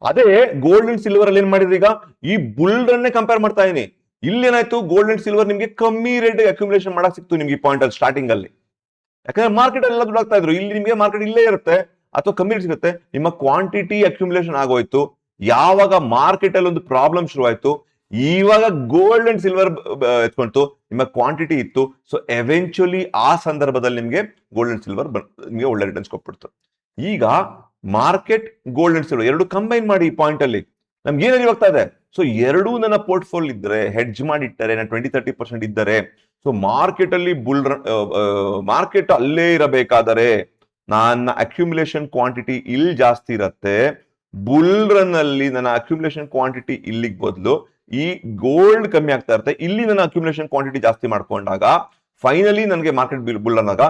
Speaker 1: ಅದೇ ಗೋಲ್ಡ್ ಅಂಡ್ ಸಿಲ್ವರ್ ಅಲ್ಲಿ ಏನ್ ಮಾಡಿದ್ರಿ? ಈಗ ಈ ಬುಲ್ ರನ್ನೇ ಕಂಪೇರ್ ಮಾಡ್ತಾ ಇದೀನಿ. ಇಲ್ಲಿ ಏನಾಯ್ತು, ಗೋಲ್ಡ್ ಅಂಡ್ ಸಿಲ್ವರ್ ನಿಮ್ಗೆ ಕಮ್ಮಿ ರೇಟ್ ಅಕ್ಯುಮುಲೇಷನ್ ಮಾಡಕ್ ಸಿಕ್ತು ನಿಮ್ಗೆ ಈ ಪಾಯಿಂಟ್ ಅಲ್ಲಿ ಸ್ಟಾರ್ಟಿಂಗ್ ಅಲ್ಲಿ. ಯಾಕಂದ್ರೆ ಮಾರ್ಕೆಟ್ ಎಲ್ಲ ದುಡ್ಡಾಗ್ತಾ ಇದ್ರು. ಇಲ್ಲಿ ನಿಮ್ಗೆ ಮಾರ್ಕೆಟ್ ಇಲ್ಲೇ ಇರುತ್ತೆ ಅಥವಾ ಕಮ್ಮಿ ರೇಟ್ ಸಿಗುತ್ತೆ. ನಿಮ್ಮ ಕ್ವಾಂಟಿಟಿ ಅಕ್ಯುಮುಲೇಷನ್ ಆಗೋಯ್ತು. ಯಾವಾಗ ಮಾರ್ಕೆಟ್ ಅಲ್ಲಿ ಒಂದು ಪ್ರಾಬ್ಲಮ್ ಶುರುವಾಯ್ತು, ಇವಾಗ ಗೋಲ್ಡ್ ಅಂಡ್ ಸಿಲ್ವರ್ ಎತ್ಕೊಂತು, ನಿಮ್ಮ ಕ್ವಾಂಟಿಟಿ ಇತ್ತು. ಸೊ ಎವೆಂಚುಲಿ ಆ ಸಂದರ್ಭದಲ್ಲಿ ನಿಮ್ಗೆ ಗೋಲ್ಡ್ ಅಂಡ್ ಸಿಲ್ವರ್ ನಿಮ್ಗೆ ಒಳ್ಳೆ ರಿಟರ್ನ್ಸ್ ಕೊಟ್ಬಿಡ್ತು. ಈಗ ಮಾರ್ಕೆಟ್ ಗೋಲ್ಡ್ ಅಂಡ್ ಸಿಲ್ವರ್ ಎರಡು ಕಂಬೈನ್ ಮಾಡಿ ಈ ಪಾಯಿಂಟ್ ಅಲ್ಲಿ ನಮ್ಗೆ ಏನಾದ್ರು ಇವಾಗ್ತಾ ಇದೆ. ಸೊ ಎರಡೂ ನನ್ನ ಪೋರ್ಟ್ಫೋಲಿಯೋ ಇದ್ರೆ, ಹೆಡ್ಜ್ ಮಾಡಿಟ್ಟರೆ, ನಾನು 20-30% ಇದ್ದರೆ, ಸೊ ಮಾರ್ಕೆಟ್ ಅಲ್ಲಿ ಮಾರ್ಕೆಟ್ ಅಲ್ಲೇ ಇರಬೇಕಾದರೆ ನನ್ನ ಅಕ್ಯುಮುಲೇಷನ್ ಕ್ವಾಂಟಿಟಿ ಇಲ್ಲಿ ಜಾಸ್ತಿ ಇರತ್ತೆ. ಬುಲ್ ರನ್ ಅಲ್ಲಿ ನನ್ನ ಅಕ್ಯುಮುಲೇಷನ್ ಕ್ವಾಂಟಿಟಿ ಇಲ್ಲಿಗೆ ಬದಲು ಈ ಗೋಲ್ಡ್ ಕಮ್ಮಿ ಆಗ್ತಾ ಇರುತ್ತೆ. ಇಲ್ಲಿ ನನ್ನ ಅಕ್ಯುಮುಲೇಷನ್ ಕ್ವಾಂಟಿಟಿ ಜಾಸ್ತಿ ಮಾಡ್ಕೊಂಡಾಗ ಫೈನಲಿ ನನಗೆ ಮಾರ್ಕೆಟ್ ಬುಲ್ ಅನ್ನೋದಾಗ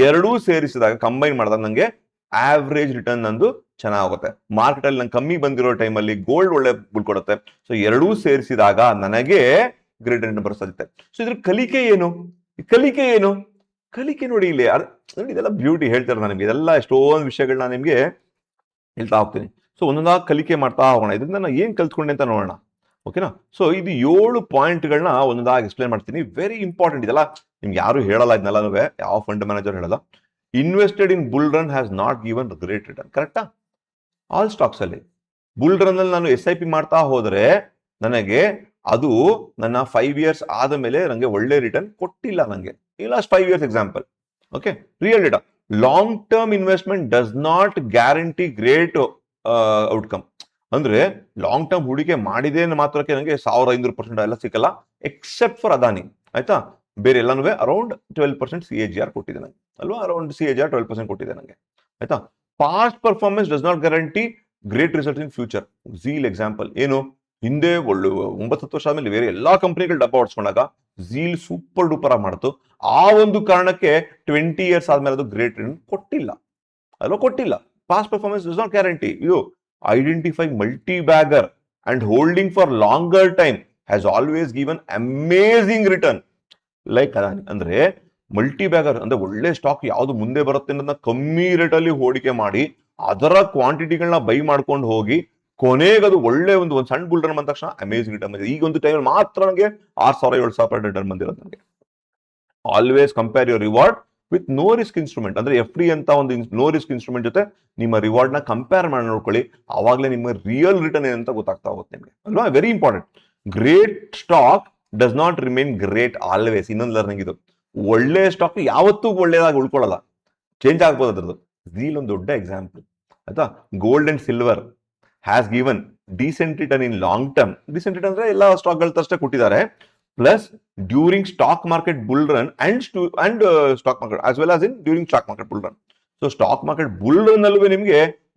Speaker 1: ಎರಡೂ ಸೇರಿಸಿದಾಗ ಕಂಬೈನ್ ಮಾಡಿದಾಗ ನನಗೆ ಆವರೇಜ್ ರಿಟರ್ನ್ ನಂದು ಚೆನ್ನಾಗುತ್ತೆ. ಮಾರ್ಕೆಟ್ ಅಲ್ಲಿ ನಂಗೆ ಕಮ್ಮಿ ಬಂದಿರೋ ಟೈಮಲ್ಲಿ ಗೋಲ್ಡ್ ಒಳ್ಳೆ ಬುಲ್ ಕೊಡುತ್ತೆ. ಸೊ ಎರಡೂ ಸೇರಿಸಿದಾಗ ನನಗೆ ಗ್ರೇಟ್ ರಿಟರ್ನ್ ಬರೋ ಸಾಧ್ಯತೆ. ಸೊ ಇದ್ರ ಕಲಿಕೆ ಏನು? ಕಲಿಕೆ ನೋಡಿ ಇಲ್ಲಿ ಇದೆಲ್ಲ ಬ್ಯೂಟಿ ಹೇಳ್ತಾರೆ ನಾನು ನಿಮ್ಗೆ. ಇದೆಲ್ಲ ಎಷ್ಟೊಂದು ವಿಷಯಗಳನ್ನ ನಿಮ್ಗೆ ಹೇಳ್ತಾ ಹೋಗ್ತೀನಿ. ಸೊ ಒಂದೊಂದಾಗ ಕಲಿಕೆ ಮಾಡ್ತಾ ಹೋಗೋಣ. ಇದರಿಂದ ನಾನು ಏನ್ ಕಲ್ತ್ಕೊಂಡೆ ಅಂತ ನೋಡೋಣ, ಓಕೆನಾ? ಸೊ ಇದು 7 ಪಾಯಿಂಟ್ಗಳನ್ನ ಒಂದೊಂದಾಗಿ ಎಕ್ಸ್ಪ್ಲೇನ್ ಮಾಡ್ತೀನಿ. ವೆರಿ ಇಂಪಾರ್ಟೆಂಟ್ ಇದೆಲ್ಲ. ನಿಮ್ಗೆ ಯಾರು ಹೇಳಲ್ಲ ಇದನ್ನೆಲ್ಲನೂ, ಯಾವ ಫಂಡ್ ಮ್ಯಾನೇಜರ್ ಹೇಳಲ್ಲ. Invested in bull run has not given great return. ಕರೆಕ್ಟಾ? ಆಲ್ ಸ್ಟಾಕ್ಸ್ ಅಲ್ಲಿ ಬುಲ್ ರನ್ ಅಲ್ಲಿ ನಾನು SIP ಮಾಡ್ತಾ ಹೋದ್ರೆ ನನಗೆ ಅದು ನನ್ನ 5 ಇಯರ್ಸ್ ಆದ ಮೇಲೆ ನನಗೆ ಒಳ್ಳೆ ರಿಟರ್ನ್ ಕೊಟ್ಟಿಲ್ಲ. ನನಗೆ ಈ last 5 years example. Okay, real data. Long term investment does not guarantee great outcome. ಅಂದ್ರೆ ಲಾಂಗ್ ಟರ್ಮ್ ಹೂಡಿಕೆ ಮಾಡಿದೆ ಮಾತ್ರಕ್ಕೆ ನನಗೆ 1500% ಎಲ್ಲ ಸಿಕ್ಕಲ್ಲ, ಎಕ್ಸೆಪ್ಟ್ ಫಾರ್ ಅದಾನಿ. ಆಯ್ತಾ? ಬೇರೆ ಎಲ್ಲಾನು ಅರೌಂಡ್ 12% CAGR ಕೊಟ್ಟಿದೆ ನಂಗೆ ಅಲ್ವಾ? ಅರೌಂಡ್ CAGR 12% ಕೊಟ್ಟಿದೆ ನಂಗೆ. ಆಯ್ತಾ? Past performance does not guarantee great result in future. Zeal example. ಏನು, ಹಿಂದೆ 9-10 ವರ್ಷ ಆದ್ಮೇಲೆ ಬೇರೆ ಎಲ್ಲಾ ಕಂಪನಿಗಳು ಡಬ್ಬ ಹೊಡ್ಸ್ಕೊಂಡಾಗ ಝೀಲ್ ಸೂಪರ್ ಡೂಪರ್ ಆಗಿ ಮಾಡ್ತು. ಆ ಒಂದು ಕಾರಣಕ್ಕೆ 20 ಇಯರ್ಸ್ ಆದ್ಮೇಲೆ ಅದು ಗ್ರೇಟ್ ರಿಟರ್ನ್ ಕೊಟ್ಟಿಲ್ಲ ಅಲ್ವಾ? ಕೊಟ್ಟಿಲ್ಲ. Past performance does not guarantee. ಇದು identify multibagger and holding for longer time has always given amazing return. Like Adani ಅಂದ್ರೆ ಮಲ್ಟಿ ಬ್ಯಾಗರ್ ಅಂದ್ರೆ ಒಳ್ಳೆ ಸ್ಟಾಕ್ ಯಾವ್ದು ಮುಂದೆ ಬರುತ್ತೆ ಅನ್ನೋದನ್ನ ಕಮ್ಮಿ ರೇಟ್ ಅಲ್ಲಿ ಹೂಡಿಕೆ ಮಾಡಿ ಅದರ ಕ್ವಾಂಟಿಟಿಗಳನ್ನ ಬೈ ಮಾಡ್ಕೊಂಡು ಹೋಗಿ ಕೊನೆಗೆ ಅದು ಒಳ್ಳೆ ಒಂದು ಸಣ್ಣ ಬುಲ್ ರನ್ ಬಂದ ತಕ್ಷಣ ಅಮೇಸಿಂಗ್ ರಿಟರ್ನ್ ಬಂದಿದೆ. ಈಗ ಒಂದು ಟೈಮ್ ಮಾತ್ರ ನನಗೆ 6,000-7,000 ರಿಟರ್ನ್ ಬಂದಿರೋದು ನನಗೆ. Always compare your reward with no risk instrument. ಅಂದ್ರೆ FD ಅಂತ ಒಂದು ನೋ ರಿಸ್ಕ್ ಇನ್ಸ್ಟ್ರೂಮೆಂಟ್ ಜೊತೆ ನಿಮ್ಮ ರಿವಾರ್ಡ್ ನ ಕಂಪೇರ್ ಮಾಡಿ ನೋಡ್ಕೊಳ್ಳಿ. ಅವಾಗಲೇ ನಿಮ್ಮ ರಿಯಲ್ ರಿಟರ್ನ್ ಏನಂತ ಗೊತ್ತಾಗ್ತಾ ಹೋಗುತ್ತೆ ನಿಮಗೆ ಅಲ್ವಾ? Very important. Great stock does not remain great always. ಇನ್ನೊಂದು ಲರ್ನಿಂಗ್ ಇದು. ಒಳ್ಳೆ ಸ್ಟಾಕ್ ಯಾವತ್ತೂ ಒಳ್ಳೆಯದಾಗಿ ಉಳ್ಕೊಳ್ಳಲ್ಲ, ಚೇಂಜ್ ಆಗ್ಬೋದು ಅದ್ರದ್ದು. ಝೀಲ್ ಒಂದು ದೊಡ್ಡ ಎಕ್ಸಾಂಪಲ್. ಆಯ್ತಾ? Gold and silver has given decent return in long term. Decent return ಅಂದ್ರೆ ಎಲ್ಲ ಸ್ಟಾಕ್ಗಳ ತಷ್ಟೇ ಕೊಟ್ಟಿದ್ದಾರೆ. Plus during stock market bull run and stock market as well as in during stock market bull run. So stock market bull run ಅಲ್ಲೂ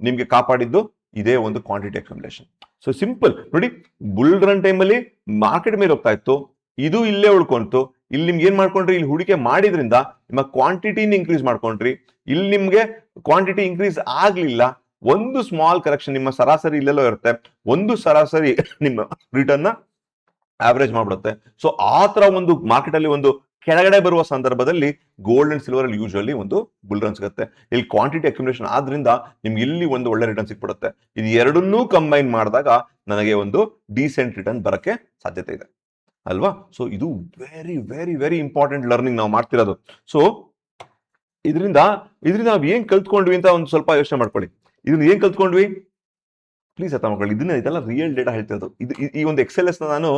Speaker 1: ನಿಮ್ಗೆ ಕಾಪಾಡಿದ್ದು ಇದೇ ಒಂದು ಕ್ವಾಂಟಿಟಿ ಅಕ್ಯುಮುಲೇಷನ್. ಸೊ ಸಿಂಪಲ್ ನೋಡಿ, ಬುಲ್ ರನ್ ಟೈಮ್ ಅಲ್ಲಿ ಮಾರ್ಕೆಟ್ ಮೇಲೆ ಹೋಗ್ತಾ ಇತ್ತು, ಇದು ಇಲ್ಲೇ ಉಳ್ಕೊಂತು. ಇಲ್ಲಿ ನಿಮ್ಗೆ ಏನ್ ಮಾಡ್ಕೊಂಡ್ರಿ, ಇಲ್ಲಿ ಹೂಡಿಕೆ ಮಾಡಿದ್ರಿಂದ ನಿಮ್ಮ ಕ್ವಾಂಟಿಟಿನ ಇನ್ಕ್ರೀಸ್ ಮಾಡ್ಕೊಂಡ್ರಿ. ಇಲ್ಲಿ ನಿಮ್ಗೆ ಕ್ವಾಂಟಿಟಿ ಇನ್ಕ್ರೀಸ್ ಆಗ್ಲಿಲ್ಲ. ಒಂದು ಸ್ಮಾಲ್ ಕರೆಕ್ಷನ್, ನಿಮ್ಮ ಸರಾಸರಿ ಇಲ್ಲೆಲ್ಲೋ ಇರುತ್ತೆ, ಒಂದು ಸರಾಸರಿ ನಿಮ್ಮ ರಿಟರ್ನ್ ನ ಆವರೇಜ್ ಮಾಡ್ಬಿಡುತ್ತೆ. ಸೊ ಆ ತರ ಒಂದು ಮಾರ್ಕೆಟ್ ಅಲ್ಲಿ ಒಂದು ಕೆಳಗಡೆ ಬರುವ ಸಂದರ್ಭದಲ್ಲಿ ಗೋಲ್ಡ್ ಅಂಡ್ ಸಿಲ್ವರ್ ಅಲ್ಲಿ ಯೂಶುವಲಿ ಒಂದು ಬುಲ್ ರನ್ ಸಿಗುತ್ತೆ. ಇಲ್ಲಿ ಕ್ವಾಂಟಿಟಿ ಅಕ್ಯುಮುಲೇಷನ್ ಆದ್ರಿಂದ ನಿಮ್ಗೆ ಇಲ್ಲಿ ಒಂದು ಒಳ್ಳೆ ರಿಟರ್ನ್ ಸಿಕ್ಬಿಡುತ್ತೆ. ಇದು ಎರಡನ್ನೂ ಕಂಬೈನ್ ಮಾಡಿದಾಗ ನನಗೆ ಒಂದು ಡೀಸೆಂಟ್ ರಿಟರ್ನ್ ಬರಕ್ಕೆ ಸಾಧ್ಯತೆ ಇದೆ ಅಲ್ವಾ? ಸೊ ಇದು very very very important learning ನಾವು ಮಾಡ್ತಿರೋದು. ಸೊ ಇದರಿಂದ ನಾವು ಏನ್ ಕಲ್ತ್ಕೊಂಡ್ವಿ ಅಂತ ಒಂದು ಸ್ವಲ್ಪ ಯೋಚನೆ ಮಾಡ್ಕೊಳ್ಳಿ. ಇದನ್ನ ಏನ್ ಕಲ್ತ್ಕೊಂಡ್ವಿ ಪ್ಲೀಸ್ ಅರ್ಥ ಮಾಡ್ಕೊಳ್ಳಿ. ಇದೆಲ್ಲ ರಿಯಲ್ ಡೇಟಾ ಹೇಳ್ತಿರೋದು. ಈ ಒಂದು XLS ನಾನು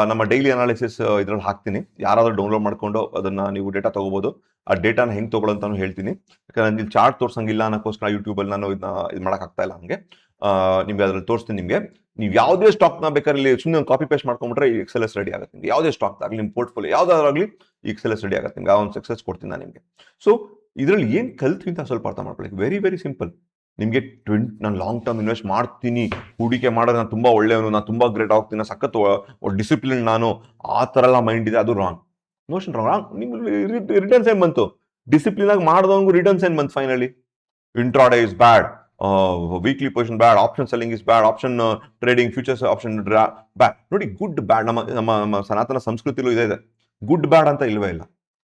Speaker 1: ನಮ್ಮ ಡೈಲಿ ಅನಾಲಿಸಿಸ್ ಇದ್ರಲ್ಲಿ ಹಾಕ್ತೀನಿ. ಯಾರಾದ್ರೂ ಡೌನ್ಲೋಡ್ ಮಾಡ್ಕೊಂಡು ಅದನ್ನ ನೀವು ಡೇಟಾ ತಗೋಬಹುದು. ಆ ಡೇಟಾನ ಹೆಂಗ್ ತಗೊಳ್ಳೋಂತಾನು ಹೇಳ್ತೀನಿ. ಯಾಕಂದ್ರೆ ಇಲ್ಲಿ ಚಾರ್ಟ್ ತೋರ್ಸಂಗಿಲ್ಲ ಅನ್ನೋಕ್ಕೋಸ್ಕರ ಯೂಟ್ಯೂಬ್ ಅಲ್ಲಿ ನಾನು ಇದನ್ನ ಇದು ಮಾಡಕ್ ಆಗ್ತಾ ಇಲ್ಲ. ಹಂಗೆ ನಿಮ್ಗೆ ಅದ್ರಲ್ಲಿ ತೋರಿಸ್ತೀನಿ ನಿಮ್ಗೆ. ನೀವು ಯಾವುದೇ ಸ್ಟಾಕ್ನ ಬೇಕಾದ್ರೆ ಸುಮ್ಮನೆ ಕಾಪಿ ಪೇಸ್ಟ್ ಮಾಡ್ಕೊಂಡ್ಬಿಟ್ರೆ ಈ ಎಕ್ಸೆಲ್ ರೆಡಿ ಆಗುತ್ತೆ ನಿಮ್ಗೆ. ಯಾವುದೇ ಸ್ಟಾಕ್ ಆಗಲಿ ನಿಮ್ಮ ಪೋರ್ಟ್ಫೋಲಿಯೋ ಯಾವ್ದಾದ್ರಾಗಲಿ ಈ ಎಕ್ಸೆಲ್ ರೆಡಿ ಆಗುತ್ತೆ ನಿಮ್ಗೆ. ಆ ಒಂದು ಸಕ್ಸಸ್ ಕೊಡ್ತೀನಿ ನಾನು ನಿಮಗೆ. ಸೊ ಇದರಲ್ಲಿ ಏನು ಕಲ್ತ್ವಿ ಅಂತ ಸ್ವಲ್ಪ ಅರ್ಥ ಮಾಡ್ಕೊಳ್ಳಿ. Very very simple. ನಿಮಗೆ ನಾನು ಲಾಂಗ್ ಟರ್ಮ್ ಇನ್ವೆಸ್ಟ್ ಮಾಡ್ತೀನಿ, ಹೂಡಿಕೆ ಮಾಡೋದು ನಾನು ತುಂಬಾ ಒಳ್ಳೆಯವನು, ನಾನು ತುಂಬಾ ಗ್ರೇಟ್ ಆಗ್ತೀನಿ, ಸಖತ್ ಡಿಸಿಪ್ಲಿನ್ ನಾನು, ಆ ಥರ ಎಲ್ಲ ಮೈಂಡ್ ಇದೆ, ಅದು ರಾಂಗ್. Notion wrong. ನಿಮ್ಗೆ ರಿಟರ್ನ್ಸ್ ಏನ್ ಬಂತು? ಡಿಸಿಪ್ಲಿನ್ ಆಗಿ ಮಾಡಿದವಂಗೂ ರಿಟರ್ನ್ಸ್ ಏನ್ ಬಂತು finally? Intraday is bad, weekly position bad, option selling is bad, option trading, futures option bad. ನೋಡಿ, ಗುಡ್ ಬ್ಯಾಡ್ ನಮ್ಮ ಸನಾತನ ಸಂಸ್ಕೃತಿಲೂ ಇದೆ. ಗುಡ್ ಬ್ಯಾಡ್ ಅಂತ ಇಲ್ವೇ ಇಲ್ಲ.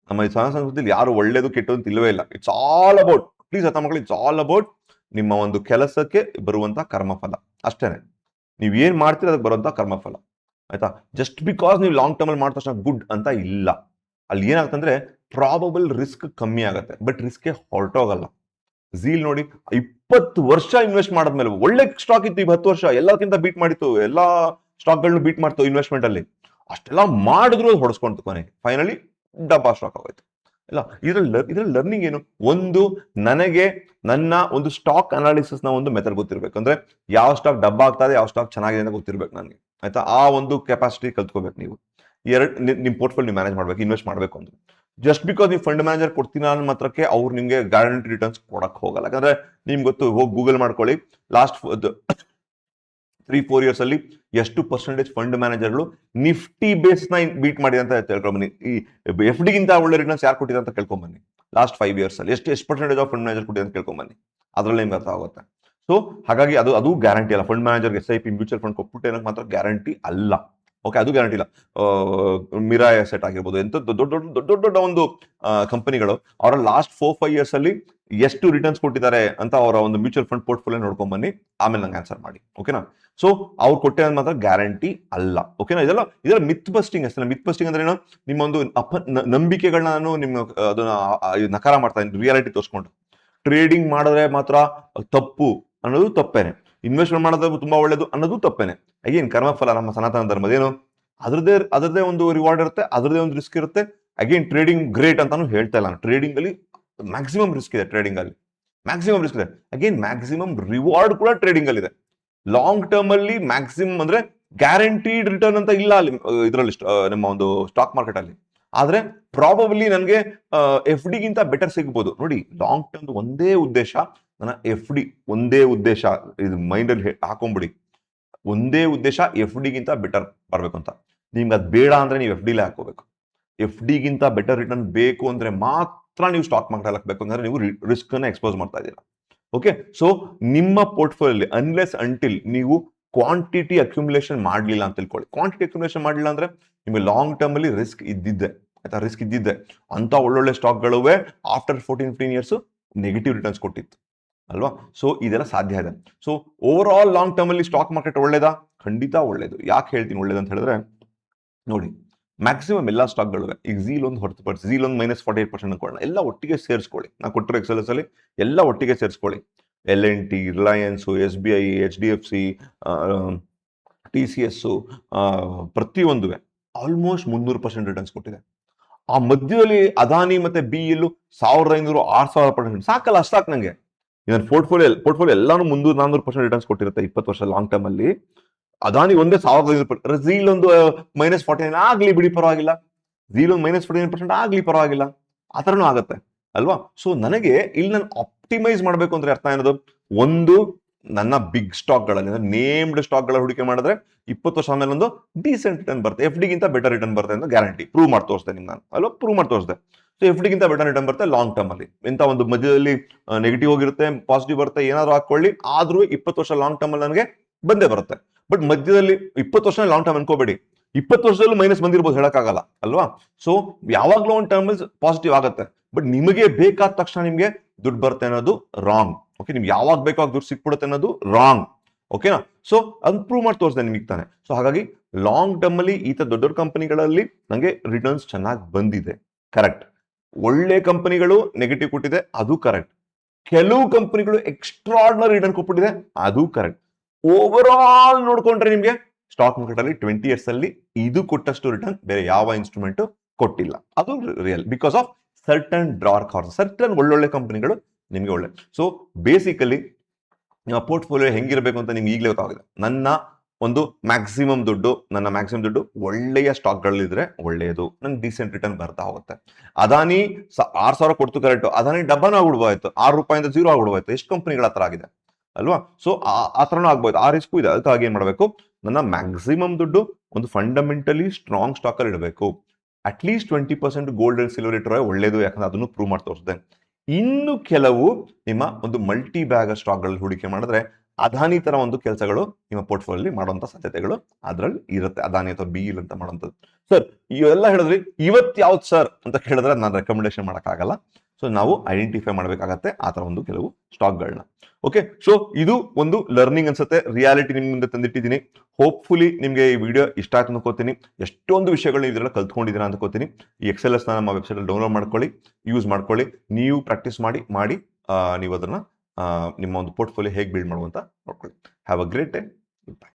Speaker 1: ನಮ್ಮ ಸನಾತನ ಸಂಸ್ಕೃತಿಲಿ ಯಾರು ಒಳ್ಳೇದು ಕೆಟ್ಟದ್ದು ಅಂತ ಇಲ್ವೇ ಇಲ್ಲ. ಇಟ್ಸ್ ಆಲ್ ಅಬೌಟ್, ಪ್ಲೀಸ್ ಅರ್ಥ ಮಾಡ್ಕೊಳ್ಳಿ, ಇಟ್ಸ್ ಆಲ್ ಅಬೌಟ್ ನಿಮ್ಮ ಒಂದು ಕೆಲಸಕ್ಕೆ ಬರುವಂತ ಕರ್ಮಫಲ ಅಷ್ಟೇನೆ. ನೀವ್ ಏನ್ ಮಾಡ್ತೀರ ಅದಕ್ಕೆ ಬರುವಂತ ಕರ್ಮಫಲ, ಆಯ್ತಾ? ಜಸ್ಟ್ ಬಿಕಾಸ್ ನೀವು ಲಾಂಗ್ ಟರ್ಮ್ ಅಲ್ಲಿ ಮಾಡಿದ ತಕ್ಷಣ ಗುಡ್ ಅಂತ ಇಲ್ಲ. ಅಲ್ಲಿ ಏನಾಗ್ತಂದ್ರೆ ಪ್ರಾಬಬಲ್ ರಿಸ್ಕ್ ಕಮ್ಮಿ ಆಗುತ್ತೆ, ಬಟ್ ರಿಸ್ಕ್ ಹೊರಟೋಗಲ್ಲ. ಝೀಲ್ ನೋಡಿ, 20 ವರ್ಷ ಇನ್ವೆಸ್ಟ್ ಮಾಡಿದ್ಮೇಲೆ ಒಳ್ಳೆ ಸ್ಟಾಕ್ ಇತ್ತು, 10 ವರ್ಷ ಎಲ್ಲಕ್ಕಿಂತ ಬೀಟ್ ಮಾಡಿತ್ತು, ಎಲ್ಲಾ ಸ್ಟಾಕ್ಗಳನ್ನು ಬೀಟ್ ಮಾಡ್ತು ಇನ್ವೆಸ್ಟ್ಮೆಂಟ್ ಅಲ್ಲಿ. ಅಷ್ಟೆಲ್ಲ ಮಾಡಿದ್ರು ಅದು ಹೊಡೆಸ್ಕೊಂತು, ಕೊನೆಗೆ ಫೈನಲಿ ಡಬ್ಬಾ ಸ್ಟಾಕ್ ಆಗೋಯ್ತು. ಇಲ್ಲ, ಇದ್ರಲ್ಲಿ ಲರ್ನಿಂಗ್ ಏನು? ಒಂದು, ನನಗೆ ನನ್ನ ಒಂದು ಸ್ಟಾಕ್ ಅನಾಲಿಸಿಸ್ ನ ಒಂದು ಮೆಥಡ್ ಗೊತ್ತಿರ್ಬೇಕು. ಅಂದ್ರೆ ಯಾವ ಸ್ಟಾಕ್ ಡಬ್ಬ ಆಗ್ತಾ ಇದೆ, ಯಾವ ಸ್ಟಾಕ್ ಚೆನ್ನಾಗಿದೆ ಅಂತ ಗೊತ್ತಿರ್ಬೇಕು ನನಗೆ, ಆಯ್ತಾ? ಆ ಒಂದು ಕೆಪಾಸಿಟಿ ಕಲ್ತ್ಕೋಬೇಕು ನೀವು. ನಿಮ್ ಪೋರ್ಟ್ಫೋಲಿಯೋ ಮ್ಯಾನೇಜ್ ಮಾಡ್ಬೇಕು, ಇನ್ವೆಸ್ಟ್ ಮಾಡ್ಬೇಕು ಅಂದ್ರೆ. ಜಸ್ಟ್ ಬಿಕಾಸ್ ನೀವು ಫಂಡ್ ಮ್ಯಾನೇಜರ್ ಕೊಡ್ತೀನಿ ಅನ್ನೋ ಮಾತ್ರಕ್ಕೆ ಅವ್ರು ನಿಮ್ಗೆ ಗ್ಯಾರಂಟಿ ರಿಟರ್ನ್ಸ್ ಕೊಡಕ್ ಹೋಗಲ್ಲ. ಯಾಕಂದ್ರೆ ನಿಮ್ಗೆ ಗೊತ್ತು, ಹೋಗಿ ಗೂಗಲ್ ಮಾಡ್ಕೊಳ್ಳಿ, ಲಾಸ್ಟ್ 3-4 years ಅಲ್ಲಿ ಎಷ್ಟು ಪರ್ಸೆಂಟೇಜ್ ಫಂಡ್ ಮ್ಯಾನೇಜರ್ಗಳು ನಿಫ್ಟಿ ಬೇಸ್ ನ ಬೀಟ್ ಮಾಡಿದೆ ಅಂತ ಕೇಳ್ಕೊಂಬನ್ನಿ. ಈ ಎಫ್ ಡಿಗಿಂತ ಒಳ್ಳೆ ರಿಟರ್ನ್ಸ್ ಯಾರು ಕೊಟ್ಟಿದೆ ಅಂತ ಕೇಳ್ಕೊಂಬನ್ನಿ. ಲಾಸ್ಟ್ 5 years ಅಲ್ಲಿ ಎಷ್ಟು ಪರ್ಸೆಂಟೇಜ್ ಆಫ್ ಫಂಡ್ ಮ್ಯಾನೇಜರ್ ಕೊಟ್ಟಿದೆ ಅಂತ ಕೇಳ್ಕೊಂಬನ್ನಿ. ಅದ್ರಲ್ಲಿ ನಿಮ್ಗೆ ಅರ್ಥ ಆಗುತ್ತೆ. ಸೊ ಹಾಗಾಗಿ ಅದು ಗ್ಯಾರಂಟಿ ಅಲ್ಲ. ಫಂಡ್ ಮ್ಯಾನೇಜರ್ಗೆ SIP ಮ್ಯೂಚುವಲ್ ಫಂಡ್ ಕೊಟ್ಬಿಟ್ಟು ಏನಕ್ಕೆ ಮಾತ್ರ ಗ್ಯಾರಂಟಿ ಅಲ್ಲ. ಓಕೆ, ಅದು ಗ್ಯಾರಂಟಿ ಇಲ್ಲ. ಮಿರಾಯ್ ಅಸೆಟ್ ಆಗಿರ್ಬೋದು, ಎಂತ ದೊಡ್ಡ ಒಂದು ಕಂಪನಿಗಳು ಅವರ ಲಾಸ್ಟ್ 4-5 years ಅಲ್ಲಿ ಎಷ್ಟು ರಿಟರ್ನ್ಸ್ ಕೊಟ್ಟಿದ್ದಾರೆ ಅಂತ ಅವರ ಒಂದು ಮ್ಯೂಚುವಲ್ ಫಂಡ್ ಪೋರ್ಟ್ಫೋಲಿಯೋ ನೋಡ್ಕೊಂಡ್ ಬನ್ನಿ, ಆಮೇಲೆ ನಂಗೆ ಆನ್ಸರ್ ಮಾಡಿ. ಓಕೆನಾ? ಸೊ ಅವ್ರು ಕೊಟ್ಟೆ ಮಾತ್ರ ಗ್ಯಾರಂಟಿ ಅಲ್ಲ. ಓಕೆನಾ? ಇದೆಲ್ಲ ಮಿತ್ ಬಸ್ಟಿಂಗ್ ಅಷ್ಟೇ. ಮಿತ್ ಬಸ್ಟಿಂಗ್ ಅಂದ್ರೆ ಏನು? ನಿಮ್ಮ ಒಂದು ನಂಬಿಕೆಗಳನ್ನ ನಾನು ಅದನ್ನ ನಕಾರ ಮಾಡ್ತಾ ಇದ್ದೀನಿ, ರಿಯಾಲಿಟಿ ತೋರಿಸ್ಕೊಂಡು. ಟ್ರೇಡಿಂಗ್ ಮಾಡಿದ್ರೆ ಮಾತ್ರ ತಪ್ಪು ಅನ್ನೋದು ತಪ್ಪೇನೆ, ಇನ್ವೆಸ್ಟ್ಮೆಂಟ್ ಮಾಡೋದು ತುಂಬಾ ಒಳ್ಳೇದು ಅನ್ನೋದು ತಪ್ಪೇನೆ. ಅಗೇನ್ ಕರ್ಮಫಲ ನಮ್ಮ ಸನಾತನ ಧರ್ಮದೇನು, ಅದರದೇ ಒಂದು ರಿವಾರ್ಡ್ ಇರುತ್ತೆ, ಅದರದೇ ಒಂದು ರಿಸ್ಕ್ ಇರುತ್ತೆ. ಅಗೇನ್ ಟ್ರೇಡಿಂಗ್ ಗ್ರೇಟ್ ಅಂತಾನು ಹೇಳ್ತಾ ಇಲ್ಲ. ಟ್ರೇಡಿಂಗ್ ಅಲ್ಲಿ ಮ್ಯಾಕ್ಸಿಮಮ್ ರಿಸ್ಕ್ ಇದೆ, ಟ್ರೇಡಿಂಗ್ ಅಲ್ಲಿ ಮ್ಯಾಕ್ಸಿಮಮ್ ರಿಸ್ಕ್ ಇದೆ. ಅಗೇನ್ ಮ್ಯಾಕ್ಸಿಮಮ್ ರಿವಾರ್ಡ್ ಕೂಡ ಟ್ರೇಡಿಂಗ್ ಅಲ್ಲಿ ಇದೆ. ಲಾಂಗ್ ಟರ್ಮ್ ಅಲ್ಲಿ ಮ್ಯಾಕ್ಸಿಮಮ್ ಅಂದ್ರೆ ಗ್ಯಾರಂಟಿಡ್ ರಿಟರ್ನ್ ಅಂತ ಇಲ್ಲ ಅಲ್ಲಿ ಇದರಲ್ಲಿ, ನಮ್ಮ ಒಂದು ಸ್ಟಾಕ್ ಮಾರ್ಕೆಟ್ ಅಲ್ಲಿ. ಆದ್ರೆ ಪ್ರಾಬಬ್ಲಿ ನನಗೆ FD ಗಿಂತ ಬೆಟರ್ ಸಿಗ್ಬೋದು. ನೋಡಿ, ಲಾಂಗ್ ಟರ್ಮ್ ಒಂದೇ ಉದ್ದೇಶ, ನನ್ನ FD ಒಂದೇ ಉದ್ದೇಶ, ಇದು ಮೈಂಡ್ ಅಲ್ಲಿ ಹಾಕೊಂಡ್ಬಿಡಿ. ಒಂದೇ ಉದ್ದೇಶ FD ಗಿಂತ ಬೆಟರ್ ಬರ್ಬೇಕು ಅಂತ. ನಿಮ್ಗೆ ಅದು ಬೇಡ ಅಂದ್ರೆ ನೀವು FD ಲೇ ಹಾಕೋಬೇಕು. FD ಗಿಂತ ಬೆಟರ್ ರಿಟರ್ನ್ ಬೇಕು ಅಂದ್ರೆ ಮಾತ್ರ ನೀವು ಸ್ಟಾಕ್ ಮಾರ್ಕೆಟ್ ಹಾಕಬೇಕು. ಅಂದ್ರೆ ನೀವು ರಿಸ್ಕ್ ಅನ್ನ ಎಕ್ಸ್ಪೋಸ್ ಮಾಡ್ತಾ ಇದ್ದೀರಾ. ಓಕೆ, ಸೊ ನಿಮ್ಮ ಪೋರ್ಟ್ಫೋಲಿಯೋ ಅನ್ಲೆಸ್ ಅಂಟಿಲ್ ನೀವು ಕ್ವಾಂಟಿಟಿ ಅಕ್ಯುಮುಲೇಷನ್ ಮಾಡಲಿಲ್ಲ ಅಂತ ತಿಳ್ಕೊಳ್ಳಿ. ಕ್ವಾಂಟಿಟಿ ಅಕ್ಯುಮುಲೇಷನ್ ಮಾಡಲಿಲ್ಲ ಅಂದ್ರೆ ನಿಮಗೆ ಲಾಂಗ್ ಟರ್ಮ್ ಅಲ್ಲಿ ರಿಸ್ಕ್ ಇದ್ದಿದ್ದೆ, ಆಯ್ತಾ? ರಿಸ್ಕ್ ಇದ್ದಿದ್ದೆ. ಅಂತ ಒಳ್ಳೊಳ್ಳೆ ಸ್ಟಾಕ್ಗಳುವೆ ಆಫ್ಟರ್ 14-15 years ನೆಗೆಟಿವ್ ರಿಟರ್ನ್ಸ್ ಕೊಟ್ಟಿತ್ತು ಅಲ್ವಾ? ಸೊ ಇದೆಲ್ಲ ಸಾಧ್ಯ ಇದೆ. So over all long term ಅಲ್ಲಿ ಸ್ಟಾಕ್ ಮಾರ್ಕೆಟ್ ಒಳ್ಳೇದಾ? ಖಂಡಿತ ಒಳ್ಳೇದು. ಯಾಕೆ ಹೇಳ್ತೀನಿ ಒಳ್ಳೇದು ಅಂತ ಹೇಳಿದ್ರೆ, ನೋಡಿ, ಮ್ಯಾಕ್ಸಿಮಮ್ ಎಲ್ಲ ಸ್ಟಾಕ್ಗಳು, ಈಗ ಝೀಲ್ ಒಂದು ಹೊರತುಪಡಿಸಿ, ಝೀಲ್ ಒಂದು -48% ಅನ್ಕೊಳ್ಳೋಣ, ಎಲ್ಲ ಒಟ್ಟಿಗೆ ಸೇರಿಸ್ಕೊಳ್ಳಿ. ನಾನು ಕೊಟ್ಟಿರೋ ಎಕ್ಸೆಲ್ಸ್ ಅಲ್ಲಿ ಎಲ್ಲ ಒಟ್ಟಿಗೆ ಸೇರಿಸ್ಕೊಳ್ಳಿ. L&T, Reliance, SBI, HDFC, TCS, ಪ್ರತಿಯೊಂದುವೆ ಆಲ್ಮೋಸ್ಟ್ 300% ರಿಟರ್ನ್ಸ್ ಕೊಟ್ಟಿದೆ. ಆ ಮಧ್ಯದಲ್ಲಿ ಅದಾನಿ ಮತ್ತೆ BEL 1500-6000% ಸಾಕಲ್ಲ? ಅಷ್ಟಾಕ್ ನಂಗೆ. ಇದನ್ನ ಪೋರ್ಟ್ಫೋಲಿಯೋ ಎಲ್ಲಾನು 300-400% ರಿಟರ್ನ್ಸ್ ಕೊಟ್ಟಿರುತ್ತೆ 20 ವರ್ಷ ಲಾಂಗ್ ಟರ್ಮ್ ಅಲ್ಲಿ. ಅದಾನಿ ಒಂದೇ 1500%, ಝೀಲ್ ಒಂದು -49 ಆಗ್ಲಿ ಬಿಡಿ, ಪರವಾಗಿಲ್ಲ. ಝೀಲ್ ಒಂದು -49% ಆಗ್ಲಿ, ಪರವಾಗಿಲ್ಲ. ಆ ಥರನೂ ಆಗತ್ತೆ ಅಲ್ವಾ? ಸೊ ನನಗೆ ಇಲ್ಲಿ ನಾನು ಆಪ್ಟಿಮೈಸ್ ಮಾಡಬೇಕು ಅಂದ್ರೆ ಅರ್ಥ ಏನದು? ಒಂದು, ನನ್ನ ಬಿಗ್ ಸ್ಟಾಕ್ಗಳಲ್ಲಿ ಅಂದ್ರೆ ನೇಮ್ಡ್ ಸ್ಟಾಕ್ಗಳ ಹೂಡಿಕೆ ಮಾಡಿದ್ರೆ 20 ವರ್ಷ ಆದ್ಮೇಲೆ ಒಂದು ಡೀಸೆಂಟ್ ರಿಟರ್ನ್ ಬರುತ್ತೆ. FD ಗಿಂತ ಬೆಟರ್ ರಿಟರ್ನ್ ಬರುತ್ತೆ ಅಂತ ಗ್ಯಾರಂಟಿ ಪ್ರೂವ್ ಮಾಡಿ ತೋರಿಸ್ದೆ ನಿಮ್ಗೆ ನಾನು ಅಲ್ವಾ? ಪ್ರೂವ್ ಮಾಡಿ ತೋರಿಸ್ದೆ. ಸೊ FD ಗಿಂತ ಬೆಟರ್ ರಿಟರ್ನ್ ಬರುತ್ತೆ ಲಾಂಗ್ ಟರ್ಮ್ ಅಲ್ಲಿ. ಇಂಥ ಒಂದು ಮಧ್ಯದಲ್ಲಿ ನೆಗೆಟಿವ್ ಹೋಗಿರುತ್ತೆ, ಪಾಸಿಟಿವ್ ಬರುತ್ತೆ, ಏನಾದ್ರು ಹಾಕೊಳ್ಳಿ, ಆದ್ರೂ 20 ವರ್ಷ ಲಾಂಗ್ ಟರ್ಮ್ ಅಲ್ಲಿ ನನಗೆ ಬಂದೇ ಬರುತ್ತೆ. ಬಟ್ ಮಧ್ಯದಲ್ಲಿ 20 ವರ್ಷ ಲಾಂಗ್ ಟರ್ಮ್ ಅನ್ಕೋಬೇಡಿ, 20 ವರ್ಷದಲ್ಲೂ ಮೈನಸ್ ಬಂದಿರ್ಬೋದು, ಹೇಳಕ್ಕಾಗಲ್ಲ ಅಲ್ವಾ? ಸೊ ಯಾವಾಗ್ಲೂ ಒಂದು ಟರ್ಮ್ ಪಾಸಿಟಿವ್ ಆಗುತ್ತೆ, ಬಟ್ ನಿಮಗೆ ಬೇಕಾದ ತಕ್ಷಣ ನಿಮ್ಗೆ ದುಡ್ಡು ಬರುತ್ತೆ ಅನ್ನೋದು ರಾಂಗ್. ಓಕೆ, ನಿಮ್ಗೆ ಯಾವಾಗ ಬೇಕಾಗ ದುಡ್ಡು ಸಿಕ್ಬಿಡುತ್ತೆ ಅನ್ನೋದು ರಾಂಗ್. ಓಕೆನಾ? ಸೊ ಅದನ್ನ ಪ್ರೂವ್ ಮಾಡಿ ತೋರಿಸಿದೆ ನಿಮಗೆ ತಾನೆ. ಸೊ ಹಾಗಾಗಿ ಲಾಂಗ್ ಟರ್ಮ್ ಅಲ್ಲಿ ಈ ತರ ದೊಡ್ಡ ಕಂಪನಿಗಳಲ್ಲಿ ನಂಗೆ ರಿಟರ್ನ್ಸ್ ಚೆನ್ನಾಗಿ ಬಂದಿದೆ, ಕರೆಕ್ಟ್. ಒಳ್ಳೆ ಕಂಪನಿಗಳು ನೆಗೆಟಿವ್ ಕೊಟ್ಟಿದೆ, ಅದು ಕರೆಕ್ಟ್. ಕೆಲವು ಕಂಪನಿಗಳು ಎಕ್ಸ್ಟ್ರಾರ್ಡಿನರಿ ರಿಟರ್ನ್ ಕೊಟ್ಬಿಟ್ಟಿದೆ, ಅದು ಕರೆಕ್ಟ್. ಓವರ್ ಆಲ್ ನೋಡ್ಕೊಂಡ್ರೆ ನಿಮ್ಗೆ ಸ್ಟಾಕ್ ಮಾರ್ಕೆಟ್ ಅಲ್ಲಿ 20 years ಅಲ್ಲಿ ಇದು ಕೊಟ್ಟಷ್ಟು ರಿಟರ್ನ್ ಬೇರೆ ಯಾವ ಇನ್ಸ್ಟ್ರೂಮೆಂಟ್ ಕೊಟ್ಟಿಲ್ಲ. ಅದು real, because of certain dark horse, certain ಒಳ್ಳೊಳ್ಳೆ ಕಂಪನಿಗಳು ನಿಮ್ಗೆ ಒಳ್ಳೆ. ಸೊ ಬೇಸಿಕಲಿ ನಿಮ್ಮ ಪೋರ್ಟ್ಫೋಲಿಯೋ ಹೆಂಗಿರಬೇಕು ಅಂತ ನಿಮ್ಗೆ ಈಗಲೇ ಗೊತ್ತಾಗಿದೆ. ನನ್ನ ಒಂದು ಮ್ಯಾಕ್ಸಿಮಮ್ ದುಡ್ಡು, ನನ್ನ ಮ್ಯಾಕ್ಸಿಮಮ್ ದುಡ್ಡು ಒಳ್ಳೆಯ ಸ್ಟಾಕ್ಗಳಿದ್ರೆ ಒಳ್ಳೆಯದು, ನಂಗೆ ಡೀಸೆಂಟ್ ರಿಟರ್ನ್ ಬರ್ತಾ ಹೋಗುತ್ತೆ. ಅದಾನಿ 6,000 ಕೊಡ್ತು ಕರೆಕ್ಟ್, ಅದಾನಿ ಡಬ್ಬನ ಆಗ್ಬಿಡ್ಬೋಯ್ತು, ₹6 0 ಆಗ್ಬಿಡ್ಬೋಯ್ತು. ಎಷ್ಟು ಕಂಪ್ನಿಗಳ ಹತ್ರ ಆಗಿದೆ ಅಲ್ವಾ? ಸೊ ಆ ಥರನೂ ಆಗ್ಬೋದು, ಆ ರಿಸ್ಕು ಇದೆ. ಅದಕ್ಕಾಗಿ ಏನ್ ಮಾಡಬೇಕು, ನನ್ನ ಮ್ಯಾಕ್ಸಿಮಮ್ ದುಡ್ಡು ಒಂದು ಫಂಡಮೆಂಟಲಿ ಸ್ಟ್ರಾಂಗ್ ಸ್ಟಾಕ್ ಅಲ್ಲಿ ಇಡಬೇಕು. ಅಟ್ಲೀಸ್ಟ್ 20% ಗೋಲ್ಡ್ ಅಂಡ್ ಸಿಲ್ವರ್ ಇಟ್ಟರೆ ಒಳ್ಳೇದು, ಯಾಕಂದ್ರೆ ಅದನ್ನು ಪ್ರೂವ್ ಮಾಡಿ ತೋರಿಸಿದೆ. ಇನ್ನು ಕೆಲವು ನಿಮ್ಮ ಒಂದು ಮಲ್ಟಿ ಬ್ಯಾಗ್ ಸ್ಟಾಕ್ಗಳಲ್ಲಿ ಹೂಡಿಕೆ ಮಾಡಿದ್ರೆ ಅದಾನಿ ತರ ಒಂದು ಕೆಲಸಗಳು ನಿಮ್ಮ ಪೋರ್ಟ್ಫೋಲಿಯೋ ಮಾಡುವಂತ ಸಾಧ್ಯತೆಗಳು ಅದರಲ್ಲಿ ಇರುತ್ತೆ. ಅದಾನಿ ಅಥವಾ BEL ಅಂತ ಮಾಡುವಂಥದ್ದು. ಸರ್ ಇವೆಲ್ಲ ಹೇಳಿದ್ರಿ, ಇವತ್ತು ಯಾವ್ದು ಸರ್ ಅಂತ ಕೇಳಿದ್ರೆ ನಾನು ರೆಕಮೆಂಡೇಶನ್ ಮಾಡೋಕ್ಕಾಗಲ್ಲ. ಸೊ ನಾವು ಐಡೆಂಟಿಫೈ ಮಾಡಬೇಕಾಗತ್ತೆ ಆ ತರ ಒಂದು ಕೆಲವು ಸ್ಟಾಕ್ಗಳನ್ನ. ಓಕೆ, ಸೊ ಇದು ಒಂದು ಲರ್ನಿಂಗ್ ಅನ್ಸುತ್ತೆ, ರಿಯಾಲಿಟಿ ನಿಮ್ ಮುಂದೆ ತಂದಿಟ್ಟಿದ್ದೀನಿ. ಹೋಪ್ಫುಲಿ ನಿಮ್ಗೆ ಈ ವಿಡಿಯೋ ಇಷ್ಟ ಆಯ್ತು ಅನ್ಕೋತೀನಿ. ಎಷ್ಟೊಂದು ವಿಷಯಗಳು ಇದೆಲ್ಲ ಕಲ್ತ್ಕೊಂಡಿದ್ದೀರಾ ಅನ್ಕೋತೀನಿ. ಈ XLS ನಮ್ಮ ವೆಬ್ಸೈಟ್ ಅಲ್ಲಿ ಡೌನ್ಲೋಡ್ ಮಾಡ್ಕೊಳ್ಳಿ, ಯೂಸ್ ಮಾಡ್ಕೊಳ್ಳಿ, ನೀವು ಪ್ರಾಕ್ಟೀಸ್ ಮಾಡಿ ನೀವು ಅದನ್ನ ನಿಮ್ಮ ಒಂದು ಪೋರ್ಟ್ಫೋಲಿಯೋ ಹೇಗೆ ಬಿಲ್ಡ್ ಮಾಡುವಂತ ನೋಡ್ಕೊಳ್ಳಿ. Have a great day.